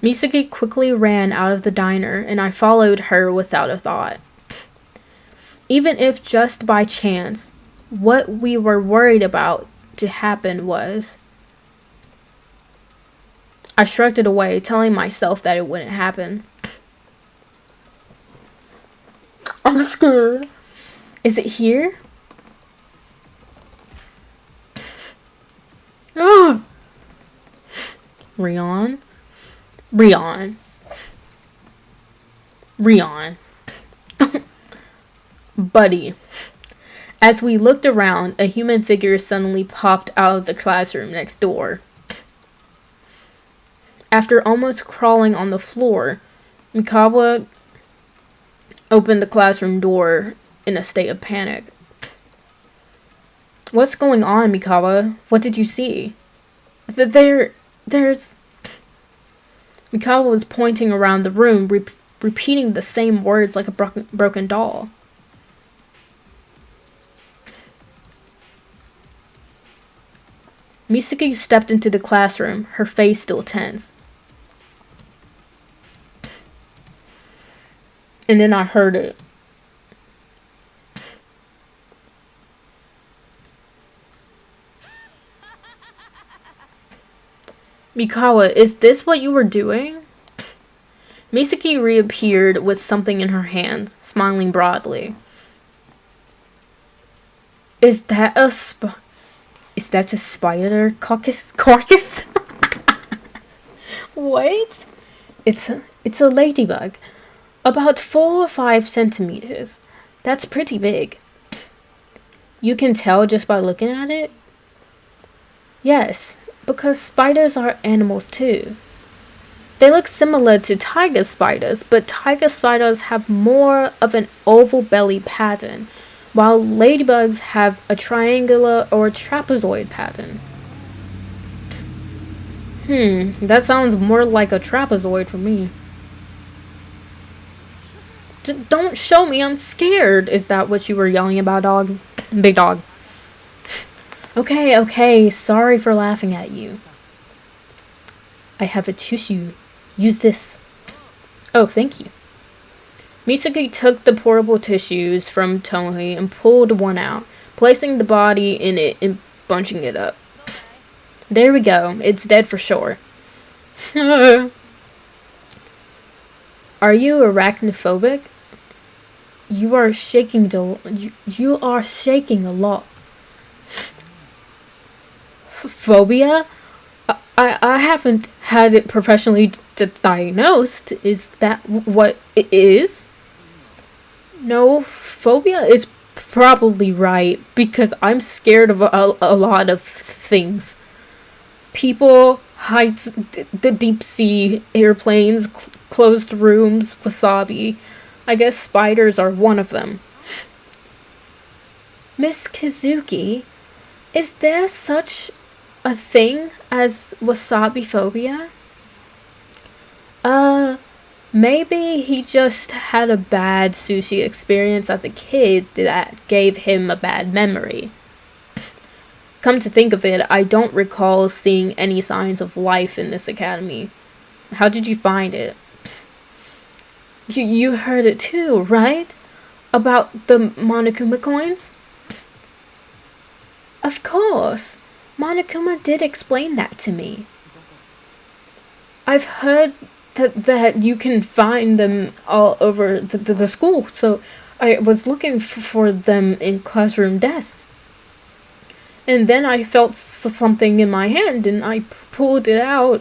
[SPEAKER 1] Misaki quickly ran out of the diner, and I followed her without a thought. Even if just by chance, what we were worried about to happen was... I shrugged it away, telling myself that it wouldn't happen. I'm scared. Is it here? Oh! Rion. Buddy. As we looked around, a human figure suddenly popped out of the classroom next door. After almost crawling on the floor, Mikawa opened the classroom door in a state of panic. What's going on, Mikawa? What did you see? There's... Mikawa was pointing around the room, repeating the same words like a broken doll. Misaki stepped into the classroom, her face still tense. And then I heard it. Mikawa, is this what you were doing? Misaki reappeared with something in her hands, smiling broadly. Is that a spider carcass? What? It's a ladybug. About 4 or 5 centimeters. That's pretty big. You can tell just by looking at it? Yes, because spiders are animals too. They look similar to tiger spiders, but tiger spiders have more of an oval belly pattern, while ladybugs have a triangular or trapezoid pattern. That sounds more like a trapezoid for me. Don't show me, I'm scared. Is that what you were yelling about, dog? Big dog. Okay, sorry for laughing at you. I have a tissue. Use this. Oh, thank you. Misaki took the portable tissues from Tomoe and pulled one out, placing the body in it and bunching it up. There we go. It's dead for sure. Are you arachnophobic? You are shaking a lot. Phobia? I haven't had it professionally diagnosed. Is that what it is? No, phobia is probably right, because I'm scared of a lot of things. People, heights, the deep sea, airplanes, closed rooms, wasabi. I guess spiders are one of them. Miss Kizuki, is there such a thing as wasabi phobia? Maybe he just had a bad sushi experience as a kid that gave him a bad memory. Come to think of it, I don't recall seeing any signs of life in this academy. How did you find it? You heard it too, right? About the Monokuma coins? Of course. Monokuma did explain that to me. I've heard that you can find them all over the school. So I was looking for them in classroom desks. And then I felt something in my hand, and I pulled it out.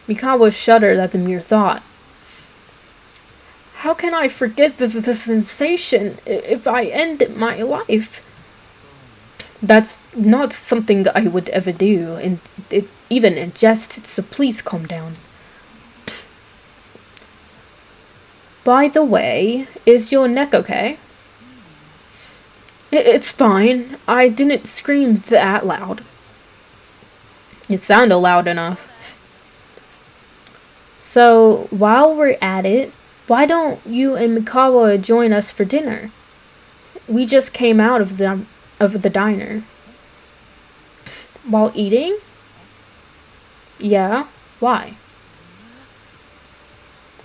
[SPEAKER 1] Mikawa shuddered at the mere thought. How can I forget the sensation if I end my life? That's not something I would ever do, and even in jest, so please calm down. By the way, is your neck okay? It's fine. I didn't scream that loud. It sounded loud enough. So, while we're at it, why don't you and Mikawa join us for dinner? We just came out of the diner. While eating? Yeah, why?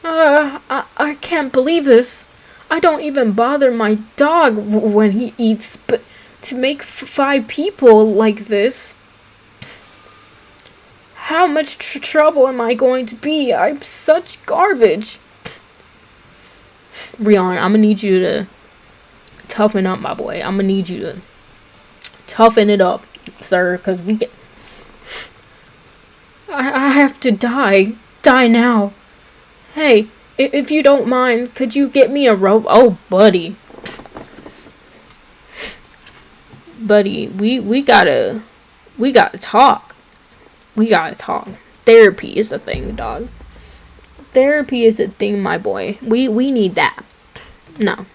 [SPEAKER 1] I can't believe this. I don't even bother my dog when he eats, but to make 5 people like this... How much trouble am I going to be? I'm such garbage. Rion, I'm gonna need you to toughen up, my boy. I'm gonna need you to toughen it up, sir, because we get... I have to die. Die now. Hey, if you don't mind, could you get me a rope? Oh, buddy. Buddy, we gotta talk. We gotta talk. Therapy is a thing, dog. Therapy is a thing, my boy. We need that. No.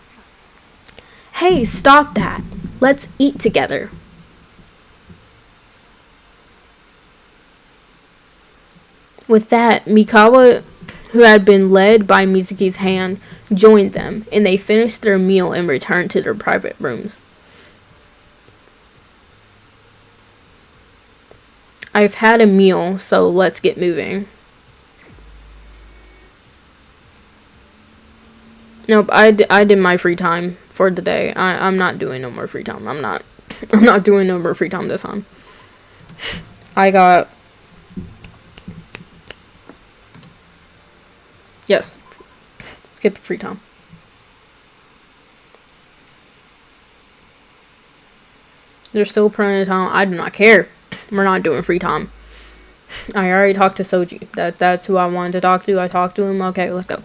[SPEAKER 1] Hey, stop that. Let's eat together. With that, Mikawa, who had been led by Mizuki's hand, joined them, and they finished their meal and returned to their private rooms. I've had a meal, so let's get moving. Nope, I did my free time for the day. I'm not doing no more free time. I'm not doing no more free time this time. I got... Yes. Skip free time. There's still plenty of time. I do not care. We're not doing free time. I already talked to Soji. That's who I wanted to talk to. I talked to him. Okay, let's go.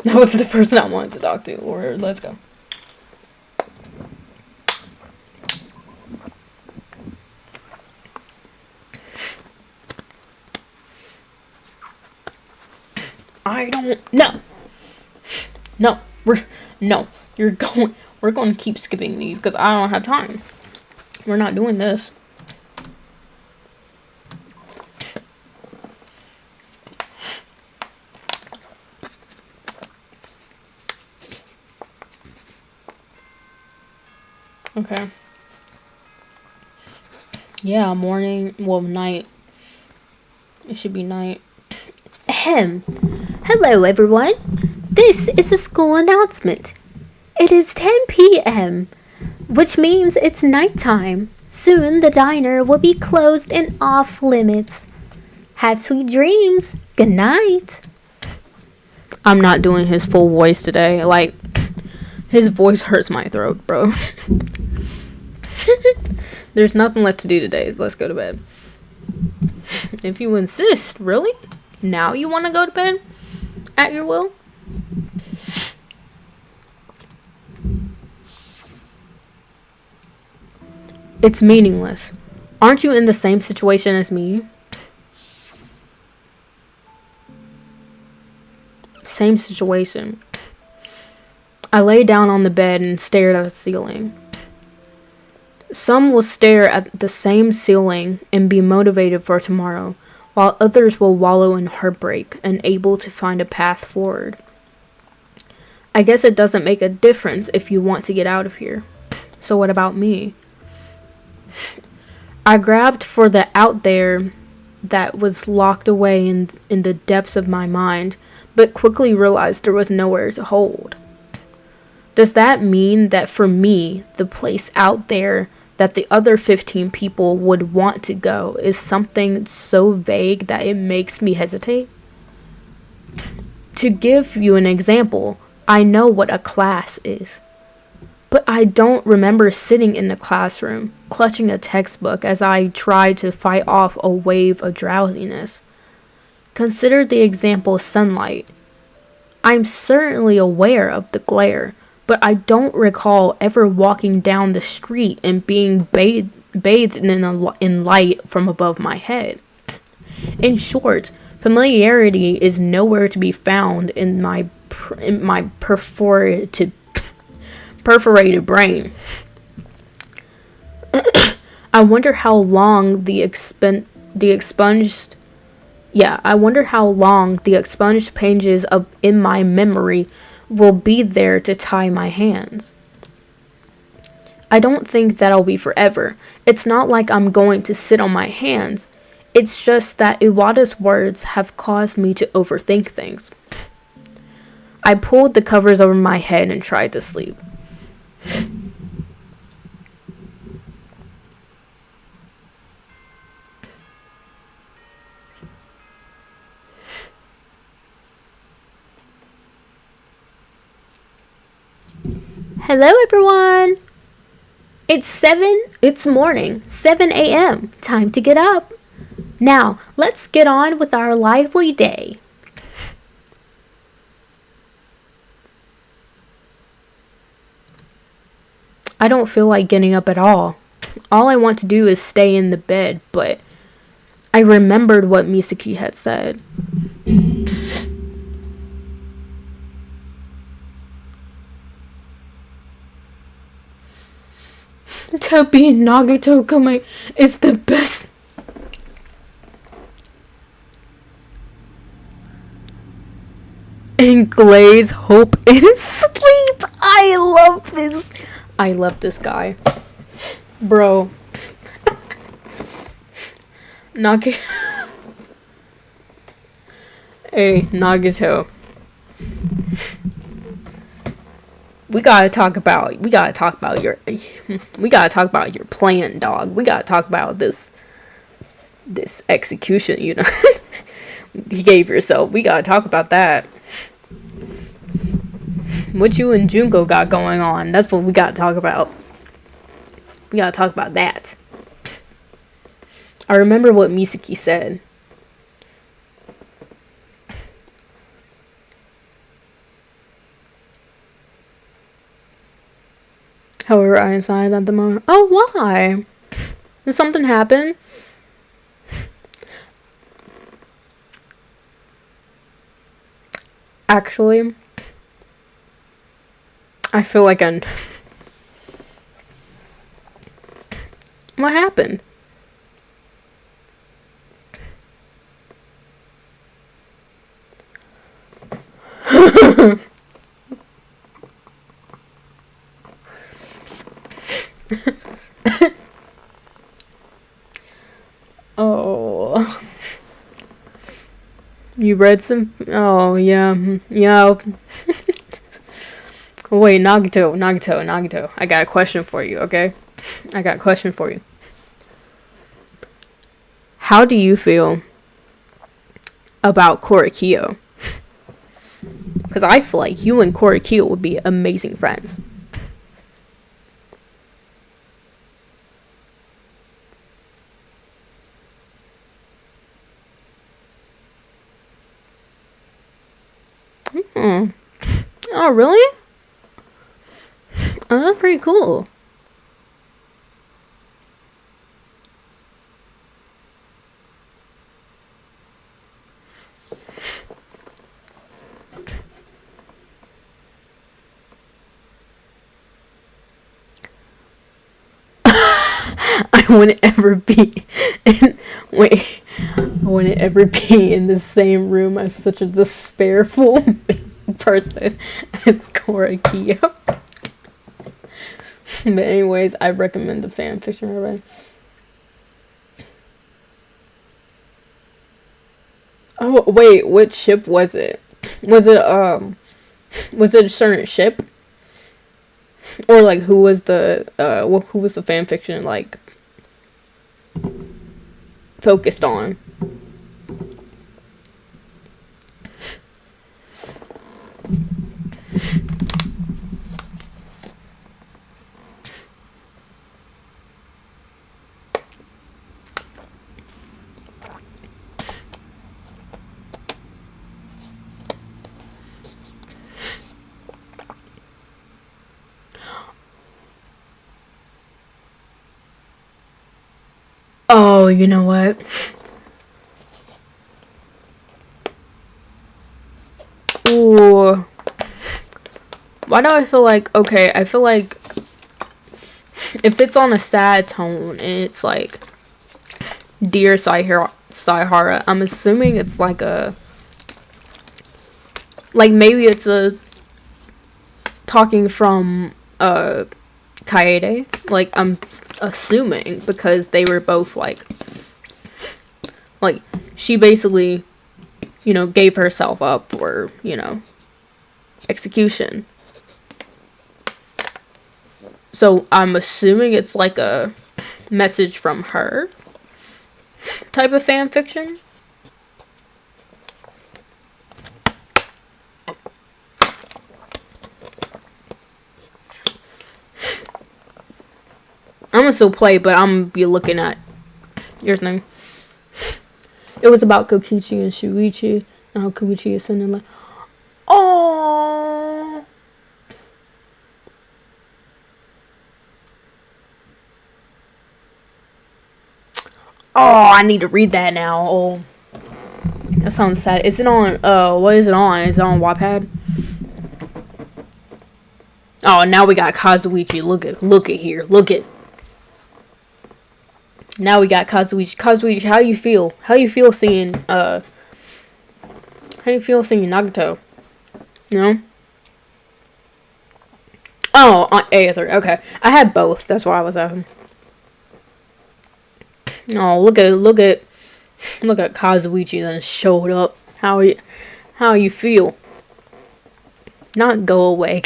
[SPEAKER 1] That was the person I wanted to talk to. Or let's go. I don't know. No, we're going to keep skipping these because I don't have time. We're not doing this. Okay. Yeah, morning, well, night. It should be night.
[SPEAKER 2] Ahem. Hello, everyone. This is a school announcement. It is 10 p.m., which means it's nighttime. Soon the diner will be closed and off limits. Have sweet dreams. Good night.
[SPEAKER 1] I'm not doing his full voice today. Like, his voice hurts my throat, bro. There's nothing left to do today. Let's go to bed. If you insist, really? Now you want to go to bed? At your will? It's meaningless. Aren't you in the same situation as me? Same situation. I lay down on the bed and stared at the ceiling. Some will stare at the same ceiling and be motivated for tomorrow, while others will wallow in heartbreak, unable to find a path forward. I guess it doesn't make a difference if you want to get out of here. So what about me? I grabbed for the out there that was locked away in the depths of my mind, but quickly realized there was nowhere to hold. Does that mean that for me, the place out there that the other 15 people would want to go is something so vague that it makes me hesitate. To give you an example, I know what a class is, but I don't remember sitting in the classroom, clutching a textbook as I try to fight off a wave of drowsiness. Consider the example sunlight. I'm certainly aware of the glare, but I don't recall ever walking down the street and being bathed in light from above my head. In short, familiarity is nowhere to be found in my perforated brain. I wonder how long the expunged pages in my memory will be there to tie my hands. I don't think that'll be forever. It's not like I'm going to sit on my hands. It's just that Iwata's words have caused me to overthink things. I pulled the covers over my head and tried to sleep.
[SPEAKER 2] Hello everyone! It's morning, 7 a.m. Time to get up. Now, let's get on with our lively day.
[SPEAKER 1] I don't feel like getting up at all. All I want to do is stay in the bed, but I remembered what Misaki had said. Teppy and Nagito coming is the best. And Glaze hope in sleep. I love this guy. Bro. Nagito. Hey, Nagito. We gotta talk about your plan, dog. We gotta talk about this execution, you gave yourself. We gotta talk about that. What you and Junko got going on, that's what we gotta talk about. We gotta talk about that. I remember what Misaki said. However, I inside at the moment. Oh, why? Did something happen? Actually, I feel like what happened? Oh. You read some? Oh, yeah. Yeah. Wait, Nagito. I got a question for you, okay? I got a question for you. How do you feel about Korikyo? Because I feel like you and Korikyo would be amazing friends. Oh, really? Oh, that's pretty cool. I wouldn't ever be in the same room as such a despairful person as Korikyo. But anyways, I recommend the fan fiction I read. Oh wait, which ship was it? Was it a certain ship? or like who was the fan fiction like focused on. Oh, you know what? Ooh. Why do I feel like, okay, I feel like if it's on a sad tone and it's like Dear Saihara, I'm assuming it's like maybe it's a talking from Kaede. Like, I'm assuming, because they were both like she basically, you know, gave herself up for, you know, execution. So I'm assuming it's like a message from her type of fan fiction. I'm gonna still play, but I'm gonna be looking at your thing. It was about Kokichi and Shuichi, and how Kokichi is sending like, oh, I need to read that now. Oh, that sounds sad. Is it on? What is it on? Is it on Wattpad? Oh, now we got Kazuichi. Look at here. Look at. Now we got Kazuichi. Kazuichi, how you feel? How you feel seeing Nagato? You know? Oh, on Aether. Okay. I had both. That's why I was asking. Oh, look at Kazuichi that showed up. How you feel? Not go away.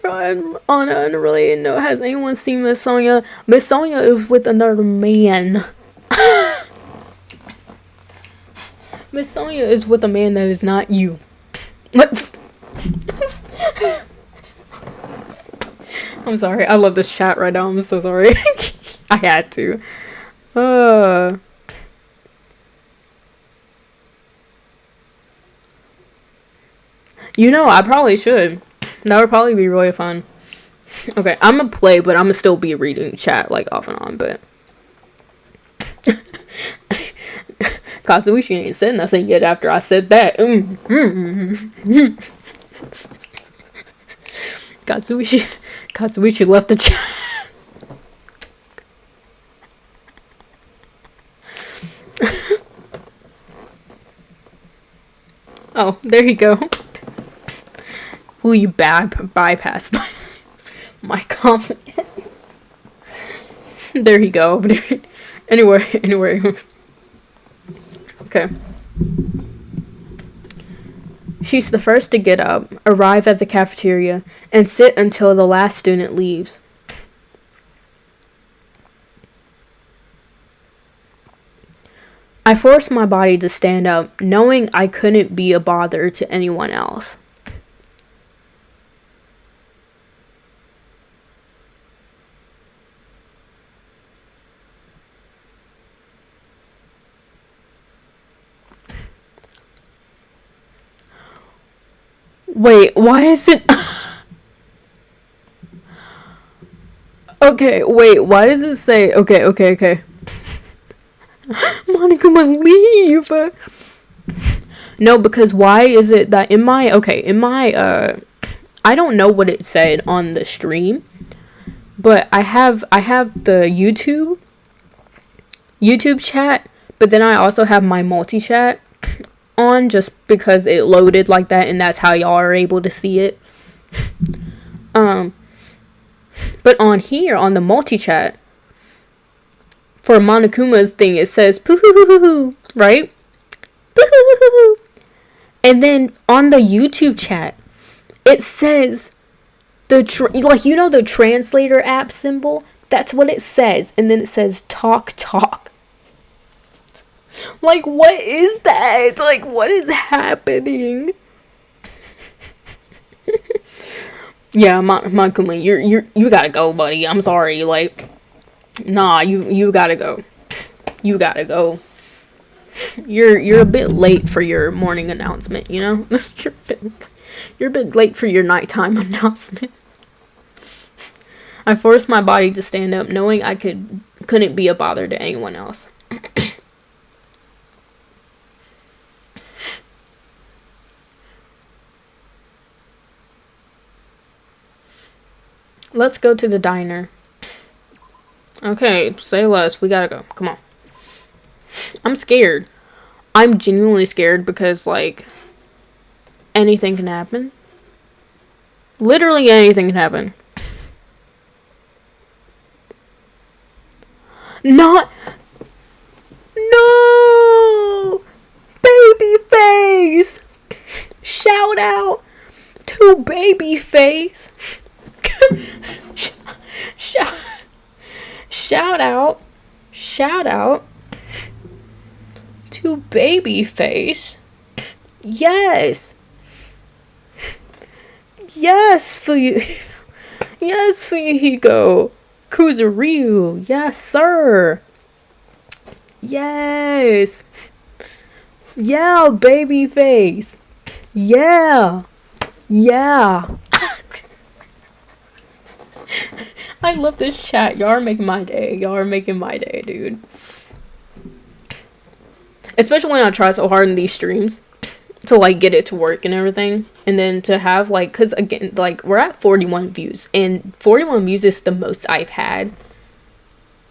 [SPEAKER 1] On an unrelated note, has anyone seen Miss Sonia? Miss Sonia is with another man. Miss Sonia is with a man that is not you. I'm sorry. I love this chat right now. I'm so sorry. I had to. You know, I probably should. That would probably be really fun. Okay, I'm gonna play, but I'm gonna still be reading chat, like, off and on, but... Kazuichi ain't said nothing yet after I said that. Kazuichi left the chat. Oh, there you go. Will you bypass my comments? There you go. Anyway. Okay. She's the first to get up, arrive at the cafeteria, and sit until the last student leaves. I forced my body to stand up, knowing I couldn't be a bother to anyone else. Wait, why is it... Okay, wait, why does it say... Okay. Monica must leave. No, because why is it that in my... I don't know what it said on the stream, but I have the YouTube chat, but then I also have my multi-chat on just because it loaded like that, and that's how y'all are able to see it. But on here, on the multi-chat, for Monokuma's thing, it says poo-hoo-hoo-hoo, right? Poo-hoo-hoo-hoo. And then on the YouTube chat, it says
[SPEAKER 2] like, you know, the translator app symbol? That's what it says. And then it says talk. Like, what is that? Like, what is happening? Yeah, Makumi, you gotta go, buddy. I'm sorry. Like, nah, you gotta go. You gotta go. You're a bit late for your morning announcement, you know? You're a bit late for your nighttime announcement. I forced my body to stand up, knowing I couldn't be a bother to anyone else. Let's go to the diner. Okay, say less. We gotta go. Come on. I'm scared. I'm genuinely scared because, like, anything can happen. Literally anything can happen. Not... No! Babyface! Shout out to Babyface. Shout out to Babyface. Yes for you. Yes for Hiko Kuzuryu. Yes, sir. Yes. Yeah, Babyface. Yeah. I love this chat. Y'all are making my day. Dude. Especially when I try so hard in these streams to, like, get it to work and everything. And then to have, like, because, again, like, we're at 41 views. And 41 views is the most I've had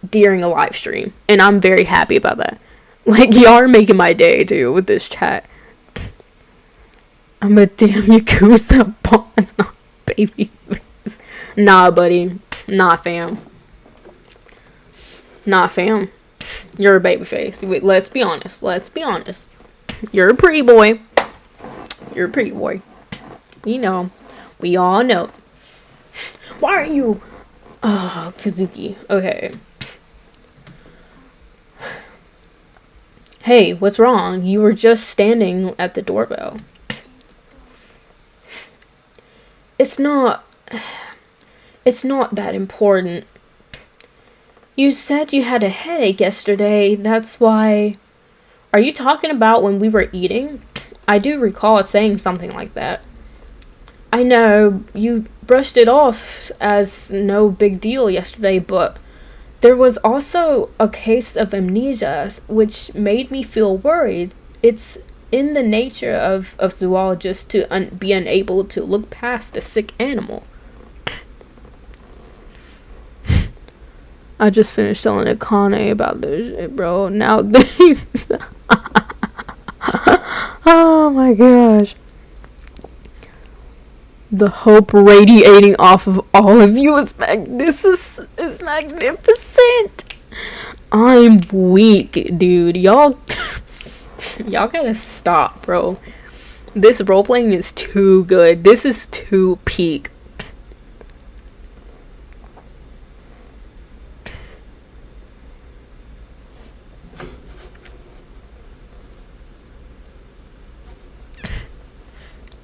[SPEAKER 2] during a live stream. And I'm very happy about that. Like, y'all are making my day, too, with this chat. I'm a damn Yakuza boss, not Babyface. Nah, buddy. Nah, fam. You're a babyface. Wait, let's be honest. You're a pretty boy. We know. We all know. Why are you... Oh, Kazuki. Okay. Hey, what's wrong? You were just standing at the doorbell. It's not that important. You said you had a headache yesterday, that's why... Are you talking about when we were eating? I do recall saying something like that. I know, you brushed it off as no big deal yesterday, but there was also a case of amnesia, which made me feel worried. It's in the nature of zoologists to be unable to look past a sick animal. I just finished telling Akane about this shit, bro. Now this... Oh my gosh. The hope radiating off of all of you is magnificent. I'm weak, dude. Y'all gotta stop, bro. This roleplaying is too good. This is too peak.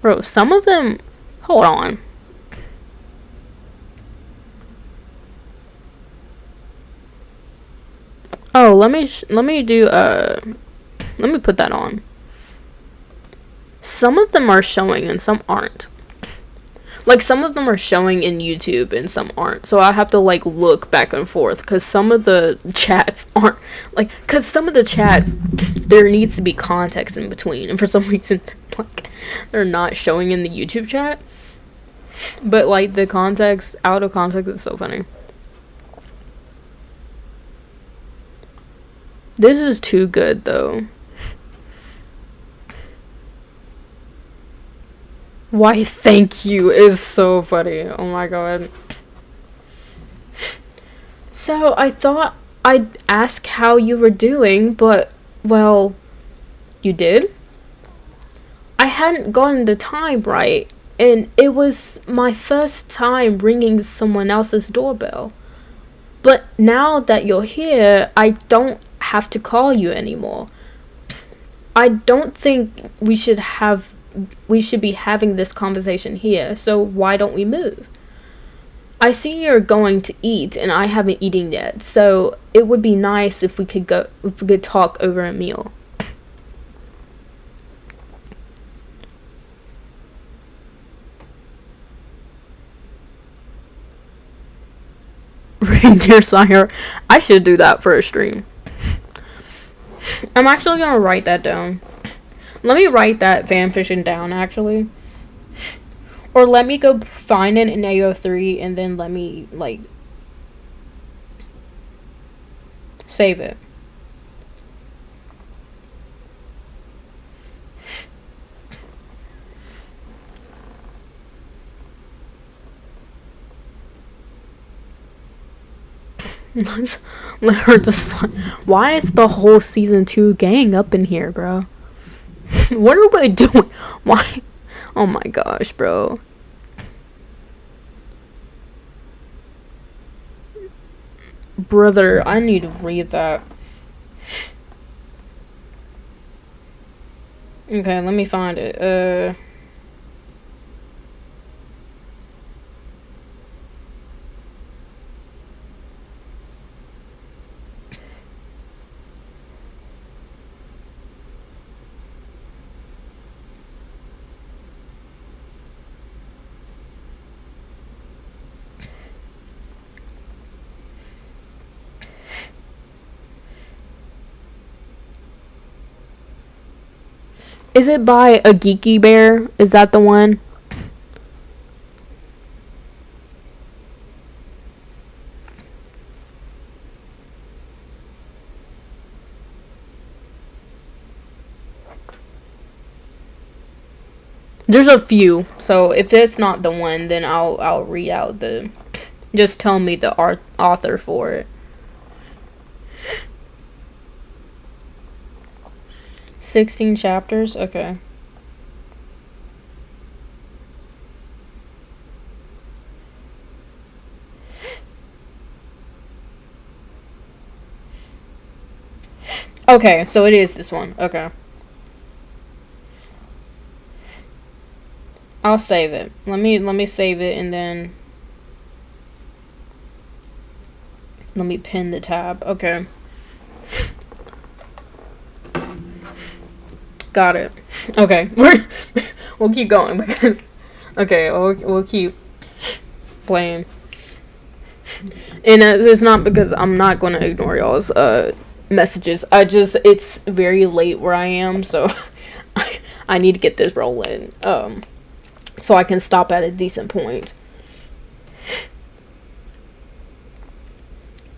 [SPEAKER 2] Bro, some of them... Hold on. Oh, let me put that on. Some of them are showing and some aren't. Like, some of them are showing in YouTube and some aren't. So I have to, like, look back and forth. Because some of the chats aren't... Like, because some of the chats, there needs to be context in between. And for some reason, like, they're not showing in the YouTube chat. But, like, the context, out of context, is so funny. This is too good, though. Why, thank you is so funny. Oh my god. So, I thought I'd ask how you were doing, but, well, you did? I hadn't gotten the time right.
[SPEAKER 1] And it was my first time ringing someone else's doorbell. But now that you're here, I don't have to call you anymore. I don't think we should be having this conversation here, so why don't we move? I see you're going to eat and I haven't eaten yet, so it would be nice if we could talk over a meal. Reindeer Sire. I should do that for a stream. I'm actually gonna write that down. Let me write that fanfiction down, actually. Or let me go find it in AO3 and then let me, like, save it. Let her decide. Why is the whole season 2 gang up in here, bro? What are we doing? Why? Oh my gosh, bro. Brother, I need to read that. Okay, let me find it. Is it by a Geeky Bear? Is that the one? There's a few, so if it's not the one, then I'll read out the. Just tell me the author for it. 16 chapters? Okay. Okay, so it is this one. Okay. I'll save it. Let me save it and then let me pin the tab. Okay. Got it. Okay. We'll keep going because okay, we'll keep playing. And it's not because I'm not going to ignore y'all's messages. It's very late where I am, so I need to get this rolling. So I can stop at a decent point.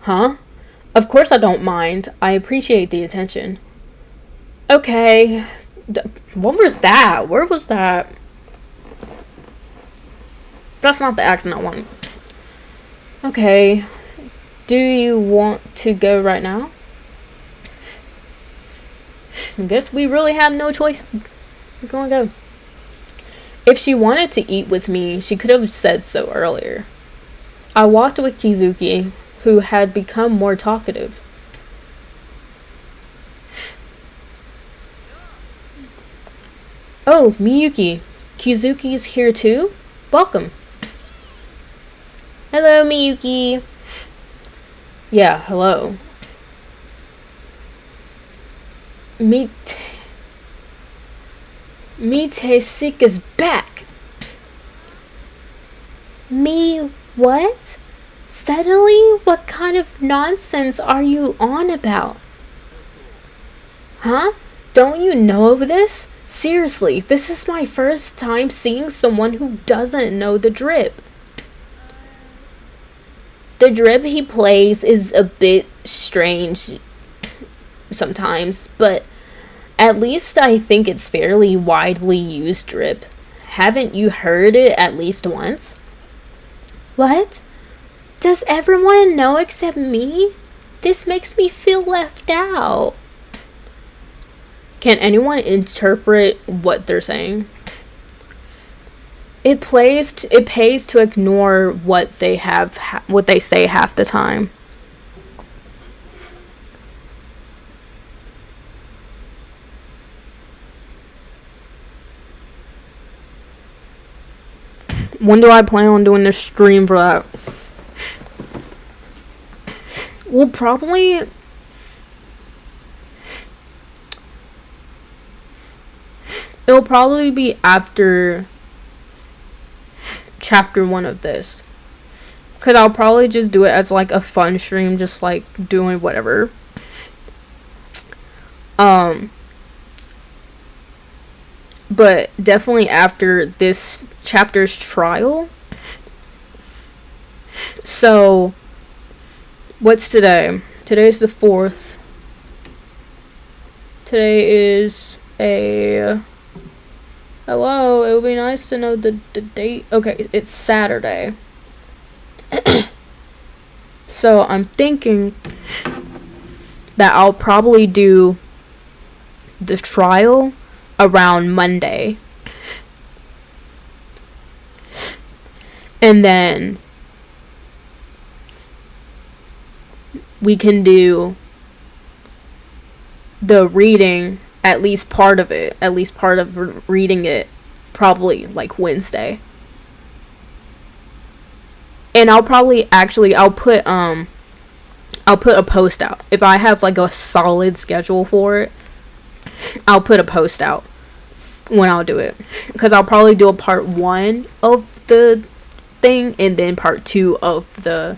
[SPEAKER 1] Huh? Of course I don't mind. I appreciate the attention. Okay. What was that? Where was that? That's not the accent I want. Okay. Do you want to go right now? I guess we really have no choice. We're gonna go. If she wanted to eat with me, she could have said so earlier. I walked with Kizuki, who had become more talkative. Oh, Miyuki. Kizuki's here too? Welcome. Hello, Miyuki. Yeah, hello. Mite-sick is back.
[SPEAKER 2] Me what? Suddenly? What kind of nonsense are you on about?
[SPEAKER 1] Huh? Don't you know of this? Seriously, this is my first time seeing someone who doesn't know the drip. The drip he plays is a bit strange sometimes, but at least I think it's fairly widely used drip. Haven't you heard it at least once?
[SPEAKER 2] What? Does everyone know except me? This makes me feel left out.
[SPEAKER 1] Can anyone interpret what they're saying? it pays to ignore what they say half the time. When do I plan on doing this stream for that? We'll probably... It'll probably be after chapter 1 of this. Because I'll probably just do it as like a fun stream, just like doing whatever. But definitely after this chapter's trial. So, what's today? Today's the 4th. Today is a... Hello, it would be nice to know the date. Okay, it's Saturday. So, I'm thinking that I'll probably do the trial around Monday. And then we can do the reading, at least part of reading it, probably like Wednesday. And I'll probably I'll put a post out. If I have like a solid schedule for it, I'll put a post out when I'll do it. Because I'll probably do a part 1 of the thing and then part 2 of the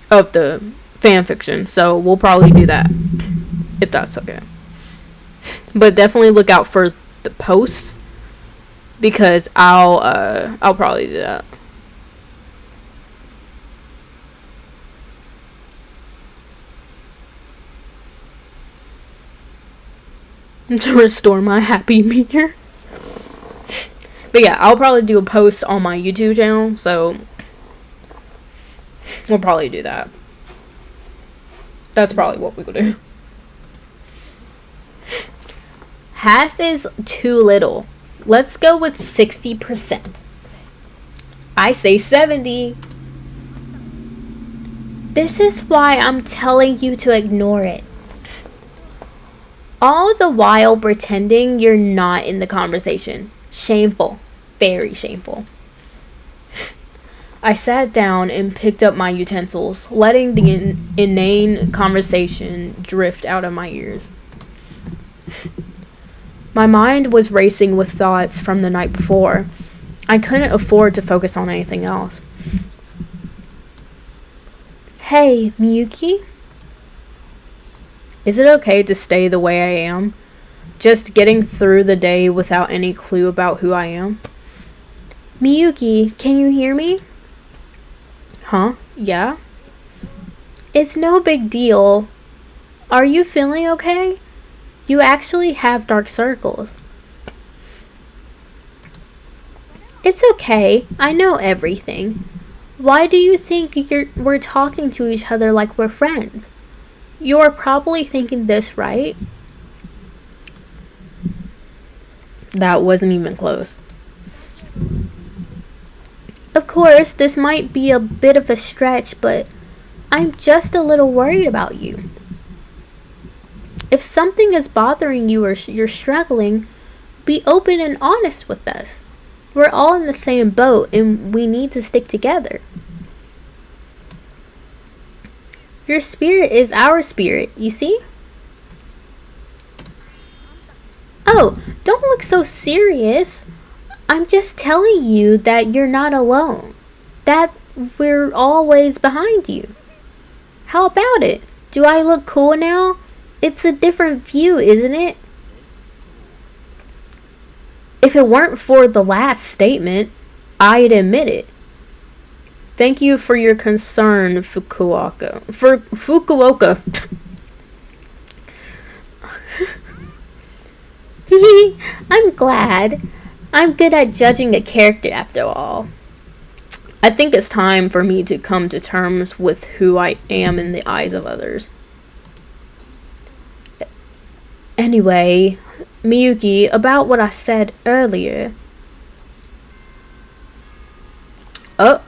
[SPEAKER 1] fan fiction. So we'll probably do that, if that's okay. But definitely look out for the posts, because I'll probably do that. To restore my happy meter. But yeah, I'll probably do a post on my YouTube channel, so we'll probably do that. That's probably what we will do. Half is too little. Let's go with 60%. I say 70.
[SPEAKER 2] This is why I'm telling you to ignore it. All the while pretending you're not in the conversation. Shameful. Very shameful.
[SPEAKER 1] I sat down and picked up my utensils, letting the inane conversation drift out of my ears. My mind was racing with thoughts from the night before. I couldn't afford to focus on anything else.
[SPEAKER 2] Hey, Miyuki?
[SPEAKER 1] Is it okay to stay the way I am? Just getting through the day without any clue about who I am?
[SPEAKER 2] Miyuki, can you hear me?
[SPEAKER 1] Huh? Yeah?
[SPEAKER 2] It's no big deal. Are you feeling okay? You actually have dark circles. It's okay. I know everything. Why do you think we're talking to each other like we're friends? You're probably thinking this, right?
[SPEAKER 1] That wasn't even close.
[SPEAKER 2] Of course, this might be a bit of a stretch, but I'm just a little worried about you. If something is bothering you or you're struggling, be open and honest with us. We're all in the same boat and we need to stick together. Your spirit is our spirit, you see? Oh, don't look so serious. I'm just telling you that you're not alone. That we're always behind you. How about it? Do I look cool now? It's a different view, isn't it?
[SPEAKER 1] If it weren't for the last statement, I'd admit it. Thank you for your concern, Fukuoka.
[SPEAKER 2] I'm glad. I'm good at judging a character after all.
[SPEAKER 1] I think it's time for me to come to terms with who I am in the eyes of others.
[SPEAKER 2] Anyway, Miyuki, about what I said earlier. Oh.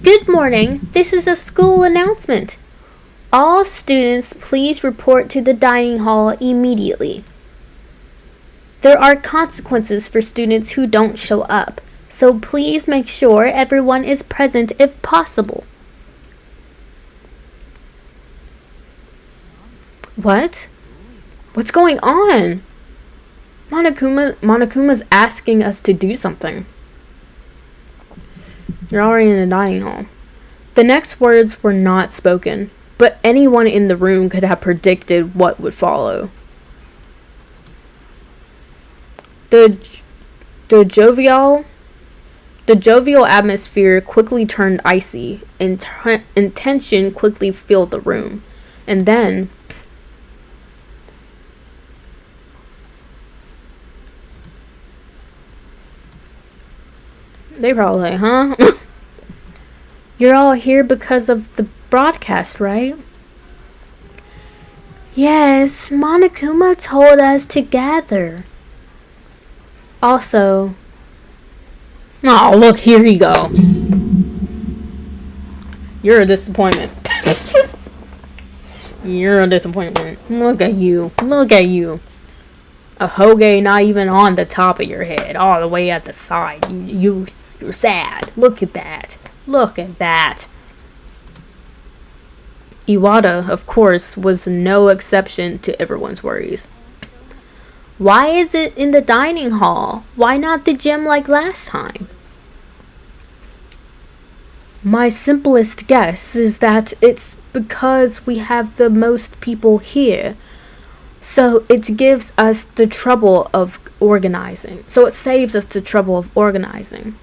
[SPEAKER 2] Good morning. This is a school announcement. All students, please report to the dining hall immediately. There are consequences for students who don't show up, so please make sure everyone is present if possible. What? What's going on? Monokuma's asking us to do something. You're already in the dining hall. The next words were not spoken, but anyone in the room could have predicted what would follow. The jovial atmosphere quickly turned icy, and tension quickly filled the room. And then they probably like, huh? You're all here because of the broadcast, right? Yes, Monokuma told us to gather. Also, oh, look, here you go. You're a disappointment. You're a disappointment. Look at you. Look at you. A Hoge not even on the top of your head, all the way at the side. You're sad. Look at that. Look at that. Iwata, of course, was no exception to everyone's worries. Why is it in the dining hall? Why not the gym like last time? My simplest guess is that it's because we have the most people here. So it gives us the trouble of organizing. So it saves us the trouble of organizing.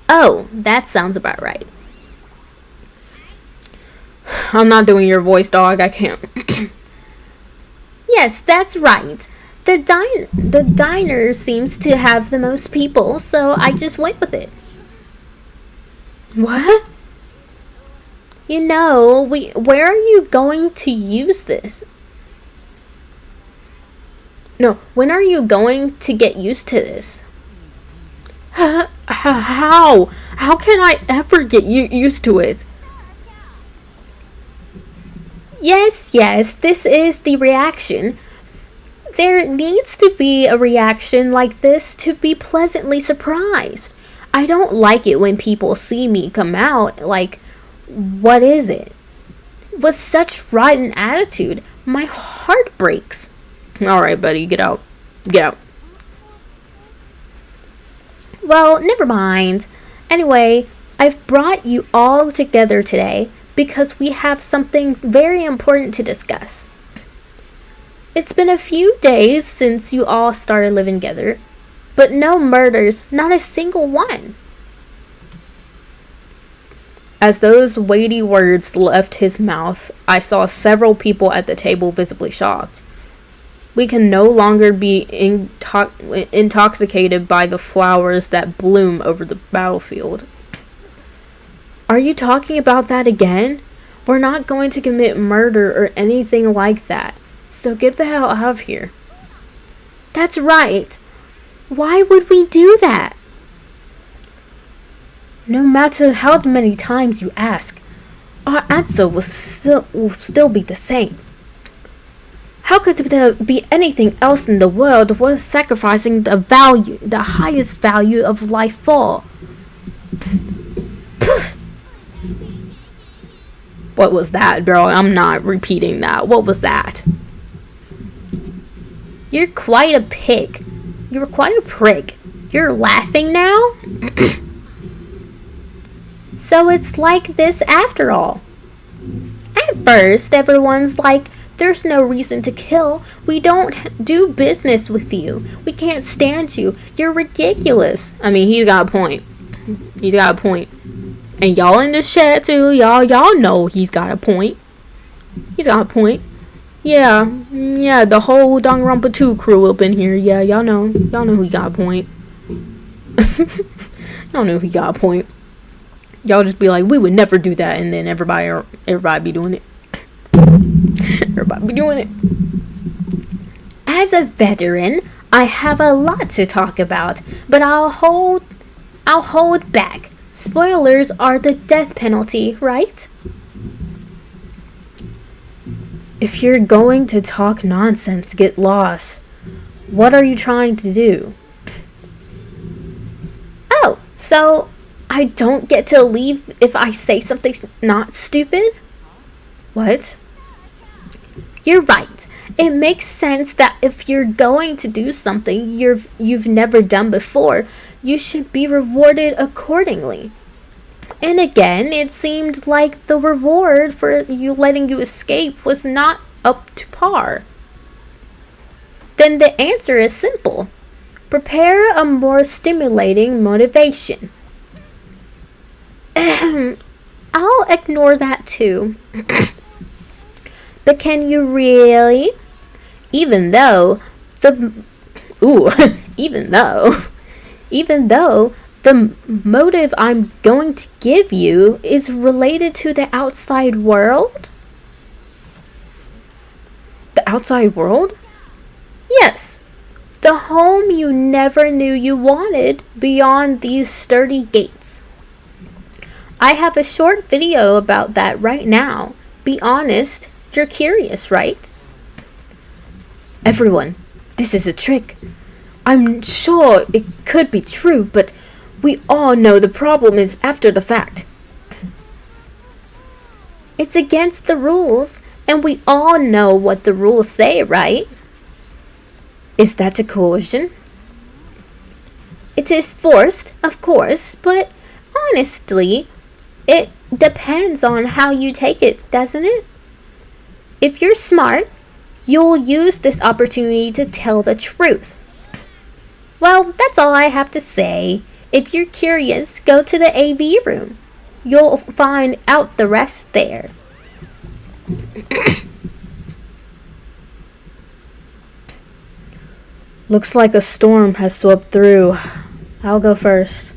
[SPEAKER 2] Oh, that sounds about right. I'm not doing your voice, dog. I can't. Yes, that's right. The diner seems to have the most people, so I just went with it. What? You know, where are you going to use this? No, when are you going to get used to this? How? How can I ever get used to it? Yes, this is the reaction. There needs to be a reaction like this to be pleasantly surprised. I don't like it when people see me come out like, what is it? With such rotten attitude, my heart breaks. Alright, buddy, get out. Get out. Well, never mind. Anyway, I've brought you all together today because we have something very important to discuss. It's been a few days since you all started living together, but no murders, not a single one. As those weighty words left his mouth, I saw several people at the table visibly shocked. We can no longer be intoxicated by the flowers that bloom over the battlefield. Are you talking about that again? We're not going to commit murder or anything like that, so get the hell out of here. That's right. Why would we do that? No matter how many times you ask, our answer will still be the same. How could there be anything else in the world worth sacrificing the highest value of life for? What was that, bro? I'm not repeating that. What was that? You're quite a pig. You're quite a prick. You're laughing now? So it's like this after all. At first, everyone's like, there's no reason to kill. We don't do business with you. We can't stand you. You're ridiculous. I mean, he's got a point. He's got a point. And y'all in the chat too, y'all know he's got a point. He's got a point. Yeah, the whole Danganronpa 2 crew up in here. Yeah, y'all know he got a point. Y'all know he got a point. Y'all just be like, we would never do that, and then everybody be doing it. Everybody be doing it. As a veteran, I have a lot to talk about, but I'll hold back. Spoilers are the death penalty, right? If you're going to talk nonsense, get lost. What are you trying to do? Oh, so I don't get to leave if I say something not stupid? What? You're right. It makes sense that if you're going to do something you've never done before, you should be rewarded accordingly. And again, it seemed like the reward for you letting you escape was not up to par. Then the answer is simple. Prepare a more stimulating motivation. I'll ignore that too. But can you really? Even though the motive I'm going to give you is related to the outside world? The outside world? Yes. The home you never knew you wanted beyond these sturdy gates. I have a short video about that right now. Be honest, you're curious, right? Everyone, this is a trick. I'm sure it could be true, but we all know the problem is after the fact. It's against the rules, and we all know what the rules say, right? Is that a coercion? It is forced, of course, but honestly, it depends on how you take it, doesn't it? If you're smart, you'll use this opportunity to tell the truth. Well, that's all I have to say. If you're curious, go to the AV room. You'll find out the rest there. Looks like a storm has swept through. I'll go first.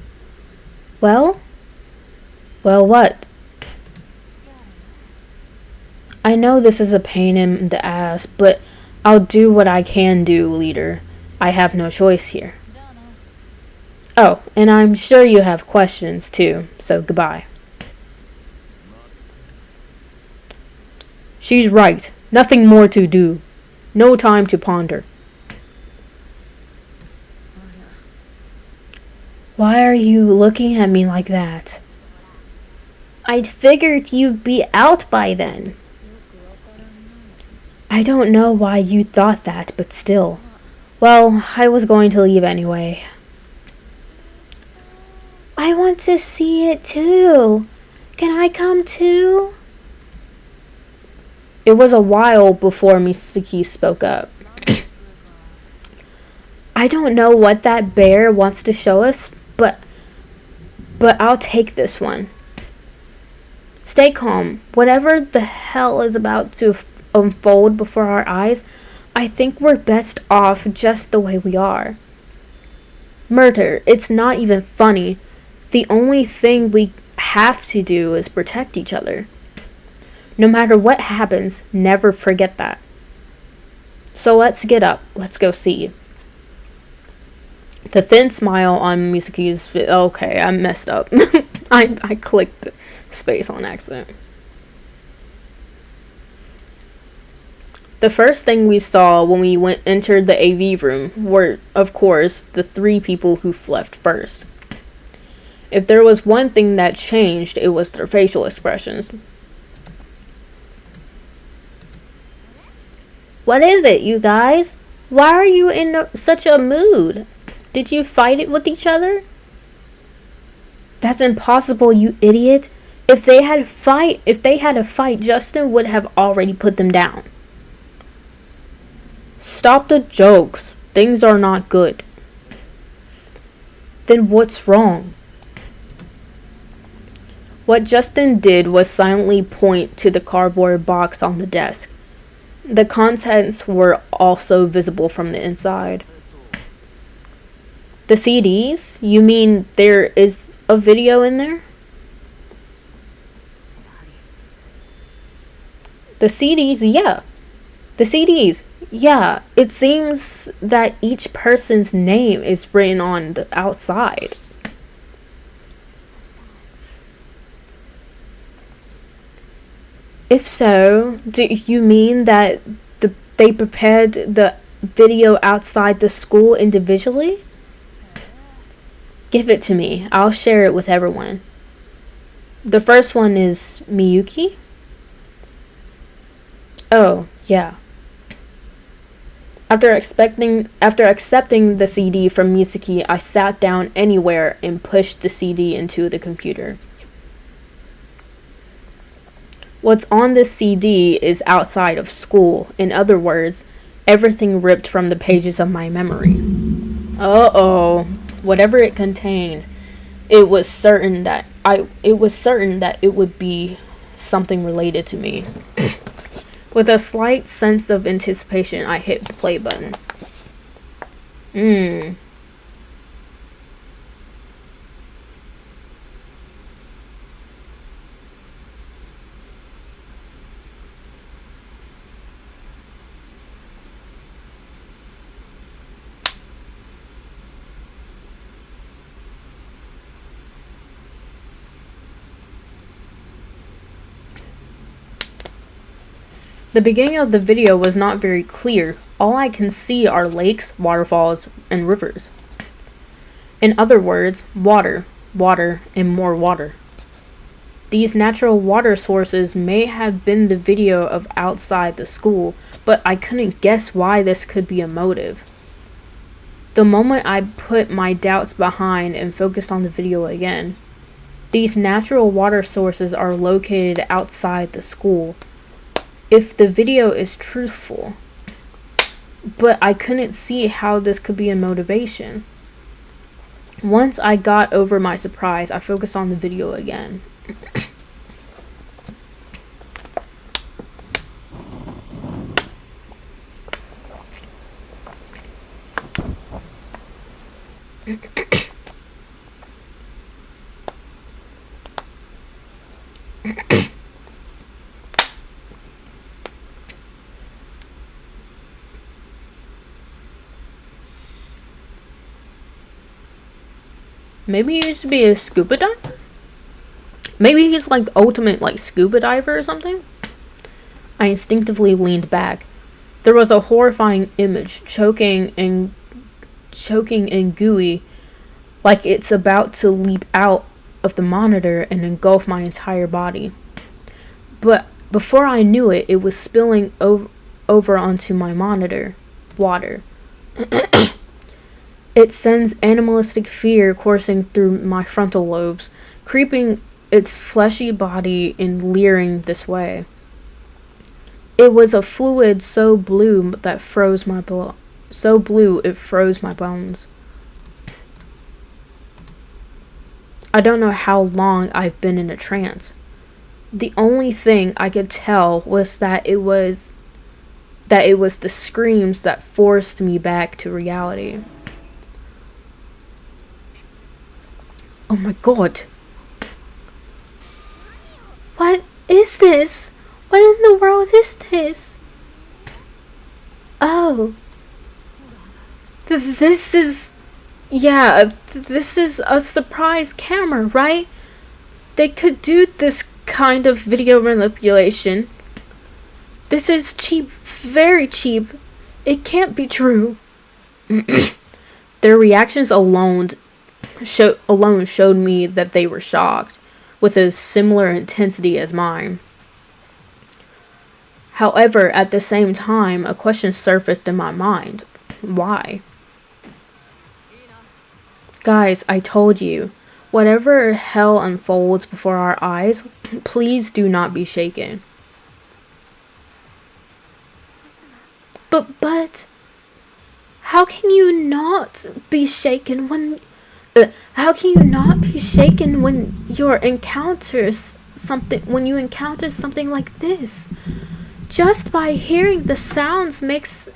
[SPEAKER 2] Well, what? I know this is a pain in the ass, but I'll do what I can do, leader. I have no choice here. Oh, and I'm sure you have questions too, so goodbye. She's right. Nothing more to do. No time to ponder. Why are you looking at me like that? I'd figured you'd be out by then. I don't know why you thought that, but still. Well, I was going to leave anyway. I want to see it too. Can I come too? It was a while before Mitsuki spoke up. I don't know what that bear wants to show us, but I'll take this one. Stay calm. Whatever the hell is about to unfold before our eyes, I think we're best off just the way we are. Murder, it's not even funny. The only thing we have to do is protect each other. No matter what happens, never forget that. So let's get up. Let's go see. The thin smile on Mitsuki's face. Okay, I messed up. I clicked space on accident. The first thing we saw when we entered the AV room were, of course, the three people who left first. If there was one thing that changed, it was their facial expressions. What is it, you guys? Why are you in such a mood? Did you fight it with each other? That's impossible, you idiot. If they had a fight, Justin would have already put them down. Stop the jokes. Things are not good. Then what's wrong? What Justin did was silently point to the cardboard box on the desk. The contents were also visible from the inside. The CDs? You mean there is a video in there? The CDs, yeah. The CDs, yeah. It seems that each person's name is written on the outside. If so, do you mean that they prepared the video outside the school individually? Give it to me. I'll share it with everyone. The first one is Miyuki. Oh, yeah. After accepting the CD from Miyuki, I sat down anywhere and pushed the CD into the computer. What's on this CD is outside of school. In other words, everything ripped from the pages of my memory. Uh-oh. Whatever it contained, it was certain that it would be something related to me. With a slight sense of anticipation, I hit the play button. The beginning of the video was not very clear. All I can see are lakes, waterfalls, and rivers. In other words, water, water, and more water. These natural water sources may have been the video of outside the school, but I couldn't guess why this could be a motive. The moment I put my doubts behind and focused on the video again, these natural water sources are located outside the school. If the video is truthful, but I couldn't see how this could be a motivation. Once I got over my surprise, I focused on the video again. Maybe he used to be a scuba diver? Maybe he's like the ultimate like scuba diver or something? I instinctively leaned back. There was a horrifying image, choking and gooey, like it's about to leap out of the monitor and engulf my entire body. But before I knew it, it was spilling over onto my monitor. Water. It sends animalistic fear coursing through my frontal lobes, creeping its fleshy body and leering this way. It was a fluid so blue that froze my so blue it froze my bones. I don't know how long I've been in a trance. The only thing I could tell was that it was the screams that forced me back to reality. Oh my god. What is this? What in the world is this? Oh. This is a surprise camera, right? They could do this kind of video manipulation. This is cheap, very cheap. It can't be true. Their reactions alone showed me that they were shocked, with a similar intensity as mine. However, at the same time, a question surfaced in my mind. Why? Guys, I told you, whatever hell unfolds before our eyes, please do not be shaken. But, how can you not be shaken when... how can you not be shaken when you encounter something like this? Just by hearing the sounds makes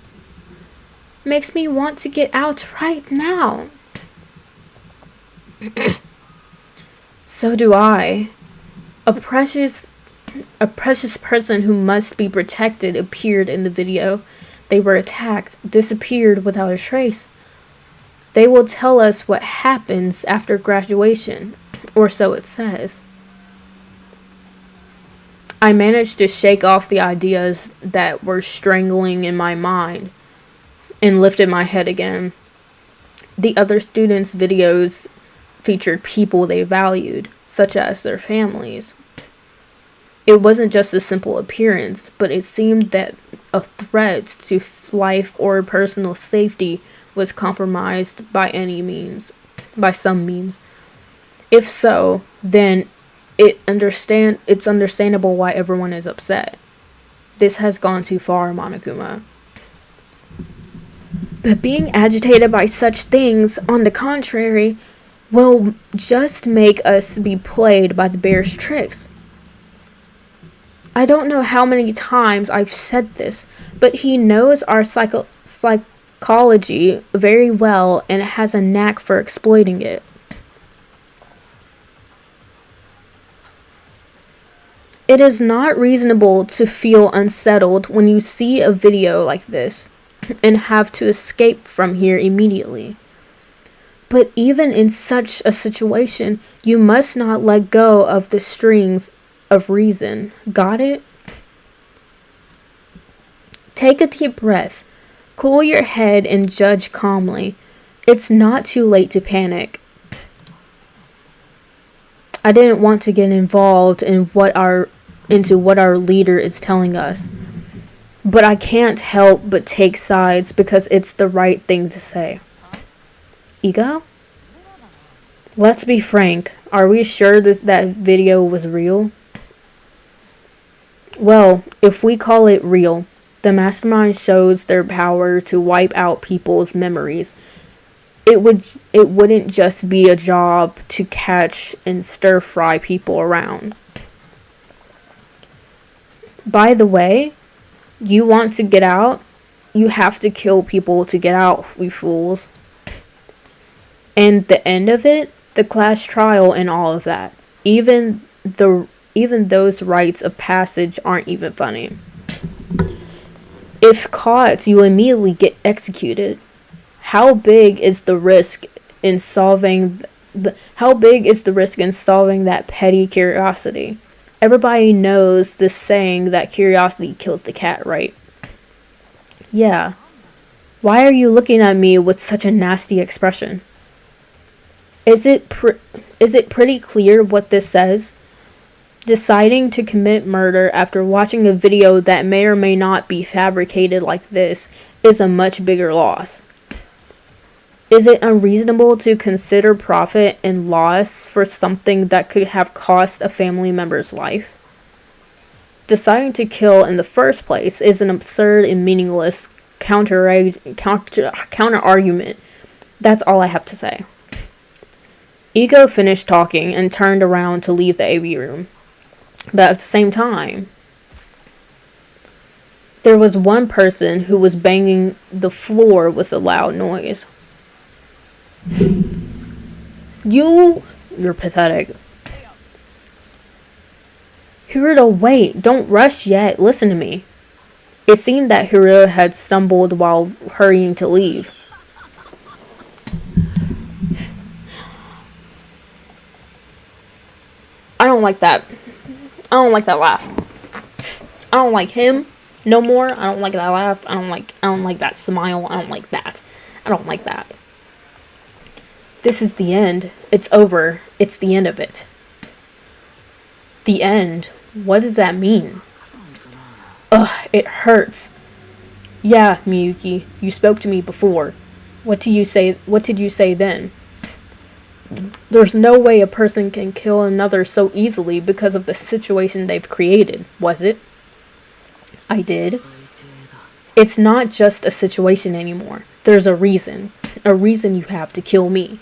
[SPEAKER 2] me want to get out right now. So do I. A precious A precious person who must be protected appeared in the video. They were attacked, disappeared without a trace. They will tell us what happens after graduation, or so it says. I managed to shake off the ideas that were strangling in my mind and lifted my head again. The other students' videos featured people they valued, such as their families. It wasn't just a simple appearance, but it seemed that a threat to life or personal safety was compromised by some means. If so, then it's understandable why everyone is upset. This has gone too far, Monokuma. But being agitated by such things, on the contrary, will just make us be played by the bear's tricks. I don't know how many times I've said this, but he knows our psychology very well and has a knack for exploiting it. It is not reasonable to feel unsettled when you see a video like this and have to escape from here immediately. But even in such a situation, you must not let go of the strings of reason. Got it? Take a deep breath. Cool your head and judge calmly. It's not too late to panic. I didn't want to get involved into what our leader is telling us. But I can't help but take sides because it's the right thing to say. Ego? Let's be frank. Are we sure that video was real? Well, if we call it real, the mastermind shows their power to wipe out people's memories. It wouldn't just be a job to catch and stir fry people around. By the way, you want to get out? You have to kill people to get out, we fools. And the end of it, the class trial and all of that. Even those rites of passage aren't even funny. If caught, you immediately get executed. How big is the risk in solving that petty curiosity? Everybody knows this saying that curiosity killed the cat, right? Yeah. Why are you looking at me with such a nasty expression? Is it pretty clear what this says? Deciding to commit murder after watching a video that may or may not be fabricated like this is a much bigger loss. Is it unreasonable to consider profit and loss for something that could have cost a family member's life? Deciding to kill in the first place is an absurd and meaningless counter argument. That's all I have to say. Ego finished talking and turned around to leave the AV room. But at the same time, there was one person who was banging the floor with a loud noise. You're pathetic. Hirudo, wait, don't rush yet. Listen to me. It seemed that Hirudo had stumbled while hurrying to leave. I don't like that. I don't like that laugh. I don't like him no more. I don't like that laugh. I don't like that smile. I don't like that. I don't like that. This is the end. It's over. It's the end of it. The end. What does that mean? Ugh, it hurts. Yeah, Miyuki, you spoke to me before. What did you say then? There's no way a person can kill another so easily because of the situation they've created, was it? I did. It's not just a situation anymore. There's a reason. A reason you have to kill me.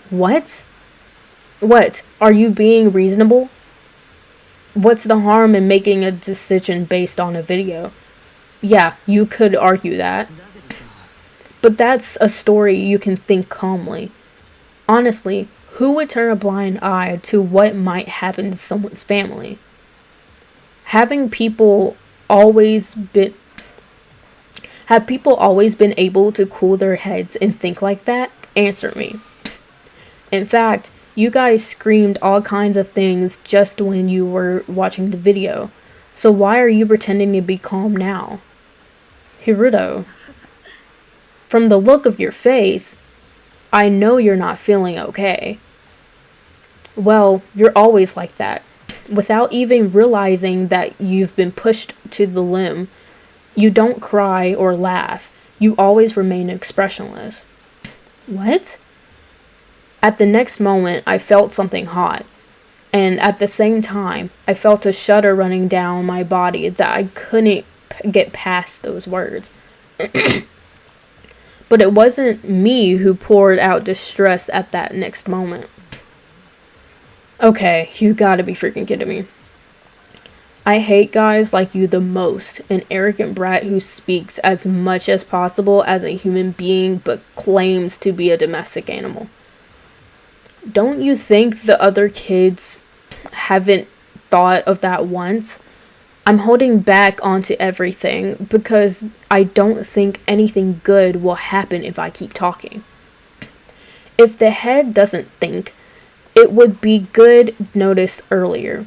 [SPEAKER 2] What? What? Are you being reasonable? What's the harm in making a decision based on a video? Yeah, you could argue that. But that's a story you can think calmly. Honestly, who would turn a blind eye to what might happen to someone's family? Having people always been have people always been able to cool their heads and think like that? Answer me. In fact, you guys screamed all kinds of things just when you were watching the video. So why are you pretending to be calm now? Hiruto, from the look of your face, I know you're not feeling okay. Well, you're always like that. Without even realizing that you've been pushed to the limb, you don't cry or laugh. You always remain expressionless. What? At the next moment, I felt something hot. And at the same time, I felt a shudder running down my body that I couldn't get past those words. But it wasn't me who poured out distress at that next moment. Okay, you gotta be freaking kidding me. I hate guys like you the most, an arrogant brat who speaks as much as possible as a human being but claims to be a domestic animal. Don't you think the other kids haven't thought of that once? I'm holding back onto everything because I don't think anything good will happen if I keep talking. If the head doesn't think, it would be good noticed earlier.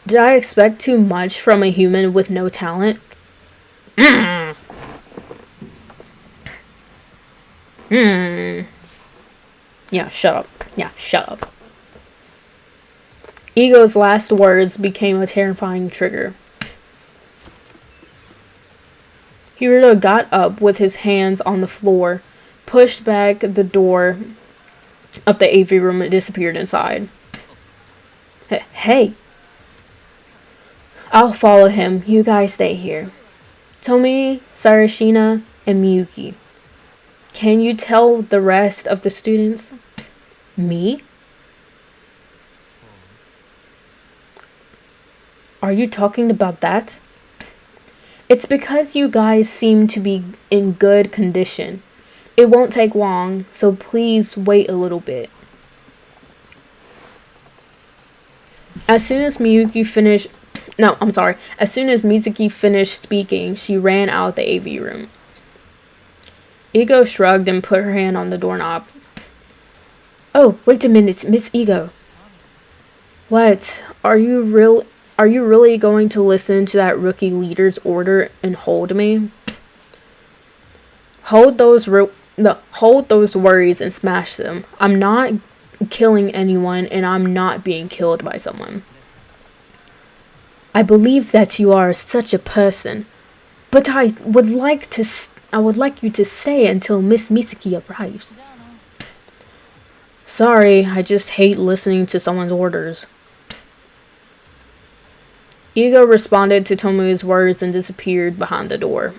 [SPEAKER 2] Did I expect too much from a human with no talent? Yeah, shut up. Yeah, shut up. Ego's last words became a terrifying trigger. Hiruto got up with his hands on the floor, pushed back the door of the AV room and disappeared inside. Hey! I'll follow him. You guys stay here. Tomi, Sarashina, and Miyuki. Can you tell the rest of the students? Me? Are you talking about that? It's because you guys seem to be in good condition. It won't take long, so please wait a little bit. As soon as Mizuki finished speaking, she ran out the AV room. Ego shrugged and put her hand on the doorknob. Oh, wait a minute, Miss Ego. What? Are you really going to listen to that rookie leader's order and hold me? Hold those worries and smash them. I'm not killing anyone and I'm not being killed by someone. I believe that you are such a person, but I would like you to stay until Miss Misaki arrives. Sorry, I just hate listening to someone's orders. Ego responded to Tomu's words and disappeared behind the door.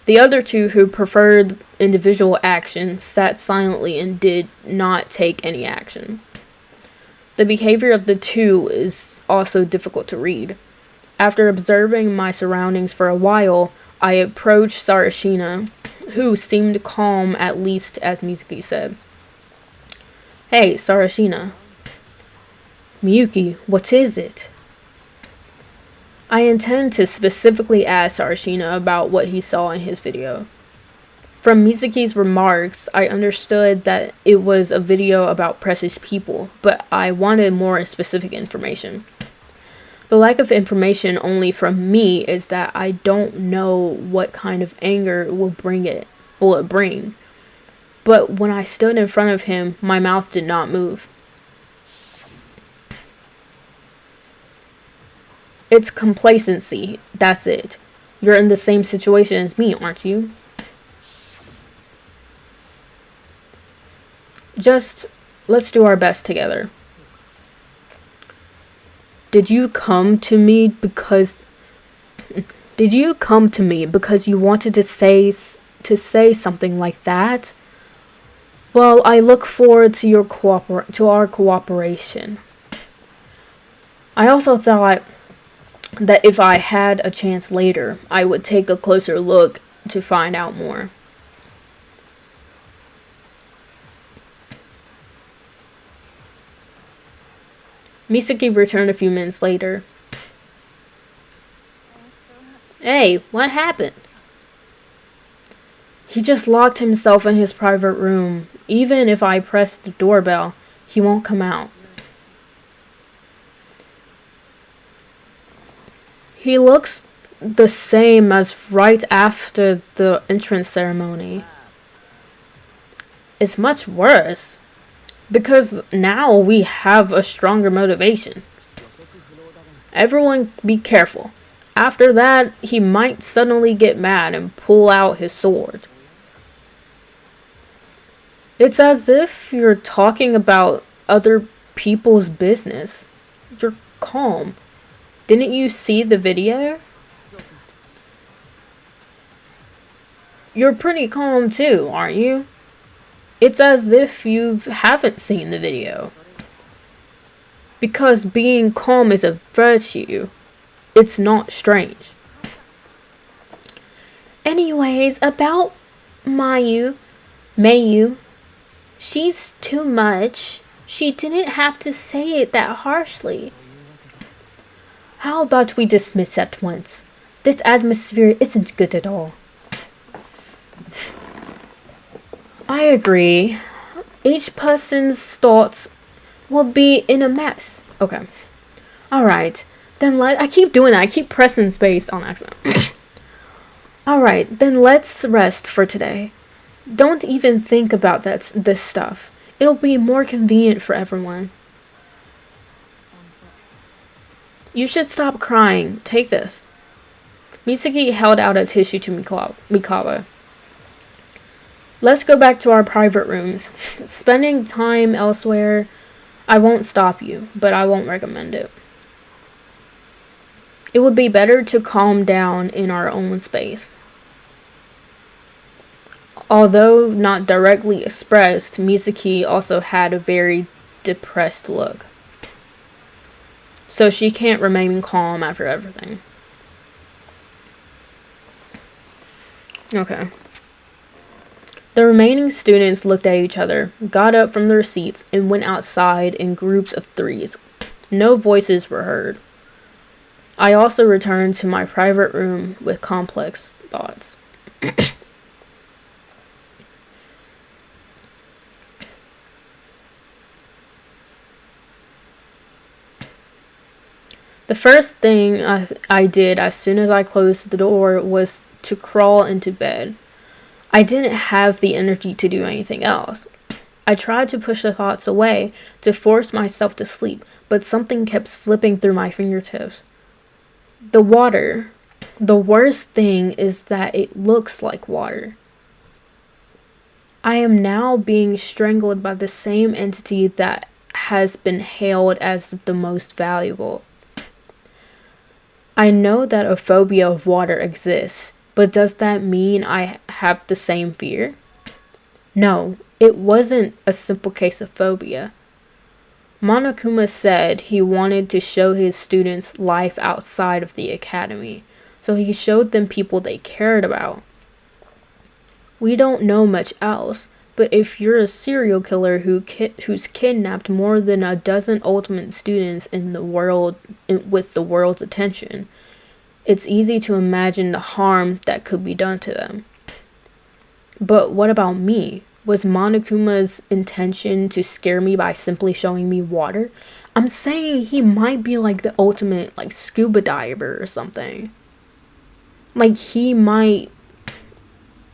[SPEAKER 2] The other two, who preferred individual action, sat silently and did not take any action. The behavior of the two is also difficult to read. After observing my surroundings for a while, I approached Sarashina, who seemed calm, at least as Mizuki said. Hey, Sarashina. Miyuki, what is it? I intend to specifically ask Sarashina about what he saw in his video. From Mizuki's remarks, I understood that it was a video about precious people, but I wanted more specific information. The lack of information only from me is that I don't know what kind of anger will it bring. But when I stood in front of him, my mouth did not move. It's complacency, that's it. You're in the same situation as me, aren't you? Just, let's do our best together. Did you come to me because you wanted to say something like that? Well, I look forward to our cooperation. I also thought that if I had a chance later, I would take a closer look to find out more. Misaki returned a few minutes later. Hey, what happened? He just locked himself in his private room. Even if I press the doorbell, he won't come out. He looks the same as right after the entrance ceremony. It's much worse. Because now we have a stronger motivation. Everyone be careful. After that, he might suddenly get mad and pull out his sword. It's as if you're talking about other people's business. You're calm. Didn't you see the video? You're pretty calm too, aren't you? It's as if you haven't seen the video. Because being calm is a virtue. It's not strange. Anyways, about Mayu, she's too much. She didn't have to say it that harshly. How about we dismiss at once? This atmosphere isn't good at all. I agree. Each person's thoughts will be in a mess. Okay. Alright. Then I keep doing that. I keep pressing space on accident. Alright, then let's rest for today. Don't even think about this stuff. It'll be more convenient for everyone. You should stop crying. Take this. Misaki held out a tissue to Mikawa. Let's go back to our private rooms. Spending time elsewhere, I won't stop you, but I won't recommend it. It would be better to calm down in our own space. Although not directly expressed, Misaki also had a very depressed look. So she can't remain calm after everything. Okay. The remaining students looked at each other, got up from their seats, and went outside in groups of threes. No voices were heard. I also returned to my private room with complex thoughts. The first thing I did as soon as I closed the door was to crawl into bed. I didn't have the energy to do anything else. I tried to push the thoughts away, to force myself to sleep, but something kept slipping through my fingertips. The water. The worst thing is that it looks like water. I am now being strangled by the same entity that has been hailed as the most valuable. I know that a phobia of water exists, but does that mean I have the same fear? No, it wasn't a simple case of phobia. Monokuma said he wanted to show his students life outside of the academy, so he showed them people they cared about. We don't know much else, but if you're a serial killer who's kidnapped more than a dozen ultimate students in the world with the world's attention, it's easy to imagine the harm that could be done to them. But what about me? Was Monokuma's intention to scare me by simply showing me water? I'm saying he might be like the ultimate like scuba diver or something. Like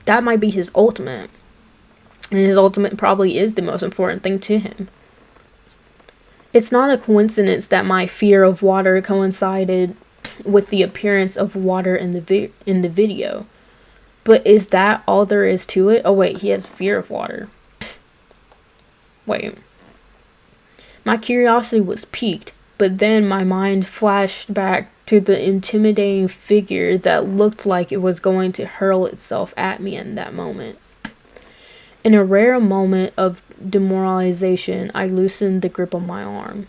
[SPEAKER 2] that might be his ultimate. And his ultimate probably is the most important thing to him. It's not a coincidence that my fear of water coincided with the appearance of water in the video. But is that all there is to it? Oh wait, he has fear of water. Wait. My curiosity was piqued, but then my mind flashed back to the intimidating figure that looked like it was going to hurl itself at me in that moment. In a rare moment of demoralization, I loosened the grip on my arm.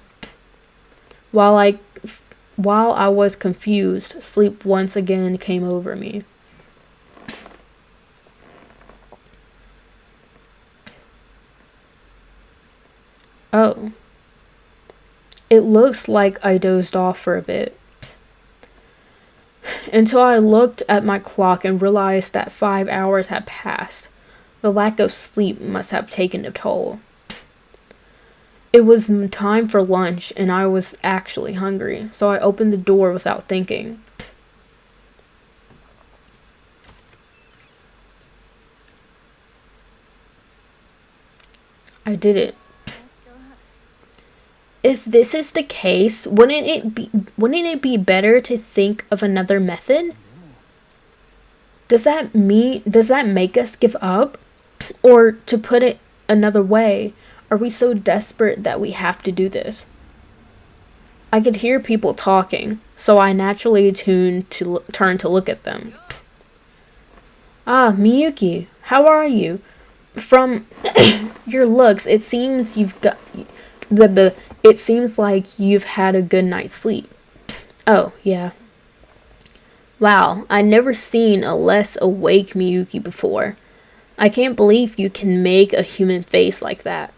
[SPEAKER 2] While I was confused, sleep once again came over me. Oh.
[SPEAKER 1] It looks like I dozed off for a bit. Until I looked at my clock and realized that 5 hours had passed. The lack of sleep must have taken a toll. It was time for lunch and I was actually hungry, so I opened the door without thinking. I did it. If this is the case, wouldn't it be better to think of another method? Does that make us give up? Or to put it another way, are we so desperate that we have to do this? I could hear people talking, so I naturally turned to look at them. Ah, Miyuki, how are you? From your looks, it seems it seems like you've had a good night's sleep. Oh, yeah. Wow, I'd never seen a less awake Miyuki before. I can't believe you can make a human face like that.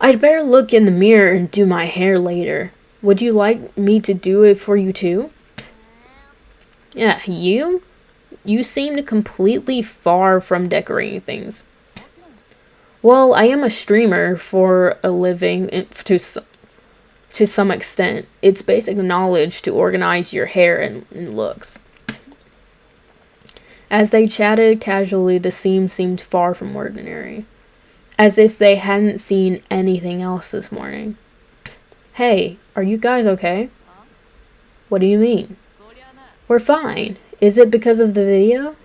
[SPEAKER 1] I'd better look in the mirror and do my hair later. Would you like me to do it for you too? Yeah, you? You seem completely far from decorating things. Well, I am a streamer for a living to some extent. It's basic knowledge to organize your hair and looks. As they chatted casually, the scene seemed far from ordinary, as if they hadn't seen anything else this morning. Hey, are you guys okay? What do you mean? We're fine. Is it because of the video?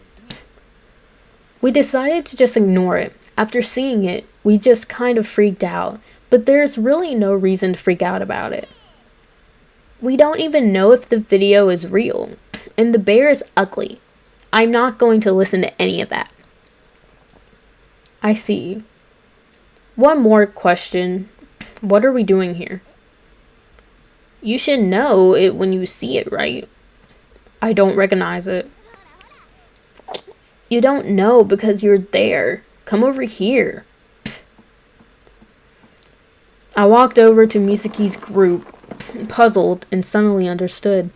[SPEAKER 1] We decided to just ignore it. After seeing it, we just kind of freaked out, but there's really no reason to freak out about it. We don't even know if the video is real, and the bear is ugly. I'm not going to listen to any of that. I see. One more question. What are we doing here? You should know it when you see it, right? I don't recognize it. You don't know because you're there. Come over here. I walked over to Misaki's group, puzzled and suddenly understood.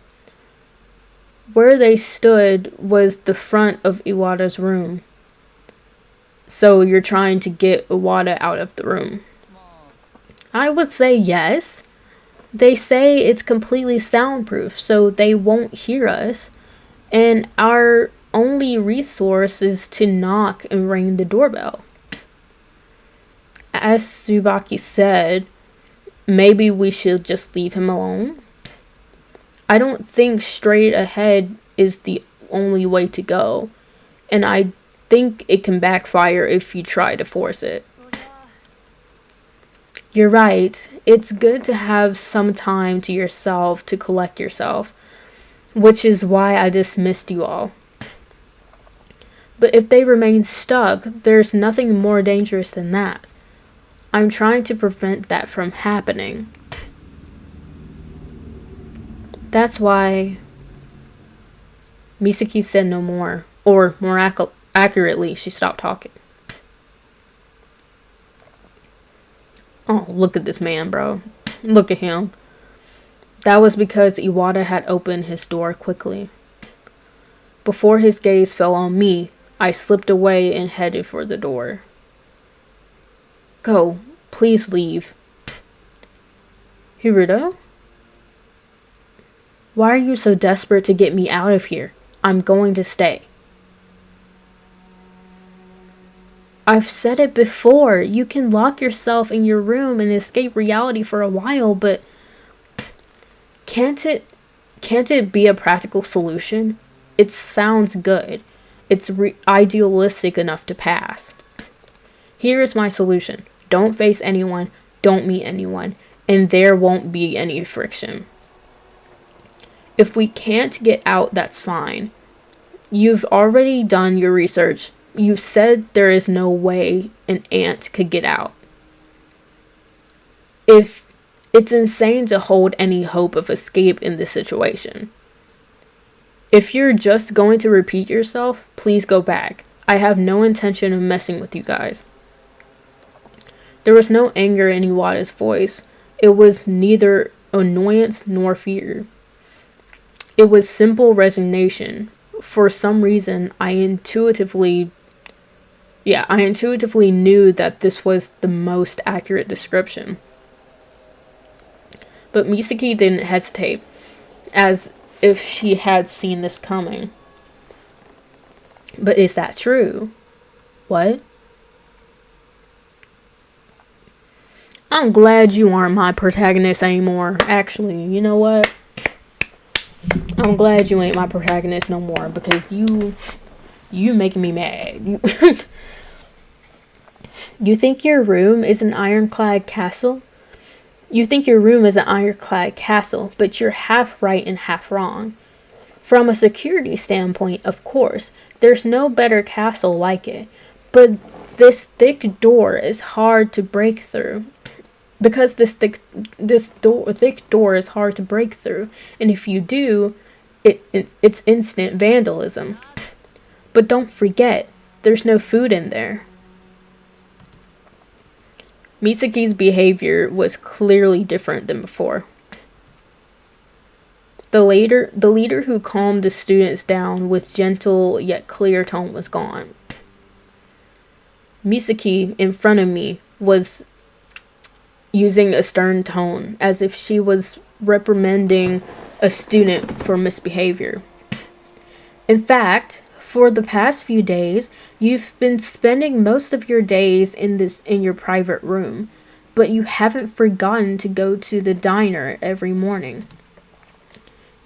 [SPEAKER 1] Where they stood was the front of Iwata's room. So you're trying to get Iwata out of the room? I would say yes. They say it's completely soundproof, so they won't hear us. And our only resource is to knock and ring the doorbell. As Tsubaki said, maybe we should just leave him alone. I don't think straight ahead is the only way to go, and I think it can backfire if you try to force it. You're right. It's good to have some time to yourself to collect yourself, which is why I dismissed you all. But if they remain stuck, there's nothing more dangerous than that. I'm trying to prevent that from happening. That's why Misaki said no more, or more accurately, she stopped talking. Oh, look at this man, bro. Look at him. That was because Iwata had opened his door quickly. Before his gaze fell on me, I slipped away and headed for the door. Go. Please leave. Hirudo? Why are you so desperate to get me out of here? I'm going to stay. I've said it before. You can lock yourself in your room and escape reality for a while, but can't it be a practical solution? It sounds good. It's idealistic enough to pass. Here is my solution. Don't face anyone, don't meet anyone, and there won't be any friction. If we can't get out, that's fine. You've already done your research. You said there is no way an ant could get out. It's insane to hold any hope of escape in this situation. If you're just going to repeat yourself, please go back. I have no intention of messing with you guys. There was no anger in Iwata's voice, It was neither annoyance nor fear. It was simple resignation. For some reason, I intuitively knew that this was the most accurate description. But Misaki didn't hesitate, as if she had seen this coming. But is that true? What? I'm glad you aren't my protagonist anymore. Actually, you know what? I'm glad you ain't my protagonist no more, because you making me mad. You think your room is an ironclad castle? You think your room is an ironclad castle, but you're half right and half wrong. From a security standpoint, of course, there's no better castle like it. But this thick door is hard to break through. Because this thick door is hard to break through, and if you do, it's instant vandalism. But don't forget, there's no food in there. Misaki's behavior was clearly different than before. The leader who calmed the students down with gentle yet clear tone was gone. Misaki, in front of me, was using a stern tone, as if she was reprimanding a student for misbehavior. In fact, for the past few days, you've been spending most of your days in your private room, but you haven't forgotten to go to the diner every morning.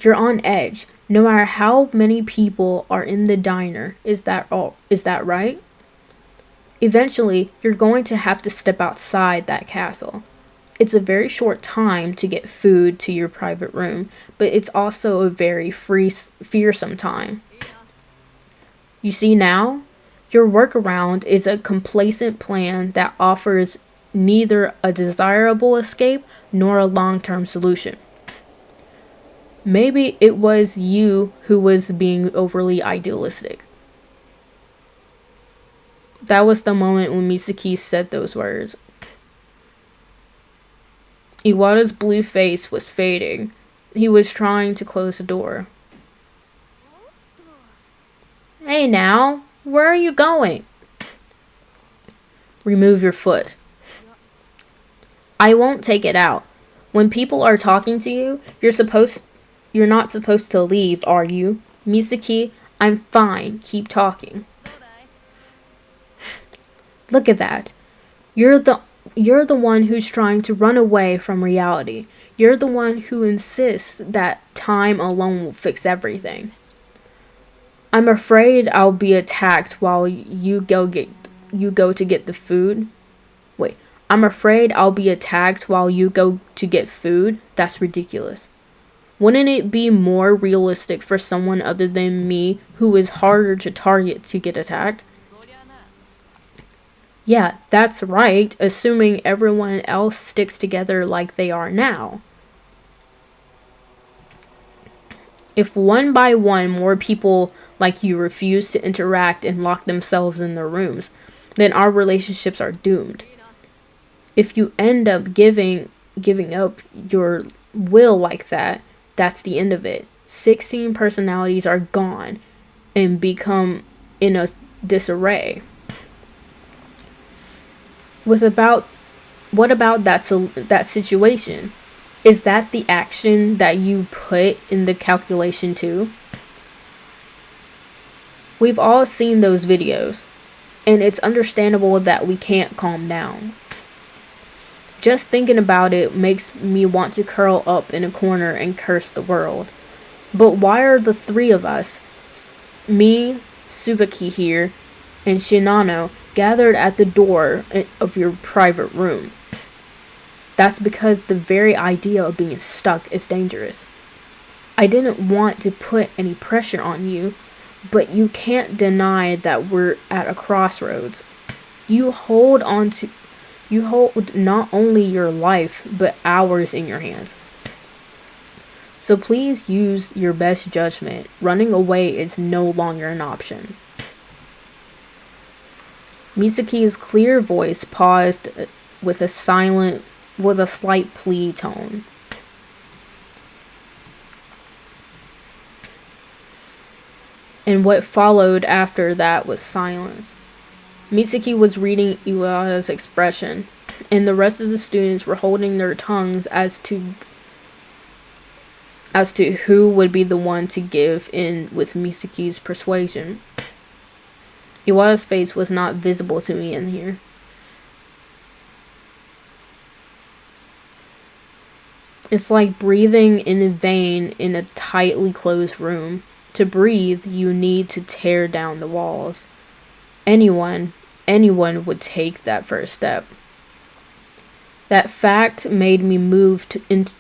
[SPEAKER 1] You're on edge, no matter how many people are in the diner. Is that right? Eventually, you're going to have to step outside that castle. It's a very short time to get food to your private room, but it's also a very fearsome time. You see now? Your workaround is a complacent plan that offers neither a desirable escape nor a long-term solution. Maybe it was you who was being overly idealistic. That was the moment when Misaki said those words. Iwata's blue face was fading. He was trying to close the door. Hey now, where are you going? Remove your foot. I won't take it out. When people are talking to you, you're not supposed to leave, are you? Misaki, I'm fine. Keep talking. Look at that. You're the one who's trying to run away from reality. You're the one who insists that time alone will fix everything. I'm afraid I'll be attacked while you go to get the food. Wait, I'm afraid I'll be attacked while you go to get food? That's ridiculous. Wouldn't it be more realistic for someone other than me, who is harder to target, to get attacked? Yeah, that's right, assuming everyone else sticks together like they are now. If one by one more people like you refuse to interact and lock themselves in their rooms, then our relationships are doomed. If you end up giving up your will like that, that's the end of it. 16 personalities are gone and become in a disarray. What about that situation? Is that the action that you put in the calculation too? We've all seen those videos, and it's understandable that we can't calm down. Just thinking about it makes me want to curl up in a corner and curse the world. But why are the three of us, me, Tsubaki here, and Shinano, gathered at the door of your private room? That's because the very idea of being stuck is dangerous. I didn't want to put any pressure on you, but you can't deny that we're at a crossroads. You hold not only your life, but ours in your hands. So please use your best judgment. Running away is no longer an option. Misaki's clear voice paused with a silent with a slight plea tone. And what followed after that was silence. Mitsuki was reading Iwata's expression, and the rest of the students were holding their tongues as to who would be the one to give in with Mitsuki's persuasion. Iwata's face was not visible to me in here. It's like breathing in vain in a tightly closed room. To breathe, you need to tear down the walls. Anyone would take that first step. That fact made me move into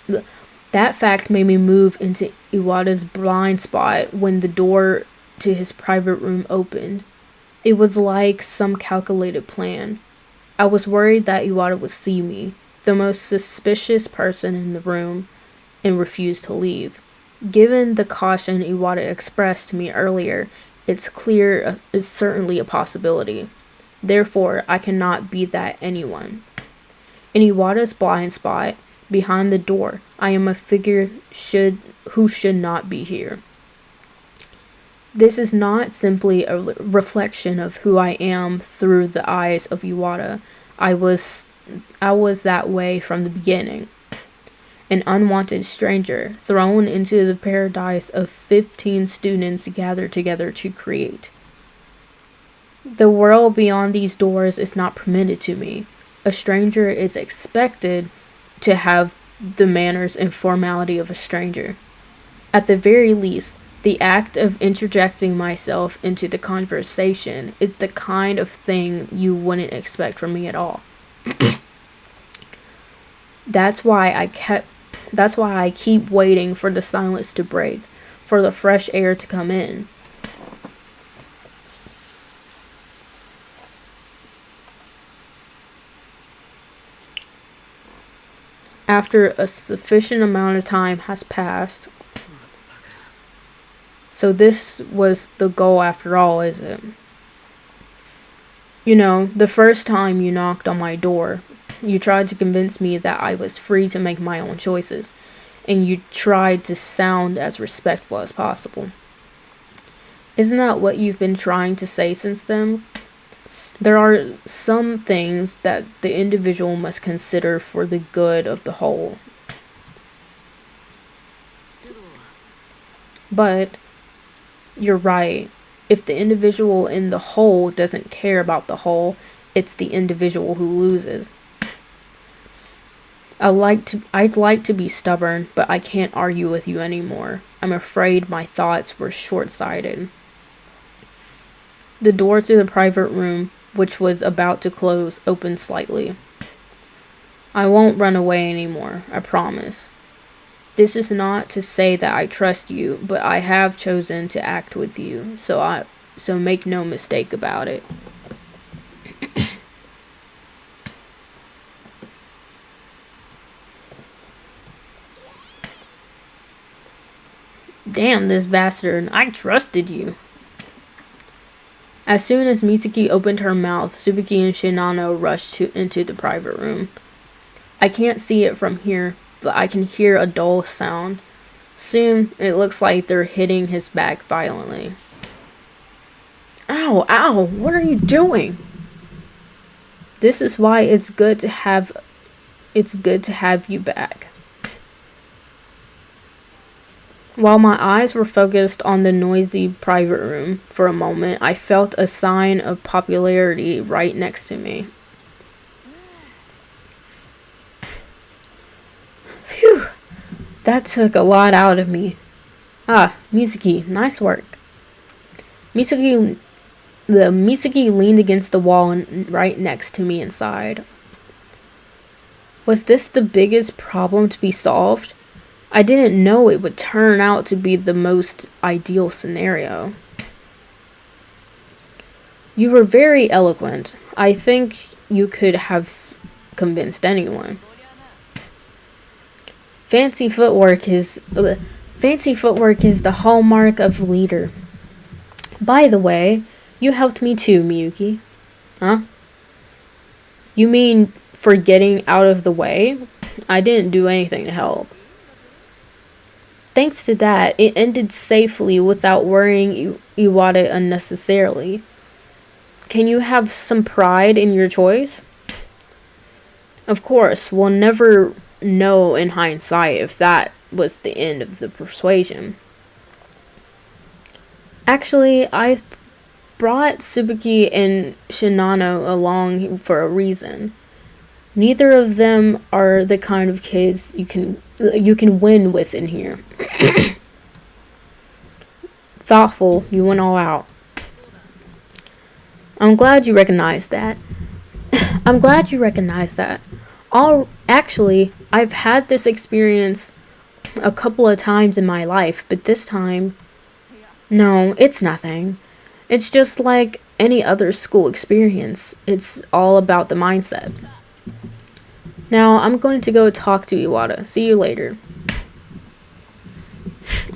[SPEAKER 1] Iwata's blind spot when the door to his private room opened. It was like some calculated plan. I was worried that Iwata would see me, the most suspicious person in the room, and refuse to leave. Given the caution Iwata expressed to me earlier, it's certainly a possibility. Therefore, I cannot be that anyone. In Iwata's blind spot, behind the door, I am a figure who should not be here. This is not simply a reflection of who I am through the eyes of Iwata. I was that way from the beginning. An unwanted stranger, thrown into the paradise of 15 students gathered together to create. The world beyond these doors is not permitted to me. A stranger is expected to have the manners and formality of a stranger. At the very least, the act of interjecting myself into the conversation is the kind of thing you wouldn't expect from me at all. That's why I keep waiting for the silence to break, for the fresh air to come in. After a sufficient amount of time has passed. So this was the goal after all, is it? You know, the first time you knocked on my door, you tried to convince me that I was free to make my own choices, and you tried to sound as respectful as possible. Isn't that what you've been trying to say since then? There are some things that the individual must consider for the good of the whole. But you're right. If the individual in the whole doesn't care about the whole, it's the individual who loses. I'd like to be stubborn, but I can't argue with you anymore. I'm afraid my thoughts were short-sighted. The door to the private room, which was about to close, opened slightly. I won't run away anymore, I promise. This is not to say that I trust you, but I have chosen to act with you, so make no mistake about it. Damn this bastard, I trusted you. As soon as Mitsuki opened her mouth, Tsubuki and Shinano rushed into the private room. I can't see it from here, but I can hear a dull sound. Soon, it looks like they're hitting his back violently. Ow, ow, what are you doing? This is why it's good to have you back. While my eyes were focused on the noisy private room for a moment, I felt a sign of popularity right next to me. Phew, that took a lot out of me. Ah, Mitsuki, nice work. Mitsuki leaned against the wall right next to me and sighed. Was this the biggest problem to be solved? I didn't know it would turn out to be the most ideal scenario. You were very eloquent. I think you could have convinced anyone. Fancy footwork is the hallmark of a leader. By the way, you helped me too, Miyuki. Huh? You mean
[SPEAKER 2] for getting out of the way, I didn't do anything to help. Thanks to that, it ended safely without worrying Iwata unnecessarily. Can you have some pride in your choice? Of course, we'll never know in hindsight if that was the end of the persuasion. Actually, I brought Tsubuki and Shinano along for a reason. Neither of them are the kind of kids you can win with in here. Thoughtful, you went all out. I'm glad you recognize that. Actually, I've had this experience a couple of times in my life, but this time, no, it's nothing. It's just like any other school experience. It's all about the mindset. Now, I'm going to go talk to Iwata. See you later.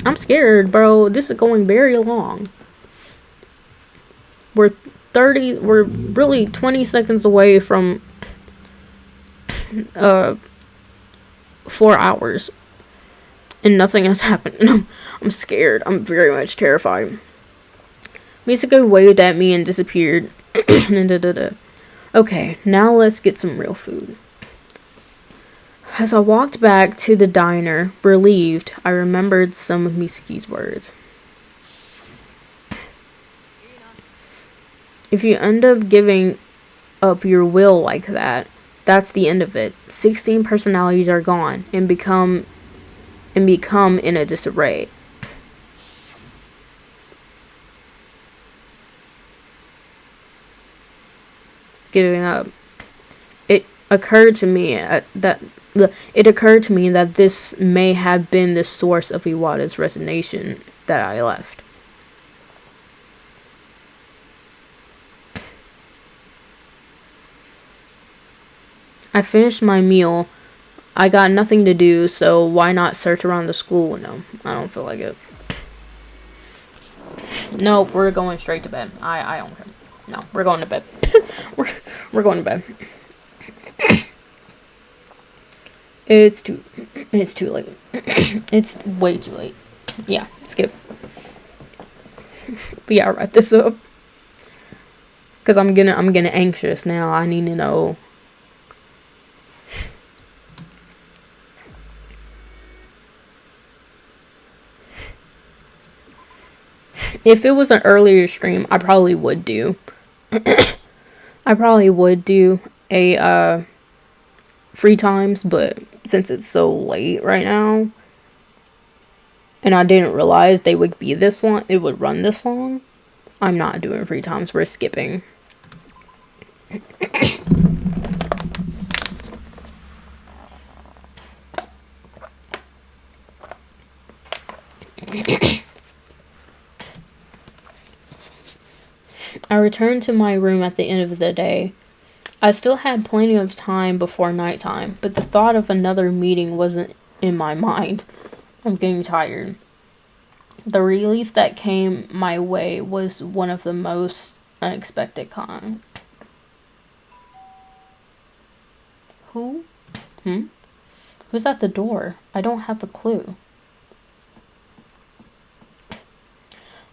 [SPEAKER 2] I'm scared, bro. This is going very long. We're really 20 seconds away from 4 hours. And nothing has happened. I'm scared. I'm very much terrified. Misako waved at me and disappeared. Okay, now let's get some real food. As I walked back to the diner, relieved, I remembered some of Misaki's words. If you end up giving up your will like that, that's the end of it. 16 personalities are gone and become in a disarray. Giving up. It occurred to me that this may have been the source of Iwata's resignation that I left. I finished my meal. I got nothing to do, so why not search around the school? No, I don't feel like it. Nope, we're going straight to bed. I don't care. No, we're going to bed. we're going to bed. It's too late. It's way too late. Yeah, skip. But yeah, write this up. Cause I'm getting anxious now. I need to know. If it was an earlier stream, I probably would do. A free times, but since it's so late right now, and I didn't realize they would be this long, it would run this long, I'm not doing free times. We're skipping. I returned to my room at the end of the day. I still had plenty of time before nighttime, but the thought of another meeting wasn't in my mind. I'm getting tired. The relief that came my way was one of the most unexpected kind. Who? Who's at the door? I don't have a clue.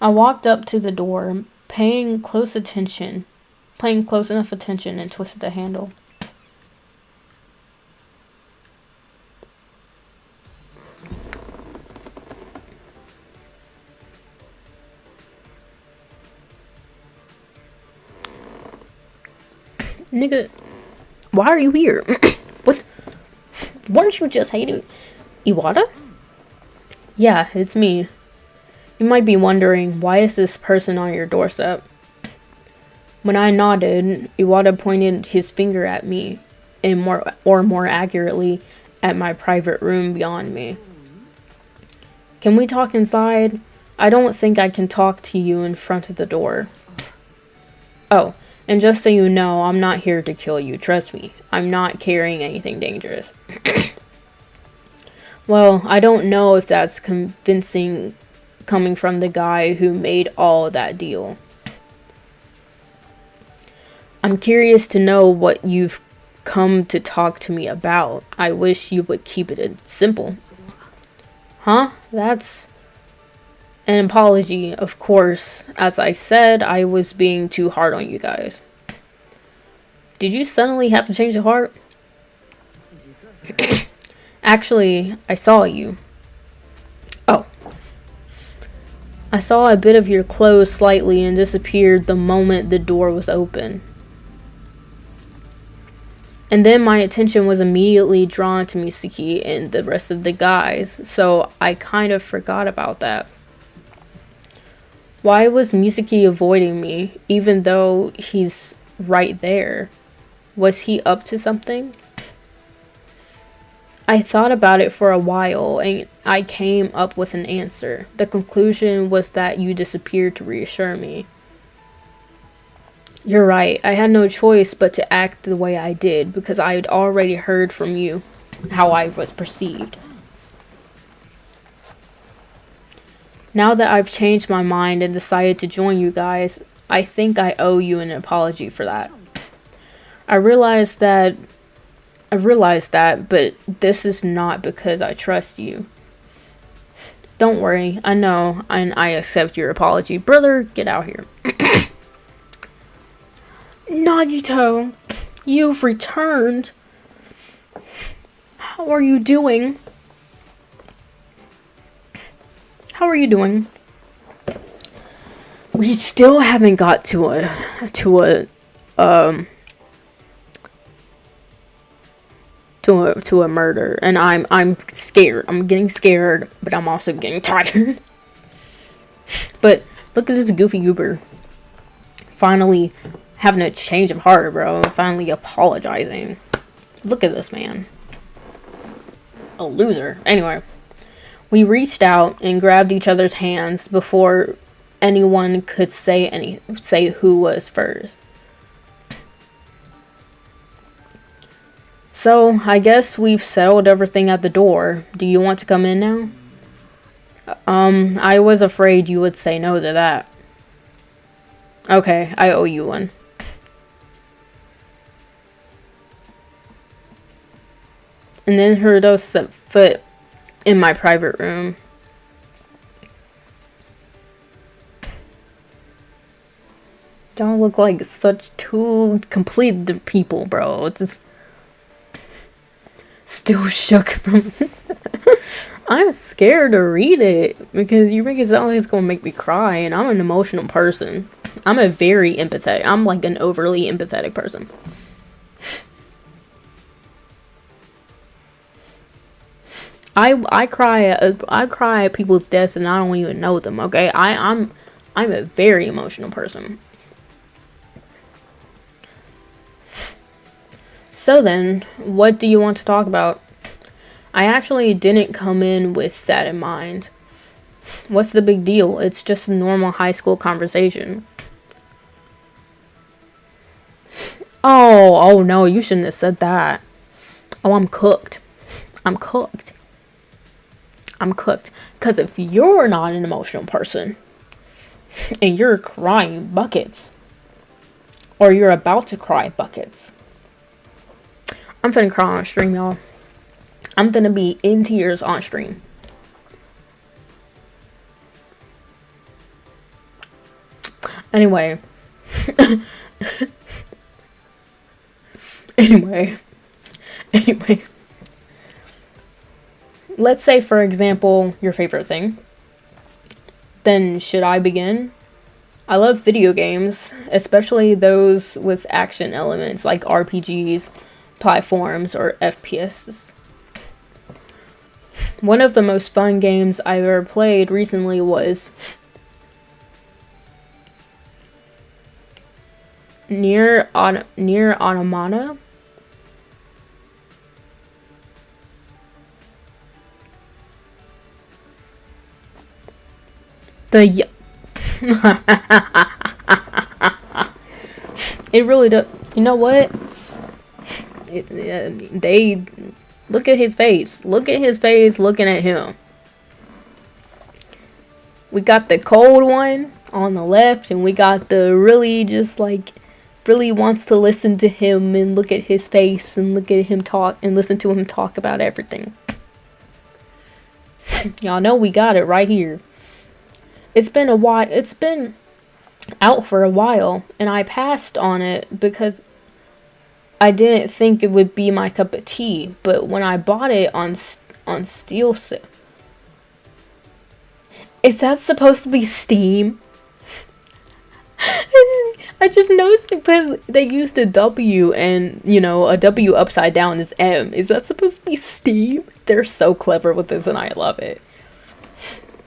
[SPEAKER 2] I walked up to the door, paying close enough attention, and twisted the handle. Nigga, why are you here? What? Weren't you just hating Iwata? Yeah, it's me. You might be wondering, why is this person on your doorstep? When I nodded, Iwata pointed his finger at me, and more accurately, at my private room beyond me. Can we talk inside? I don't think I can talk to you in front of the door. Oh, and just so you know, I'm not here to kill you, trust me. I'm not carrying anything dangerous. Well, I don't know if that's convincing coming from the guy who made all that deal. I'm curious to know what you've come to talk to me about. I wish you would keep it simple. Huh? That's an apology, of course. As I said, I was being too hard on you guys. Did you suddenly have to change of heart? Actually, I saw you. Oh. I saw a bit of your clothes slightly and disappeared the moment the door was open. And then my attention was immediately drawn to Misaki and the rest of the guys, so I kind of forgot about that. Why was Misaki avoiding me, even though he's right there? Was he up to something? I thought about it for a while, and I came up with an answer. The conclusion was that you disappeared to reassure me. You're right, I had no choice but to act the way I did, because I had already heard from you how I was perceived. Now that I've changed my mind and decided to join you guys, I think I owe you an apology for that. I realized that, but this is not because I trust you. Don't worry, I know, and I accept your apology. Brother, get out here. Nagito, you've returned. How are you doing? How are you doing? We still haven't got to a murder, and I'm scared. I'm getting scared, but I'm also getting tired. But look at this goofy goober. Finally having a change of heart, bro. Finally apologizing. Look at this man. A loser. Anyway, we reached out and grabbed each other's hands before anyone could say who was first. So, I guess we've settled everything at the door. Do you want to come in now? I was afraid you would say no to that. Okay, I owe you one. And then Hirudo set foot in my private room. Y'all look like such two complete people, bro. It's just still shook from I'm scared to read it because you make it sound like it's gonna make me cry, and I'm an emotional person. I'm a very empathetic. I'm like an overly empathetic person. I cry at people's deaths and I don't even know them. Okay, I'm a very emotional person. So then, what do you want to talk about? I actually didn't come in with that in mind. What's the big deal? It's just a normal high school conversation. Oh no, you shouldn't have said that. Oh, I'm cooked. Because if you're not an emotional person, and you're crying buckets, or you're about to cry buckets, I'm finna cry on stream, y'all. I'm finna be in tears on stream. Anyway. Anyway. Let's say, for example, your favorite thing. Then should I begin? I love video games, especially those with action elements like RPGs, platforms, or FPS. One of the most fun games I've ever played recently was Nier Automata. It really does. You know what? They look at his face. Look at his face looking at him. We got the cold one on the left, and we got the really just like really wants to listen to him and look at his face and look at him talk and listen to him talk about everything. Y'all know we got it right here. It's been a while. It's been out for a while, and I passed on it because I didn't think it would be my cup of tea. But when I bought it on Steal sale, is that supposed to be Steam? I just noticed because they used a W, and a W upside down is M. Is that supposed to be Steam? They're so clever with this, and I love it.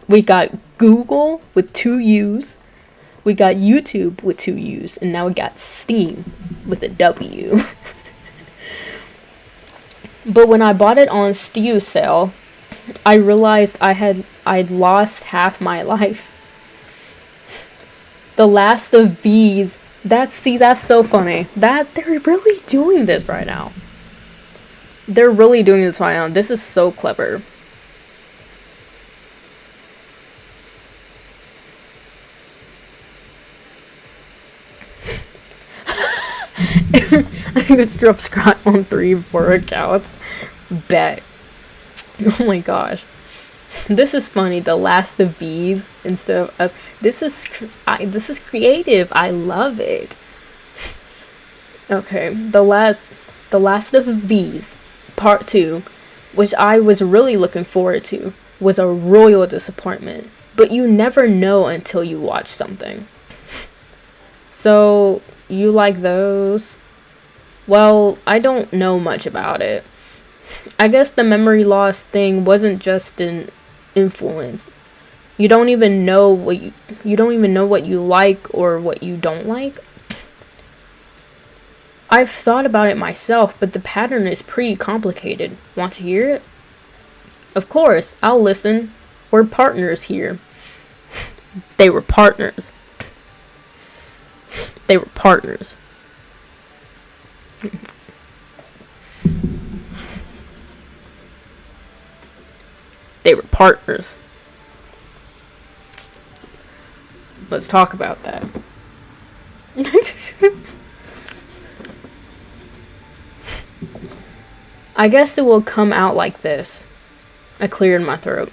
[SPEAKER 2] We got Google with 2 U's. We got YouTube with 2 U's. And now we got Steam with a W. But when I bought it on Steal sale, I realized I'd lost half my life. The last of these. That's so funny. That they're really doing this right now. They're really doing this right now. This is so clever. I'm gonna subscribe on 3 4 accounts. Bet. Oh my gosh. This is funny. The last of these instead of us. This is creative. I love it. Okay, the last of these, part 2, which I was really looking forward to, was a royal disappointment. But you never know until you watch something. So, you like those? Well, I don't know much about it. I guess the memory loss thing wasn't just an influence. You don't even know what you like or what you don't like. I've thought about it myself, but the pattern is pretty complicated. Want to hear it? Of course, I'll listen. We're partners here. They were partners. They were partners. They were partners. Let's talk about that. I guess it will come out like this. I cleared my throat.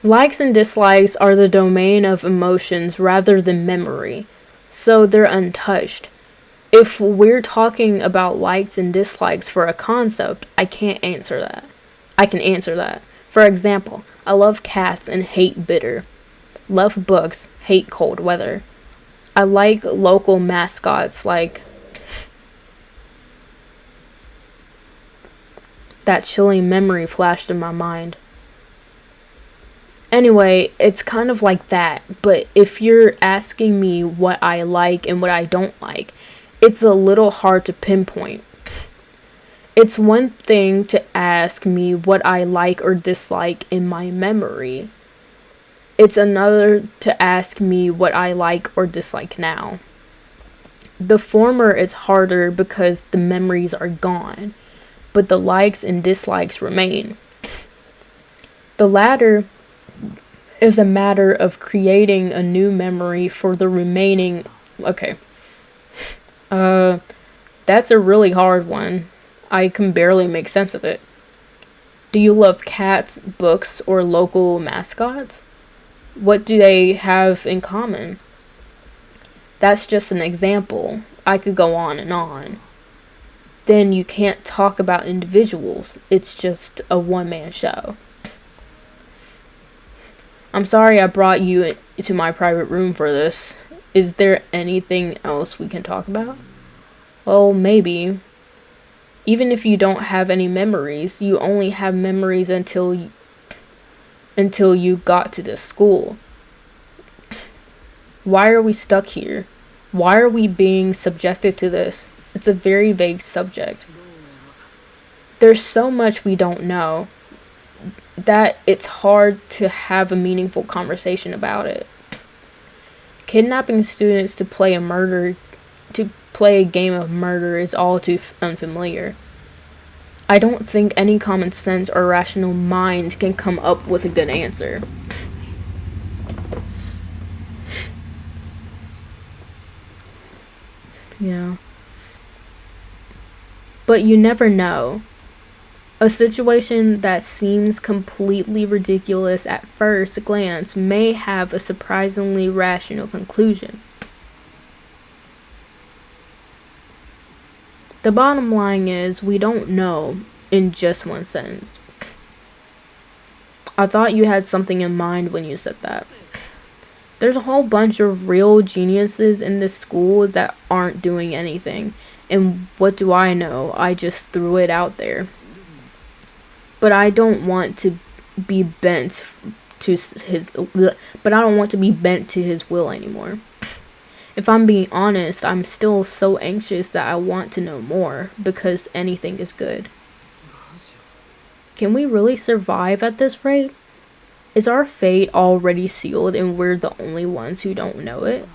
[SPEAKER 2] Likes and dislikes are the domain of emotions rather than memory, so they're untouched. If we're talking about likes and dislikes for a concept, I can answer that. For example, I love cats and hate bitter. Love books, hate cold weather. I like local mascots like that chilling memory flashed in my mind. Anyway, it's kind of like that, but if you're asking me what I like and what I don't like, it's a little hard to pinpoint. It's one thing to ask me what I like or dislike in my memory. It's another to ask me what I like or dislike now. The former is harder because the memories are gone, but the likes and dislikes remain. The latter is a matter of creating a new memory for the remaining. Okay. That's a really hard one. I can barely make sense of it. Do you love cats, books, or local mascots? What do they have in common? That's just an example. I could go on and on. Then you can't talk about individuals. It's just a one-man show. I'm sorry I brought you to my private room for this. Is there anything else we can talk about? Well, maybe. Even if you don't have any memories, you only have memories until you got to this school. Why are we stuck here? Why are we being subjected to this? It's a very vague subject. There's so much we don't know that it's hard to have a meaningful conversation about it. Kidnapping students to play a game of murder is all too unfamiliar. I don't think any common sense or rational mind can come up with a good answer.
[SPEAKER 1] Yeah. But you never know. A situation that seems completely ridiculous at first glance may have a surprisingly rational conclusion. The bottom line is, we don't know in just one sentence. I thought you had something in mind when you said that. There's a whole bunch of real geniuses in this school that aren't doing anything. And what do I know? I just threw it out there. But I don't want to be bent to his will anymore. If I'm being honest, I'm still so anxious that I want to know more, because anything is good. Can we really survive at this rate? Is our fate already sealed and we're the only ones who don't know it?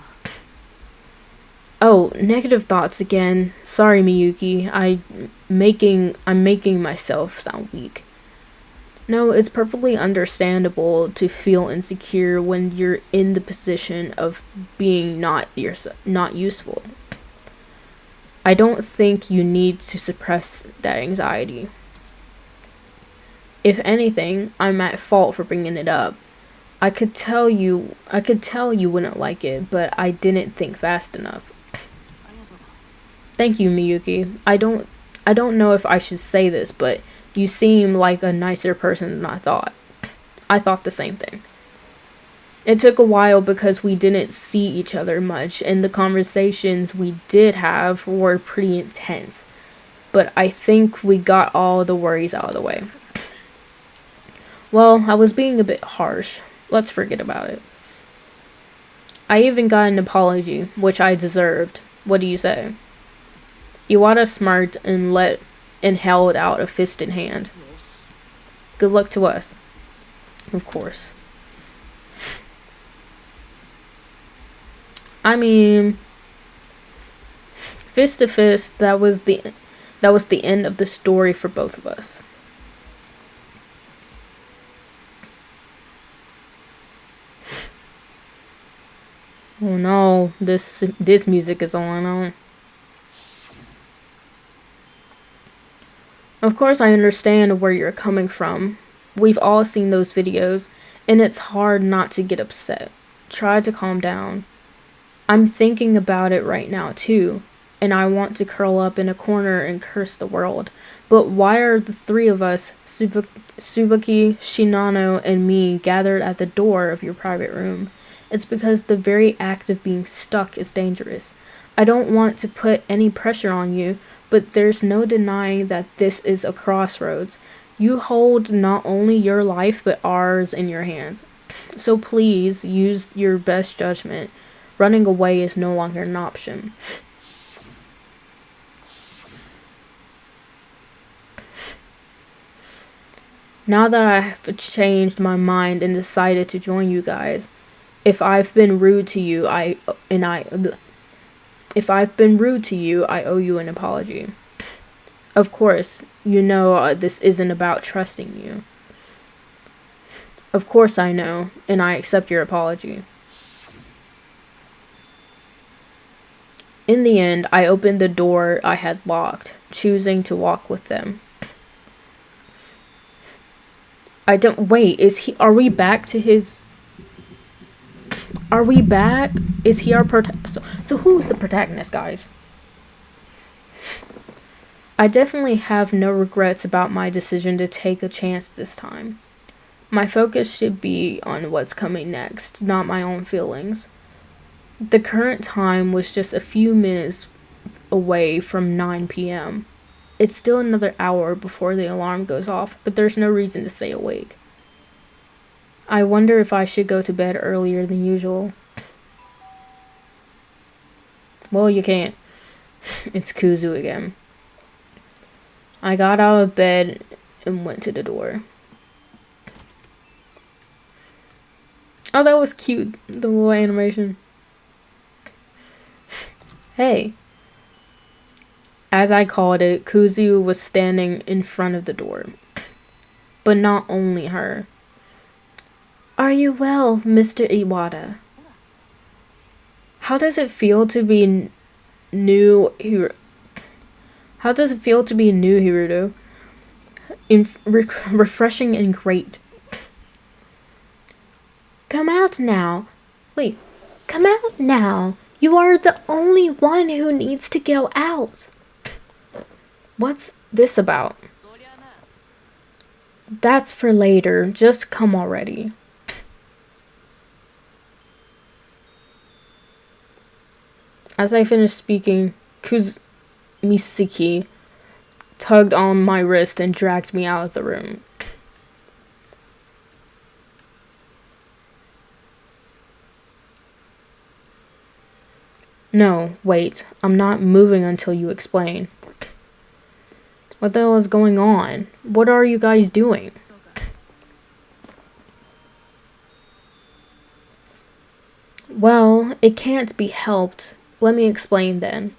[SPEAKER 1] Oh, negative thoughts again. Sorry, Miyuki. I'm making myself sound weak. No, it's perfectly understandable to feel insecure when you're in the position of being not useful. I don't think you need to suppress that anxiety. If anything, I'm at fault for bringing it up. I could tell you wouldn't like it, but I didn't think fast enough. Thank you, Miyuki. I don't know if I should say this, but you seem like a nicer person than I thought. I thought the same thing. It took a while because we didn't see each other much, and the conversations we did have were pretty intense. But I think we got all the worries out of the way. Well, I was being a bit harsh. Let's forget about it. I even got an apology, which I deserved. What do you say? Iwata smirked and held out a fisted hand. Good luck to us. Of course. I mean, fist to fist, that was the end of the story for both of us. Oh no, this music is on. Of course, I understand where you're coming from. We've all seen those videos, and it's hard not to get upset. Try to calm down. I'm thinking about it right now, too, and I want to curl up in a corner and curse the world. But why are the three of us, Tsubaki, Shinano, and me, gathered at the door of your private room? It's because the very act of being stuck is dangerous. I don't want to put any pressure on you, but there's no denying that this is a crossroads. You hold not only your life, but ours in your hands. So please, use your best judgment. Running away is no longer an option. Now that I have changed my mind and decided to join you guys, if I've been rude to you, I owe you an apology. Of course, you know this isn't about trusting you. Of course I know, and I accept your apology. In the end, I opened the door I had locked, choosing to walk with them. Are we back? Is he our so who's the protagonist, guys? I definitely have no regrets about my decision to take a chance this time. My focus should be on what's coming next, not my own feelings. The current time was just a few minutes away from 9 p.m. It's still another hour before the alarm goes off, but there's no reason to stay awake. I wonder if I should go to bed earlier than usual. Well, you can't. It's Kuzu again. I got out of bed and went to the door. Oh, that was cute, the little animation. Hey. As I called it, Kuzu was standing in front of the door. But not only her. Are you well, Mr. Iwata? How does it feel to be new hero? How does it feel to be a new Hirudo? Refreshing and great.
[SPEAKER 2] Come out now. Wait, come out now. You are the only one who needs to go out.
[SPEAKER 1] What's this about?
[SPEAKER 2] That's for later. Just come already.
[SPEAKER 1] As I finished speaking, Misaki tugged on my wrist and dragged me out of the room. No, wait. I'm not moving until you explain. What the hell is going on? What are you guys doing? Well, it can't be helped. Let me explain then.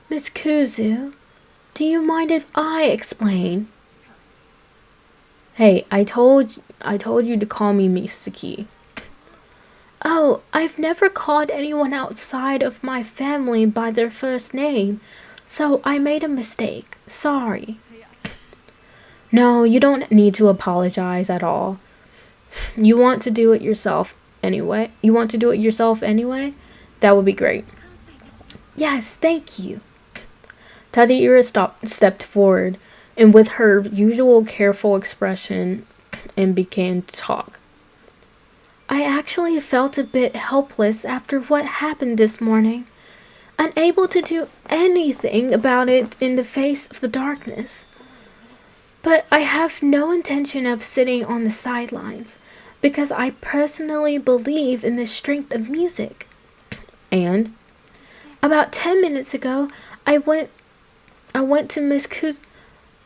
[SPEAKER 2] Miss Kuzu, do you mind if I explain?
[SPEAKER 1] Hey, I told you to call me Misaki.
[SPEAKER 2] Oh, I've never called anyone outside of my family by their first name, so I made a mistake. Sorry.
[SPEAKER 1] No, you don't need to apologize at all. You want to do it yourself anyway? That would be great.
[SPEAKER 2] Yes, thank you.
[SPEAKER 1] Tadira stepped forward, and with her usual careful expression, and began to talk.
[SPEAKER 2] I actually felt a bit helpless after what happened this morning, unable to do anything about it in the face of the darkness. But I have no intention of sitting on the sidelines, because I personally believe in the strength of music.
[SPEAKER 1] And
[SPEAKER 2] about 10 minutes ago, I went to Miss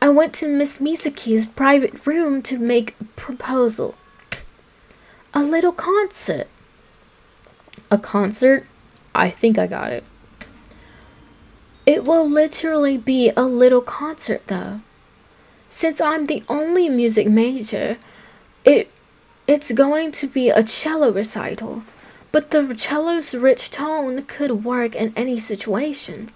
[SPEAKER 2] Misaki's private room to make a proposal. A little concert.
[SPEAKER 1] A concert? I think I got it.
[SPEAKER 2] It will literally be a little concert, though. Since I'm the only music major, it's going to be a cello recital, but the cello's rich tone could work in any situation.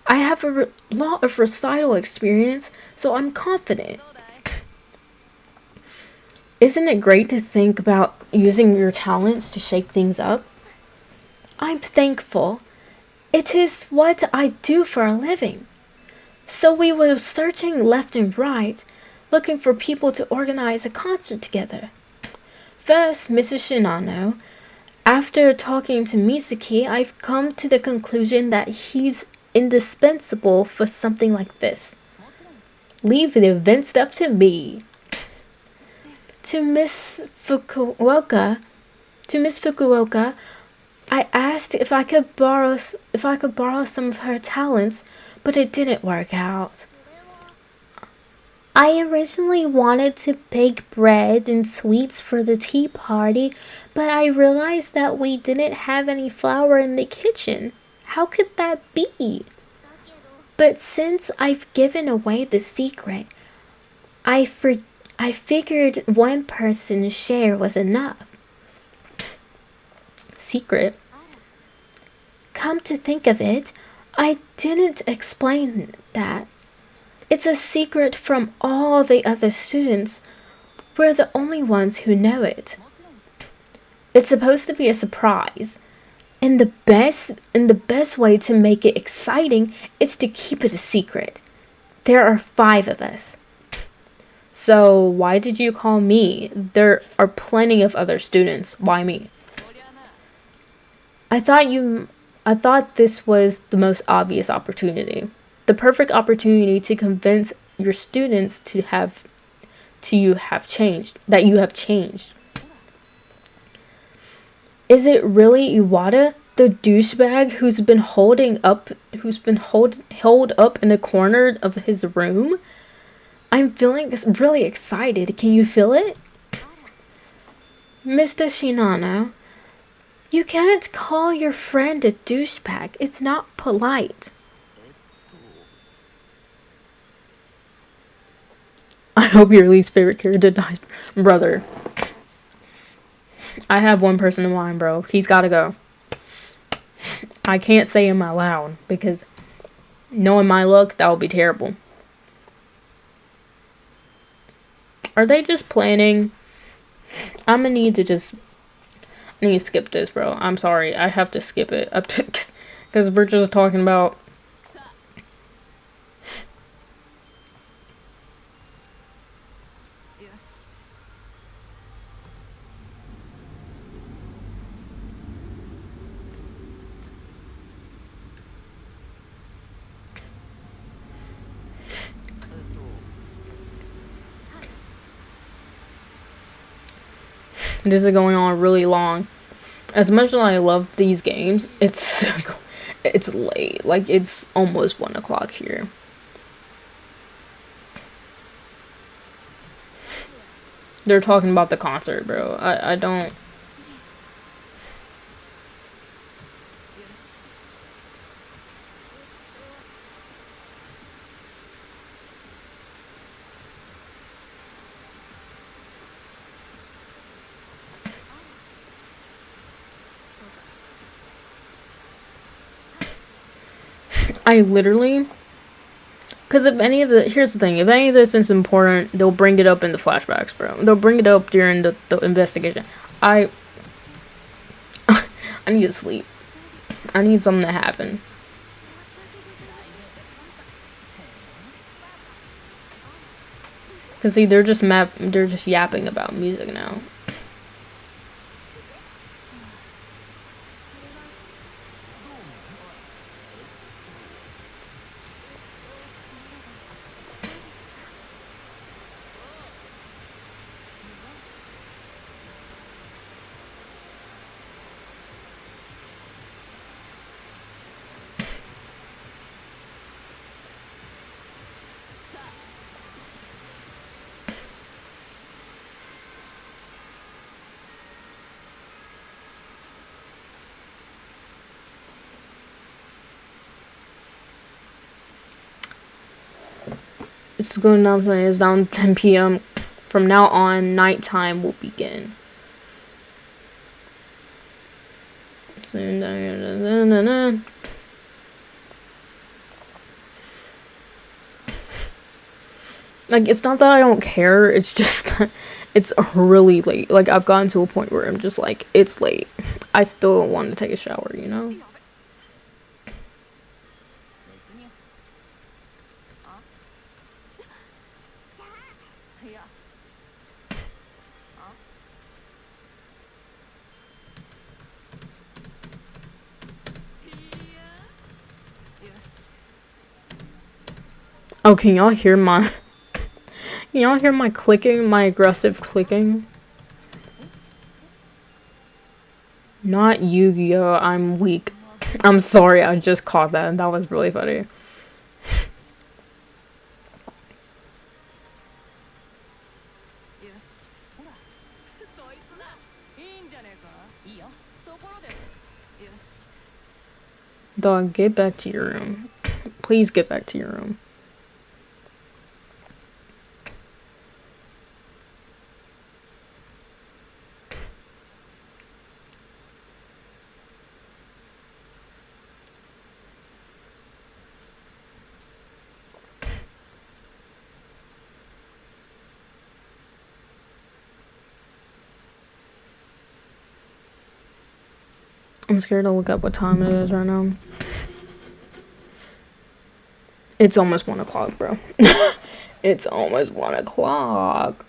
[SPEAKER 2] I have a lot of recital experience, so I'm confident.
[SPEAKER 1] Isn't it great to think about using your talents to shake things up?
[SPEAKER 2] I'm thankful. It is what I do for a living. So we were searching left and right, looking for people to organize a concert together. First, Mrs. Shinano. After talking to Misaki, I've come to the conclusion that he's indispensable for something like this.
[SPEAKER 1] Leave the event stuff to me.
[SPEAKER 2] To Miss Fukuoka, I asked if I could borrow some of her talents, but it didn't work out. I originally wanted to bake bread and sweets for the tea party, but I realized that we didn't have any flour in the kitchen. How could that be? But since I've given away the secret, I figured one person's share was enough.
[SPEAKER 1] Secret?
[SPEAKER 2] Come to think of it, I didn't explain that. It's a secret from all the other students. We're the only ones who know it. It's supposed to be a surprise. And the best way to make it exciting is to keep it a secret. There are 5 of us.
[SPEAKER 1] So why did you call me? There are plenty of other students. Why me? I thought this was the most obvious opportunity. The perfect opportunity to convince your students that you have changed. Is it really Iwata, the douchebag who's been held up in a corner of his room? I'm feeling really excited. Can you feel it?
[SPEAKER 2] Mr. Shinano, you can't call your friend a douchebag. It's not polite.
[SPEAKER 1] I hope your least favorite character dies. Brother. I have one person in mind, bro. He's gotta go. I can't say them out loud because knowing my luck, that would be terrible. Are they just planning? I'm gonna need to just... I need to skip this, bro. I'm sorry. I have to skip it up to... Because we're just talking about... This is going on really long. As much as I love these games, it's late. Like, it's almost 1 o'clock here. They're talking about the concert, bro. I don't... I literally... Because if any of the... Here's the thing. If any of this is important, they'll bring it up in the flashbacks, bro. They'll bring it up during the investigation. I need to sleep. I need something to happen. Because see, they're just yapping about music now. It's going down. It's down 10 p.m. From now on, nighttime will begin. Like, it's not that I don't care. It's just that it's really late. Like, I've gotten to a point where I'm just like, it's late. I still want to take a shower, you know? Oh, can y'all hear my... Can y'all hear my clicking? My aggressive clicking? Not Yu-Gi-Oh! I'm weak. I'm sorry, I just caught that, and that was really funny. Dog, get back to your room. Please get back to your room. I'm scared to look up what time it is right now. It's almost 1 o'clock, bro. It's almost 1 o'clock.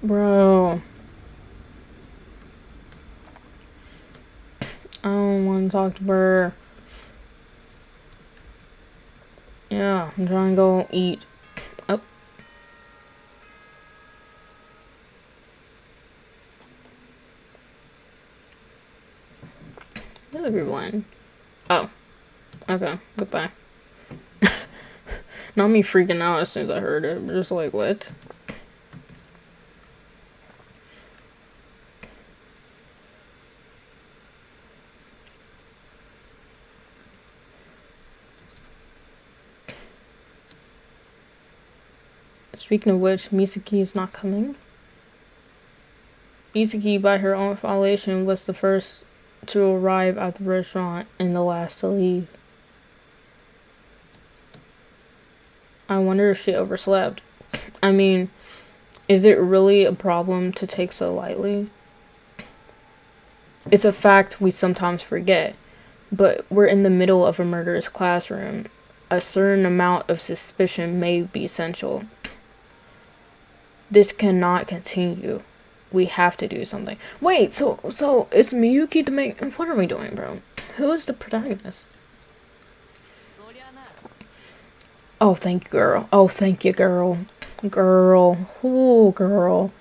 [SPEAKER 1] Bro. I don't want to talk to her. Yeah, I'm trying to go eat. Oh. Hello, everyone. Oh. Okay, goodbye. Not me freaking out as soon as I heard it. Just like, what? Speaking of which, Misaki is not coming. Misaki, by her own violation, was the first to arrive at the restaurant and the last to leave. I wonder if she overslept. I mean, is it really a problem to take so lightly? It's a fact we sometimes forget, but we're in the middle of a murderous classroom. A certain amount of suspicion may be essential. This cannot continue. We have to do something. Wait, so is Miyuki the main? What are we doing, bro? Who is the protagonist? Oh, thank you, girl. Oh, thank you, girl. Girl. Ooh, girl.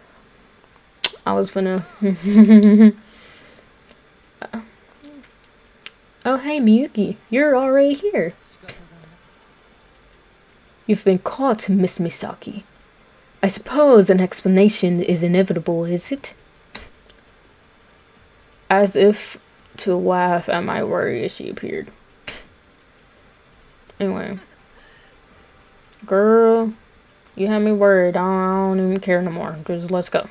[SPEAKER 1] I was gonna. Oh, hey, Miyuki. You're already here. You've been caught, Miss Misaki. I suppose an explanation is inevitable, is it? As if to laugh at my worry as she appeared. Anyway. Girl, you had me worried. I don't even care no more. Just let's go.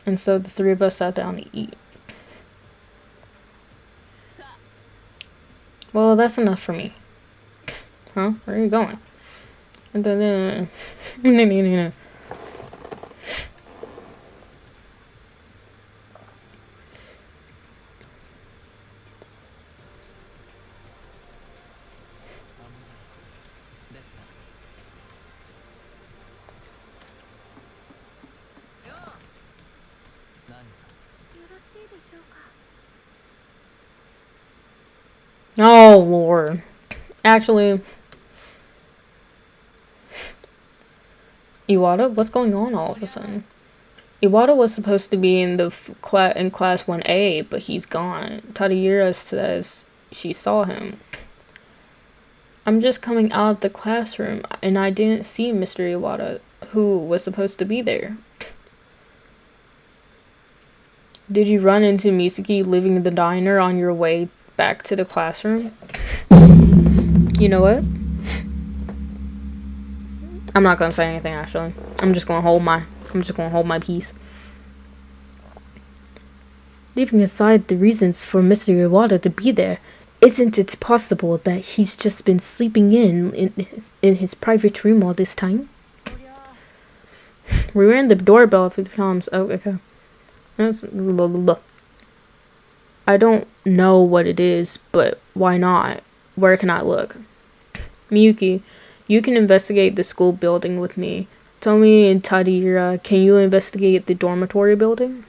[SPEAKER 1] And so the three of us sat down to eat. Well, that's enough for me. Huh? Where are you going? Oh, Lord. Actually, Iwata, what's going on all of a sudden? Iwata was supposed to be in the class 1A, but he's gone. Tadahira says she saw him. I'm just coming out of the classroom, and I didn't see Mr. Iwata, who was supposed to be there. Did you run into Misaki leaving the diner on your way back to the classroom? You know what? I'm not gonna say anything, actually. I'm just gonna hold my peace. Leaving aside the reasons for Mr. Iwata to be there, isn't it possible that he's just been sleeping in his private room all this time? We rang the doorbell a few times. Oh, okay. Blah, blah, blah. I don't know what it is, but why not? Where can I look? Miyuki, you can investigate the school building with me. Tomi and Tadahira, can you investigate the dormitory building?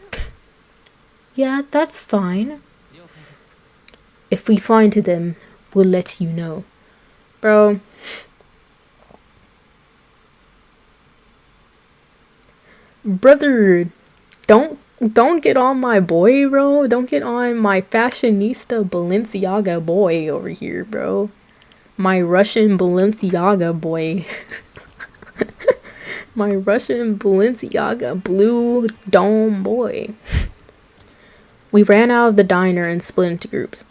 [SPEAKER 1] Yeah, that's fine. If we find them, we'll let you know. Bro. Brother, don't get on my boy, bro. Don't get on my fashionista Balenciaga boy over here, bro. My Russian Balenciaga boy. My Russian Balenciaga blue dome boy. We ran out of the diner and split into groups.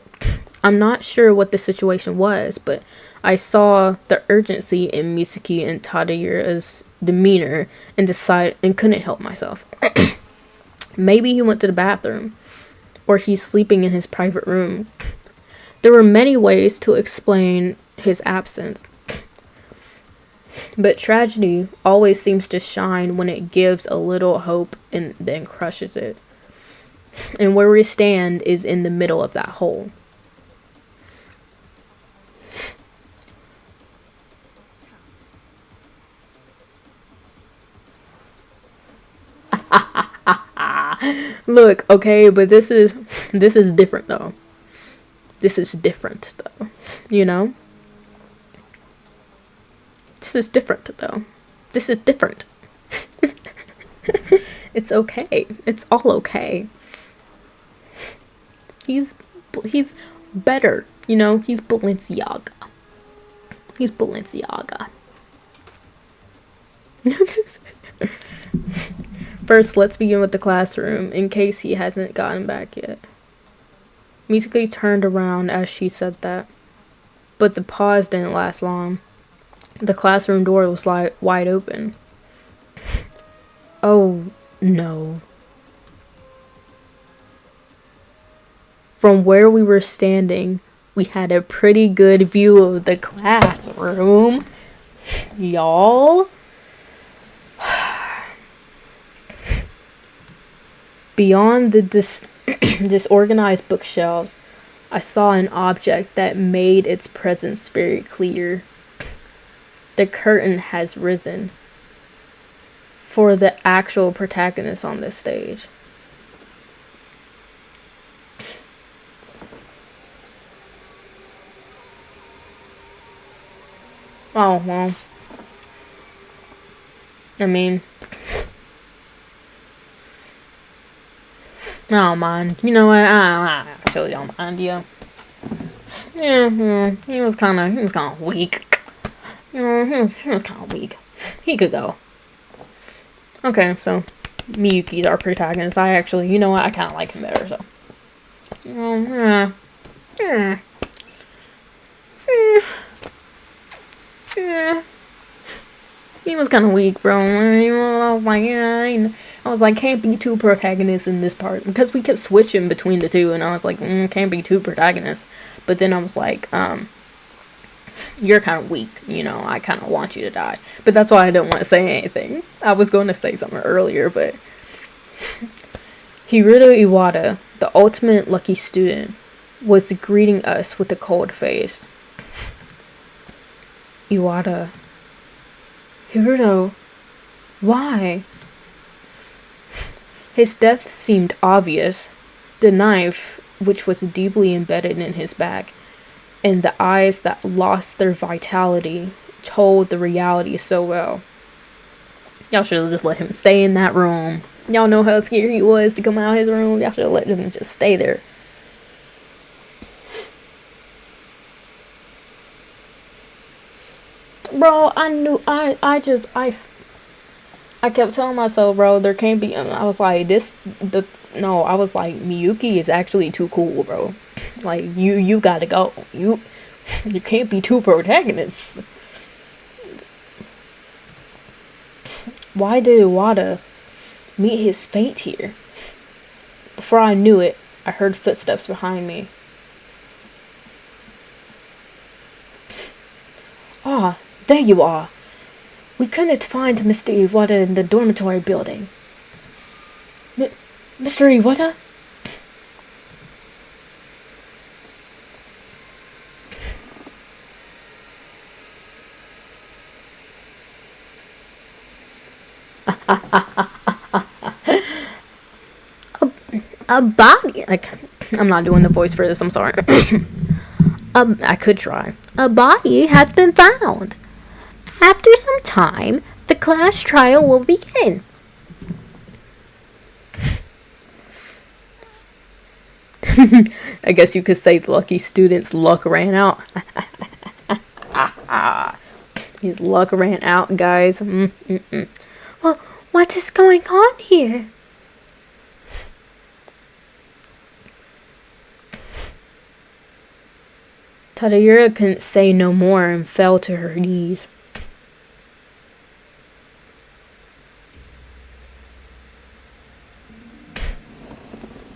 [SPEAKER 1] I'm not sure what the situation was, but I saw the urgency in Misaki and Tadahira's demeanor and couldn't help myself. Maybe he went to the bathroom, or he's sleeping in his private room. There were many ways to explain his absence, but tragedy always seems to shine when it gives a little hope and then crushes it. And where we stand is in the middle of that hole. Look, okay, but this is different though. This is different though. You know? This is different though. This is different. It's okay. It's all okay. He's better, you know? He's Balenciaga. He's Balenciaga. First, let's begin with the classroom, in case he hasn't gotten back yet. Misaki turned around as she said that, but the pause didn't last long. The classroom door was wide open. Oh, no. From where we were standing, we had a pretty good view of the classroom. Y'all. Beyond the disorganized bookshelves, I saw an object that made its presence very clear. The curtain has risen for the actual protagonist on this stage. Oh, well. I mean, I don't mind. You know what? I actually don't mind, yeah. Yeah, he was kind of weak. You know, he was kind of weak. He could go. Okay, so Miyuki's our protagonist. I actually, you know what? I kind of like him better, so. He was kind of weak, bro. I was like, yeah, I was like, can't be two protagonists in this part, because we kept switching between the two, and I was like, can't be two protagonists. But then I was like, you're kind of weak, you know, I kind of want you to die. But that's why I didn't want to say anything. I was going to say something earlier, but Hirudo Iwata, the ultimate lucky student, was greeting us with a cold face. Iwata. Hirudo, why? His death seemed obvious. The knife, which was deeply embedded in his back, and the eyes that lost their vitality, told the reality so well. Y'all should have just let him stay in that room. Y'all know how scared he was to come out of his room. Y'all should have let him just stay there. Bro, I kept telling myself, bro, there can't be, I was like, I was like, Miyuki is actually too cool, bro. Like, you gotta go. You can't be two protagonists. Why did Iwata meet his fate here? Before I knew it, I heard footsteps behind me. Ah, there you are. We couldn't find Mr. Iwata in the dormitory building. Mr. Iwata? A body, like, I'm not doing the voice for this, I'm sorry. I could try. A body has been found. After some time, the class trial will begin. I guess you could say the lucky student's luck ran out. His luck ran out, guys. Well, what is going on here? Tadayura couldn't say no more and fell to her knees.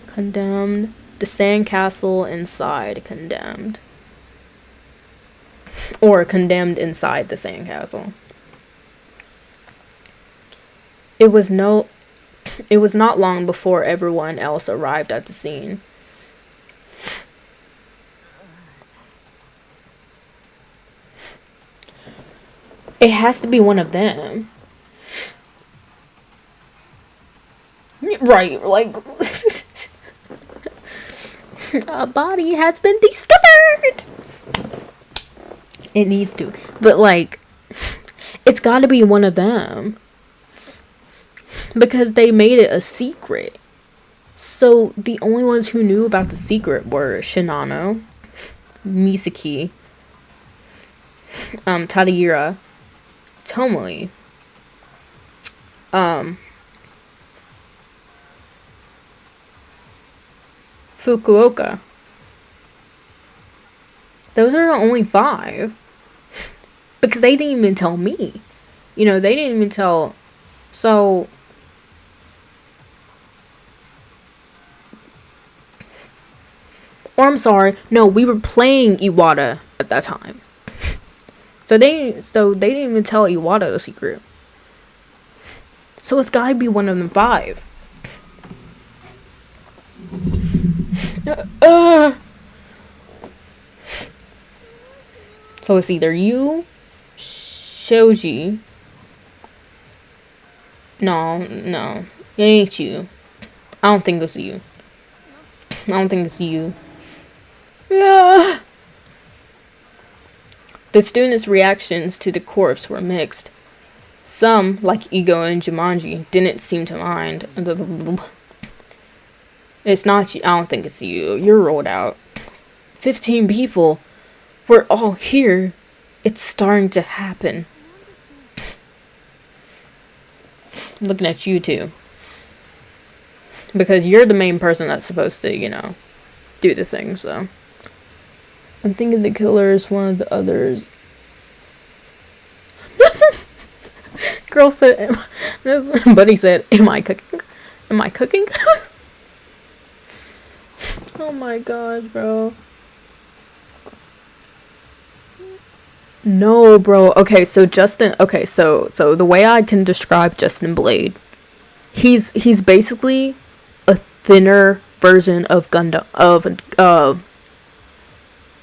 [SPEAKER 1] Condemned. The sandcastle inside condemned. Or condemned inside the sandcastle. It was not long before everyone else arrived at the scene. It has to be one of them. Right, like... A body has been discovered! It needs to. But, like, it's gotta be one of them. because they made it a secret. So the only ones who knew about the secret were Shinano, Misaki, Tadahira, Tomoe, Fukuoka. Those are the only 5. Because they didn't even tell me. They didn't even tell. So. Or I'm sorry. No, we were playing Iwata at that time. So they didn't even tell Iwata the secret. So it's gotta be one of them 5. So it's either you, Shoji. No, it ain't you. I don't think it's you. Yeah. The students' reactions to the corpse were mixed. Some, like Ego and Jumanji, didn't seem to mind. It's not you. I don't think it's you. You're rolled out. 15 people. We're all here. It's starting to happen. I'm looking at you too. Because you're the main person that's supposed to, do the thing, so. I'm thinking the killer is one of the others. Girl said, buddy said, am I cooking? Oh my god, bro. No, bro. Okay, so Justin. Okay, so the way I can describe Justin Blade, he's basically a thinner version of Gundam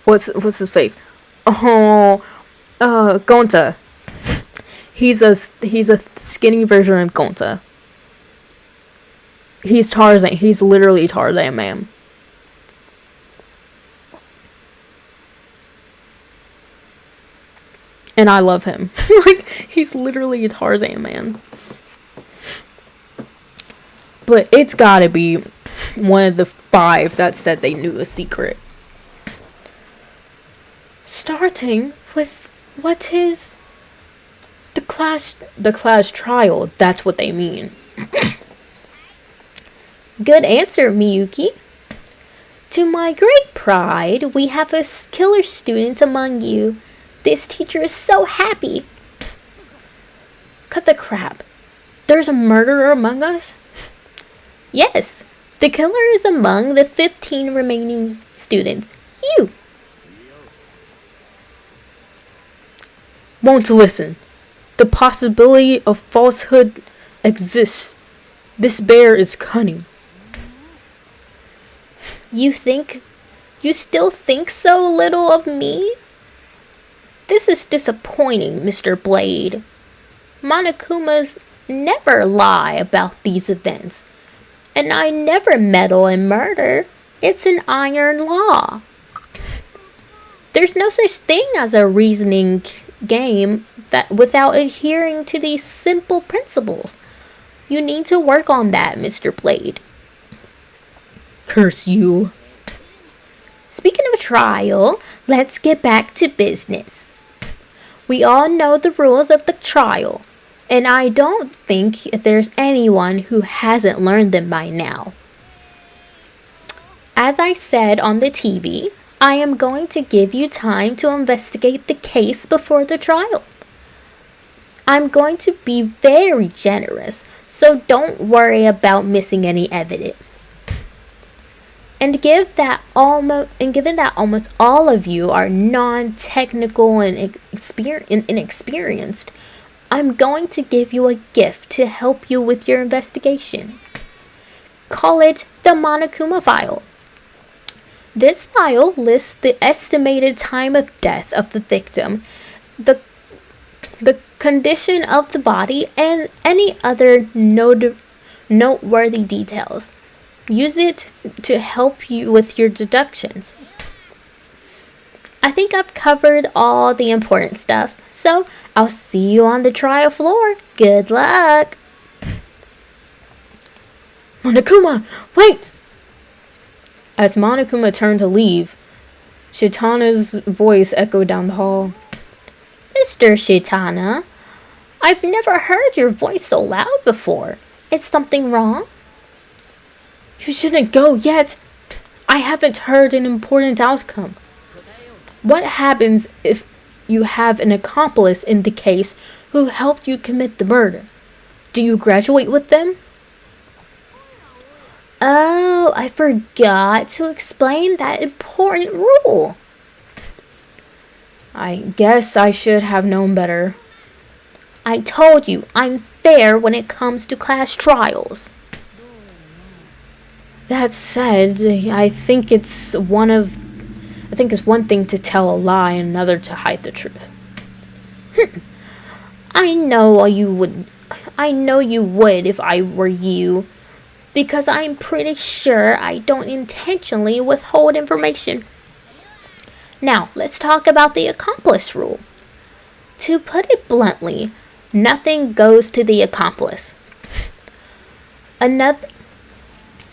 [SPEAKER 1] what's his face? Gonta. He's a skinny version of Gonta. He's Tarzan. He's literally Tarzan, man. And I love him. Like, he's literally a Tarzan, man. But it's gotta be one of the 5 that said they knew a secret. Starting with what is the class trial. That's what they mean. Good answer, Miyuki. To my great pride, we have a killer student among you. This teacher is so happy. Cut the crap. There's a murderer among us? Yes, the killer is among the 15 remaining students. You. Won't listen. The possibility of falsehood exists. This bear is cunning. You still think so little of me? This is disappointing, Mr. Blade. Monokumas never lie about these events. And I never meddle in murder. It's an iron law. There's no such thing as a reasoning game that without adhering to these simple principles. You need to work on that, Mr. Blade. Curse you. Speaking of trial, let's get back to business. We all know the rules of the trial, and I don't think there's anyone who hasn't learned them by now. As I said on the TV, I am going to give you time to investigate the case before the trial. I'm going to be very generous, so don't worry about missing any evidence. And given that almost all of you are non-technical and inexperienced, I'm going to give you a gift to help you with your investigation. Call it the Monokuma file. This file lists the estimated time of death of the victim, the condition of the body, and any other noteworthy details. Use it to help you with your deductions. I think I've covered all the important stuff, so I'll see you on the trial floor. Good luck! Monokuma, wait! As Monokuma turned to leave, Shitana's voice echoed down the hall.
[SPEAKER 2] Mr. Shitana, I've never heard your voice so loud before. Is something wrong?
[SPEAKER 1] You shouldn't go yet. I haven't heard an important outcome. What happens if you have an accomplice in the case who helped you commit the murder? Do you graduate with them?
[SPEAKER 2] Oh, I forgot to explain that important rule.
[SPEAKER 1] I guess I should have known better.
[SPEAKER 2] I told you, I'm fair when it comes to class trials.
[SPEAKER 1] That said, I think it's one thing to tell a lie and another to hide the truth.
[SPEAKER 2] I know you would if I were you, because I'm pretty sure I don't intentionally withhold information. Now, let's talk about the accomplice rule. To put it bluntly, nothing goes to the accomplice.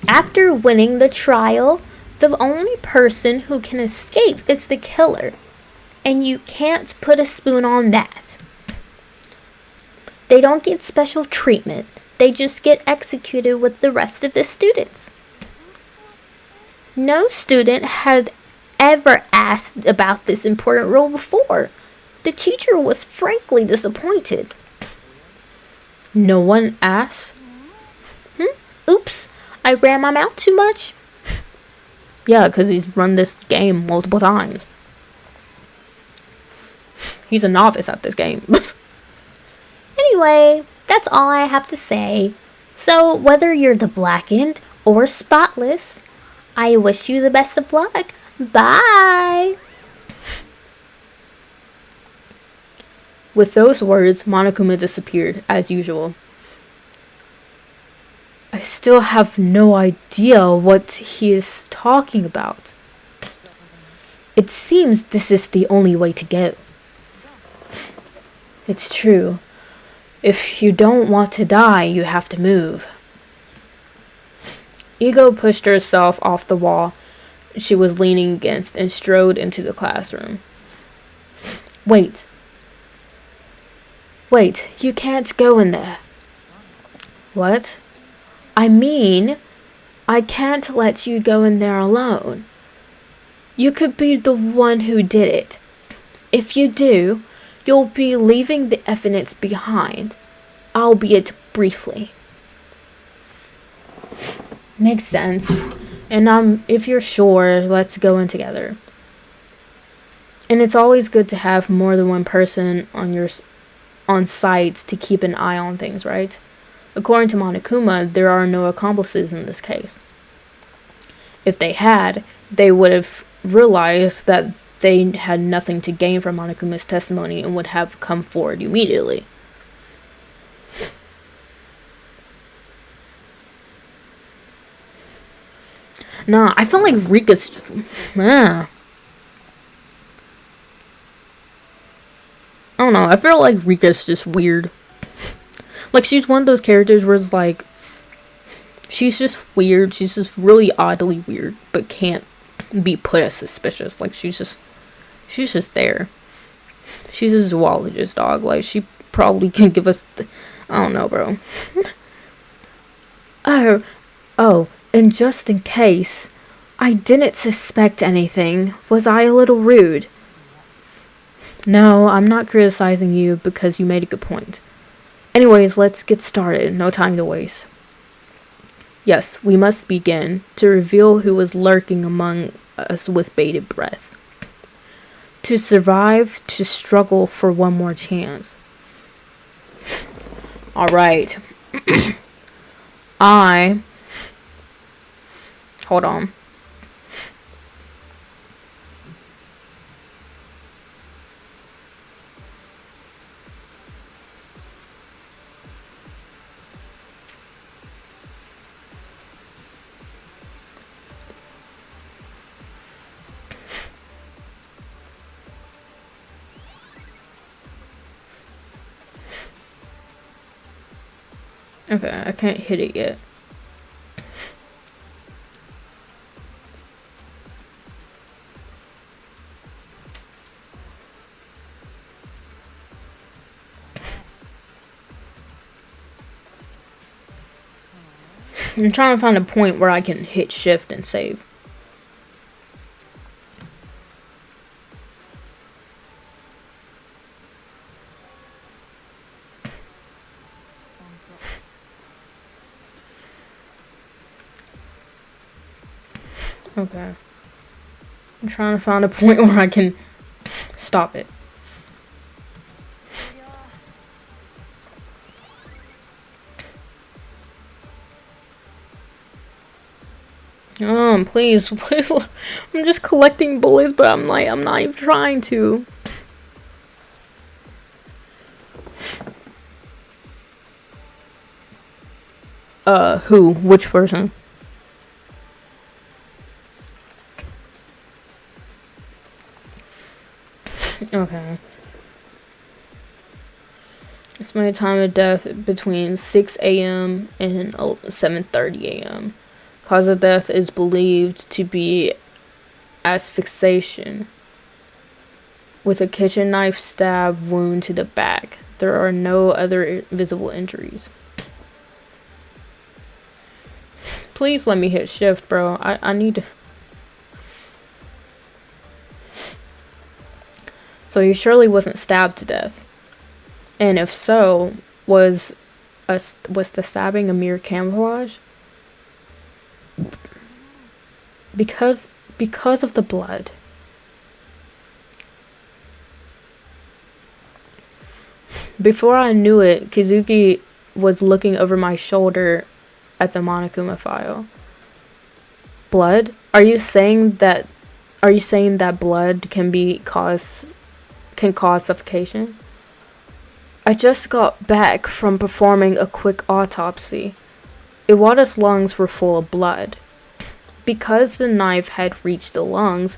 [SPEAKER 2] After winning the trial, the only person who can escape is the killer, and you can't put a spoon on that. They don't get special treatment. They just get executed with the rest of the students. No student had ever asked about this important rule before. The teacher was frankly disappointed.
[SPEAKER 1] No one asked?
[SPEAKER 2] Oops, I ran my mouth too much.
[SPEAKER 1] Yeah, because he's run this game multiple times. He's a novice at this game.
[SPEAKER 2] Anyway, that's all I have to say. So, whether you're the blackened or spotless, I wish you the best of luck. Bye!
[SPEAKER 1] With those words, Monokuma disappeared, as usual. I still have no idea what he is talking about. It seems this is the only way to go. It's true. If you don't want to die, you have to move. Ego pushed herself off the wall she was leaning against and strode into the classroom. Wait, you can't go in there. What? I mean, I can't let you go in there alone. You could be the one who did it. If you do, you'll be leaving the evidence behind, albeit briefly. Makes sense. And if you're sure, let's go in together. And it's always good to have more than one person on site to keep an eye on things, right? According to Monokuma, there are no accomplices in this case. If they had, they would have realized that they had nothing to gain from Monokuma's testimony and would have come forward immediately. Nah, I feel like Rika's... I don't know, I feel like Rika's just weird. Like, she's one of those characters where it's like... She's just weird, she's just really oddly weird, but can't be put as suspicious. Like, she's just there. She's a zoologist dog. Like, she probably can give us... I don't know, bro. Oh, and just in case, I didn't suspect anything. Was I a little rude? No, I'm not criticizing you because you made a good point. Anyways, let's get started. No time to waste. Yes, we must begin to reveal who is lurking among us with bated breath. To survive, to struggle for one more chance. Alright. Hold on. Okay, I can't hit it yet. I'm trying to find a point where I can hit shift and save. Okay. I'm trying to find a point where I can stop it. Please. I'm just collecting bullets, but I'm not even trying to. Who? Which person? Okay. Estimated time of death between 6 a.m. and 7:30 a.m. Cause of death is believed to be asphyxiation with a kitchen knife stab wound to the back. There are no other visible injuries. Please let me hit shift, bro. I need to. So he surely wasn't stabbed to death. And if so, was the stabbing a mere camouflage? Because of the blood. Before I knew it, Kizuki was looking over my shoulder at the Monokuma file. Blood? Are you saying that blood can cause suffocation? I just got back from performing a quick autopsy. Iwata's lungs were full of blood. Because the knife had reached the lungs,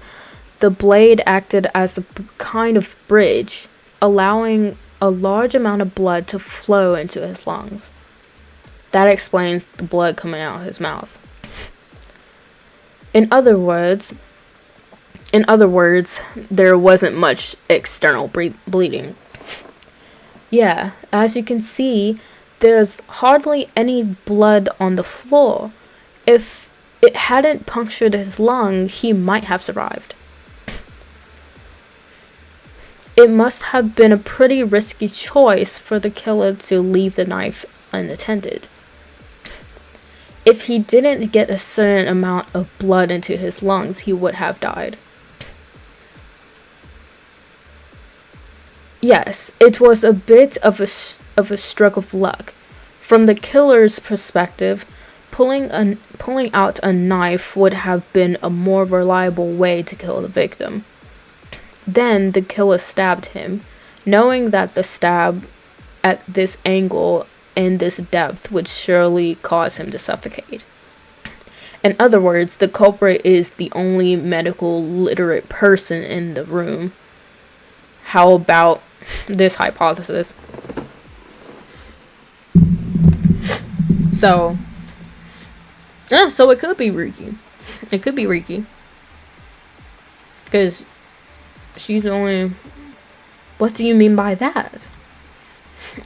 [SPEAKER 1] the blade acted as a kind of bridge, allowing a large amount of blood to flow into his lungs. That explains the blood coming out of his mouth. In other words, there wasn't much external bleeding. Yeah, as you can see, there's hardly any blood on the floor. If it hadn't punctured his lung, he might have survived. It must have been a pretty risky choice for the killer to leave the knife unattended. If he didn't get a certain amount of blood into his lungs, he would have died. Yes, it was a bit of a stroke of luck. From the killer's perspective, pulling out a knife would have been a more reliable way to kill the victim. Then the killer stabbed him, knowing that the stab at this angle and this depth would surely cause him to suffocate. In other words, the culprit is the only medical literate person in the room. How about this hypothesis? So it could be Riki. It could be Riki. Because she's the only... What do you mean by that?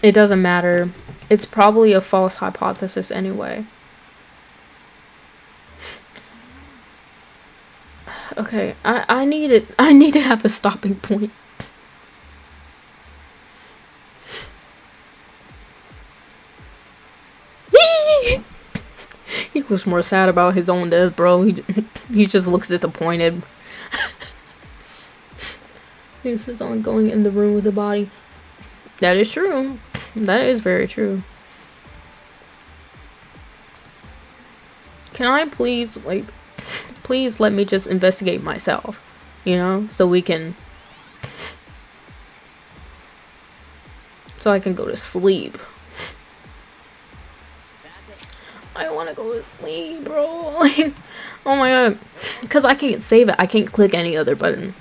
[SPEAKER 1] It doesn't matter. It's probably a false hypothesis anyway. Okay, I need to have a stopping point. He looks more sad about his own death, bro. He just looks disappointed. He insists on going in the room with the body. That is true. That is very true. Can I please let me just investigate myself, you know, so I can go to sleep. I want to go to sleep, bro. Like, oh my god. Because I can't save it. I can't click any other button.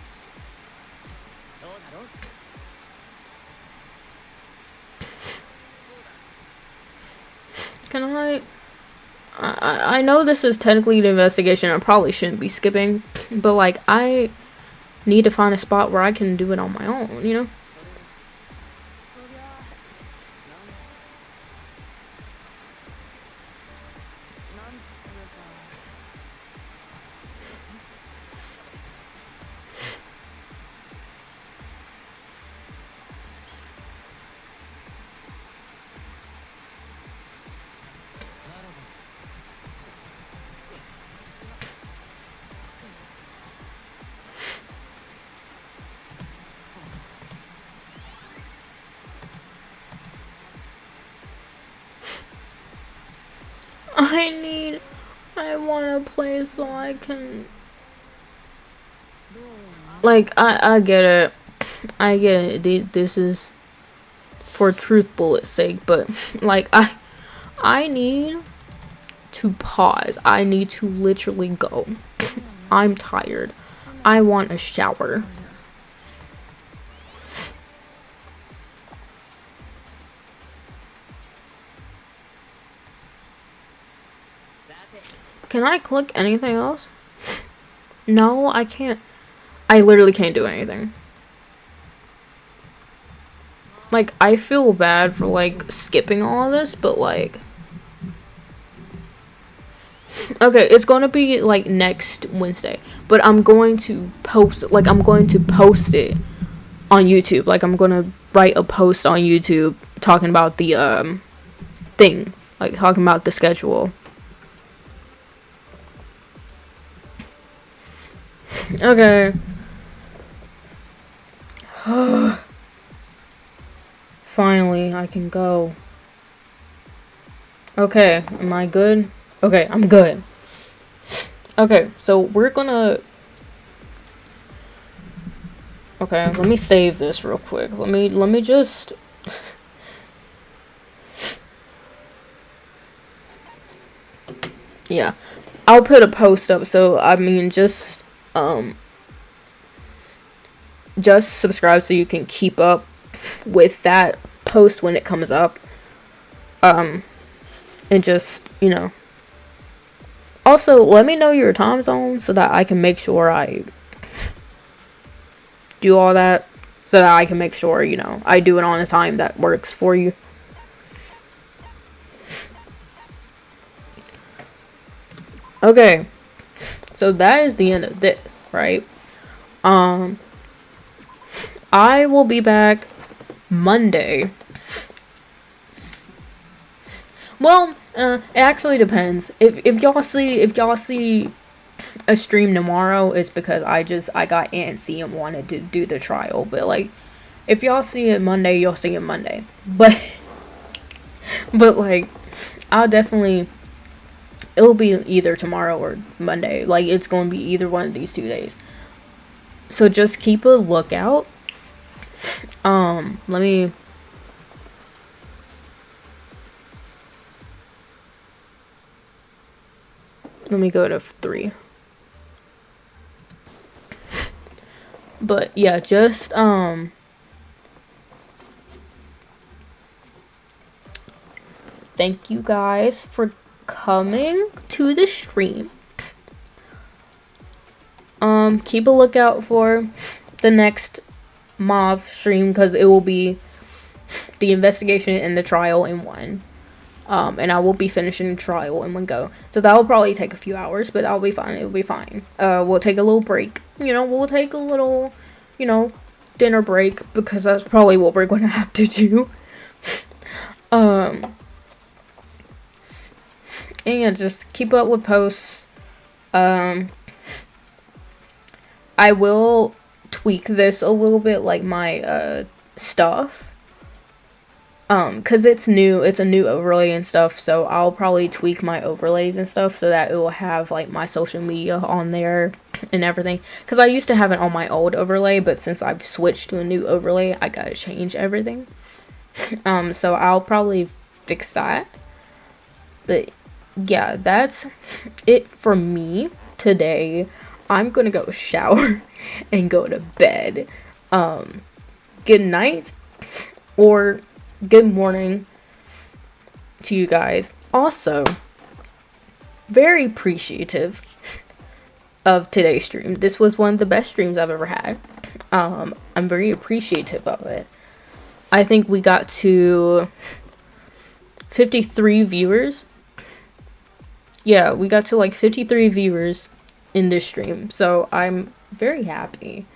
[SPEAKER 1] Can I know this is technically an investigation. I probably shouldn't be skipping. But, like, I need to find a spot where I can do it on my own, you know? I want to play so I can, like, I get it. I get it. This is for truth bullet's sake, but like, I need to pause. I need to literally go. I'm tired. I want a shower. Can I click anything else? No, I can't. I literally can't do anything. Like, I feel bad for, like, skipping all of this, but, like... Okay, it's gonna be, like, next Wednesday. But I'm going to post it. Like, I'm going to post it on YouTube. Like, I'm gonna write a post on YouTube talking about the, thing. Like, talking about the schedule. Okay. Finally, I can go. Okay, am I good? Okay, I'm good. Okay, so we're gonna... Okay, let me save this real quick. Let me just... Yeah. I'll put a post up, so, I mean, just subscribe so you can keep up with that post when it comes up. And just, you know. Also, let me know your time zone so that I can make sure I do all that. So that I can make sure, you know, I do it on a time that works for you. Okay. So that is the end of this, right? I will be back Monday. Well, it actually depends. If y'all see a stream tomorrow, it's because I got antsy and wanted to do the trial. But like, if y'all see it Monday, you'll see it Monday. But like, I'll definitely. It'll be either tomorrow or Monday. Like, it's going to be either one of these 2 days. So just keep a lookout. Let me go to 3. But yeah, just thank you guys for coming to the stream. Keep a lookout for the next Mauve stream, because it will be the investigation and the trial in one. And I will be finishing the trial in one go. So that will probably take a few hours, but that'll be fine. It'll be fine. We'll take a little break. You know, we'll take a little, you know, dinner break, because that's probably what we're going to have to do. And yeah, just keep up with posts. I will tweak this a little bit, like my stuff. Cause it's new, it's a new overlay and stuff, so I'll probably tweak my overlays and stuff so that it will have like my social media on there and everything. Cause I used to have it on my old overlay, but since I've switched to a new overlay, I gotta change everything. So I'll probably fix that. But yeah, that's it for me today. I'm gonna go shower and go to bed. Good night or good morning to you guys. Also, very appreciative of today's stream. This was one of the best streams I've ever had. I'm very appreciative of it. I think we got to 53 viewers. yeah, we got to like 53 viewers in this stream, so I'm very happy.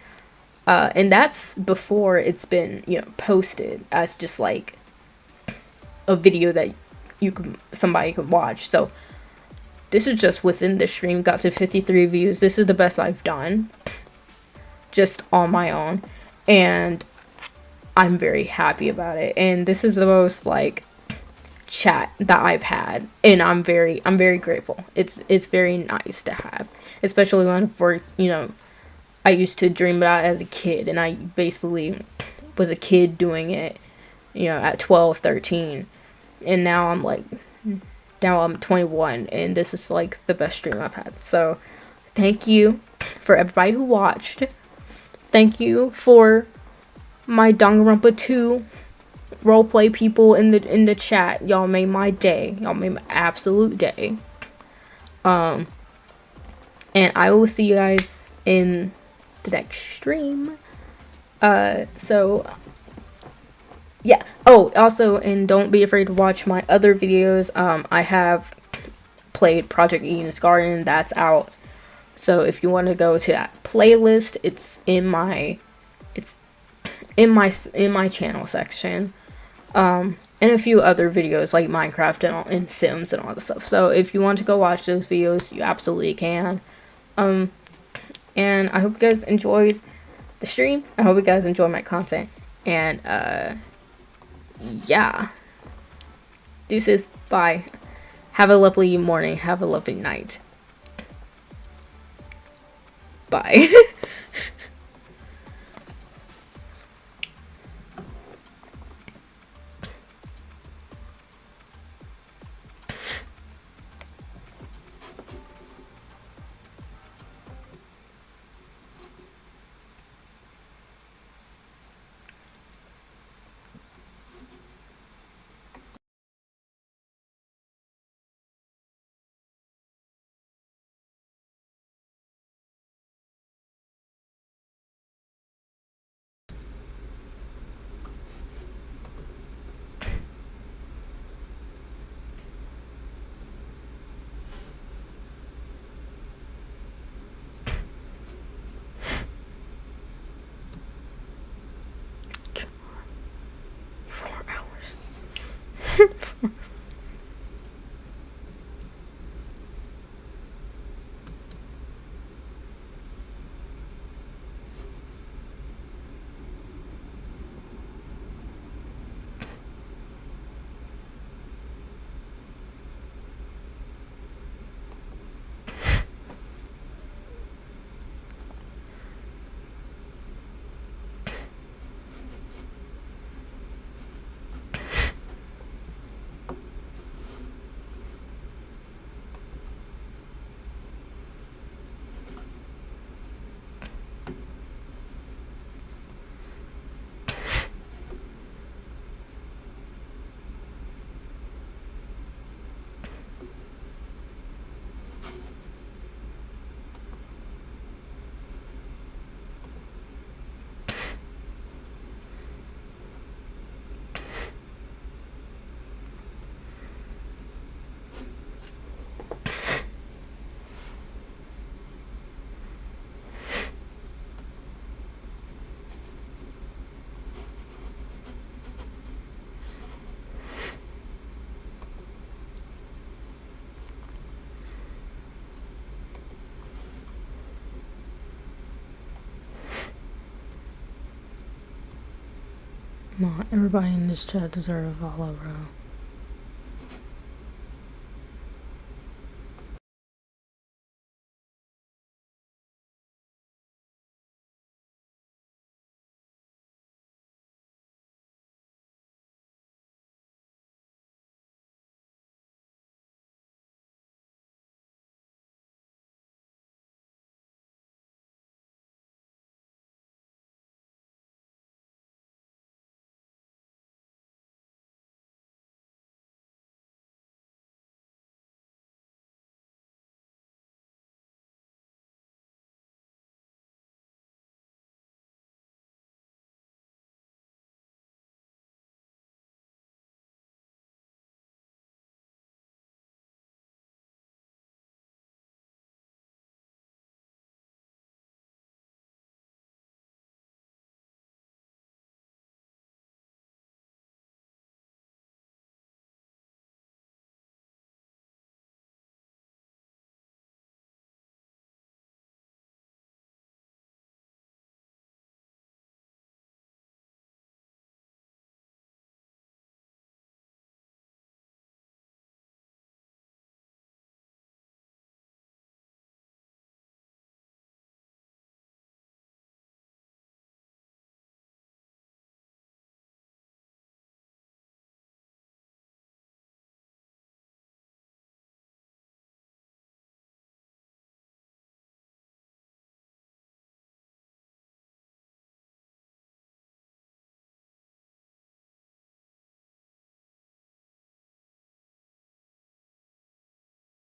[SPEAKER 1] And that's before it's been, you know, posted as just like a video that somebody could watch. So this is just within the stream, got to 53 views. This is the best I've done just on my own, and I'm very happy about it. And this is the most like chat that I've had, and I'm very grateful. It's very nice to have, especially when you know, I used to dream about it as a kid, and I basically was a kid doing it, you know, at 12, 13, and now I'm 21, and this is like the best stream I've had. So thank you for everybody who watched. Thank you for my Danganronpa 2 roleplay people in the chat. Y'all made my day. Y'all made my absolute day. And I will see you guys in the next stream. So yeah. Oh, also, and don't be afraid to watch my other videos. I have played Project Eden's Garden. That's out. So if you want to go to that playlist, it's in my channel section. And a few other videos like Minecraft and Sims and all this stuff. So if you want to go watch those videos, you absolutely can. And I hope you guys enjoyed the stream. I hope you guys enjoy my content. And yeah. Deuces. Bye. Have a lovely morning. Have a lovely night. Bye. Not everybody in this chat deserves a follow, bro.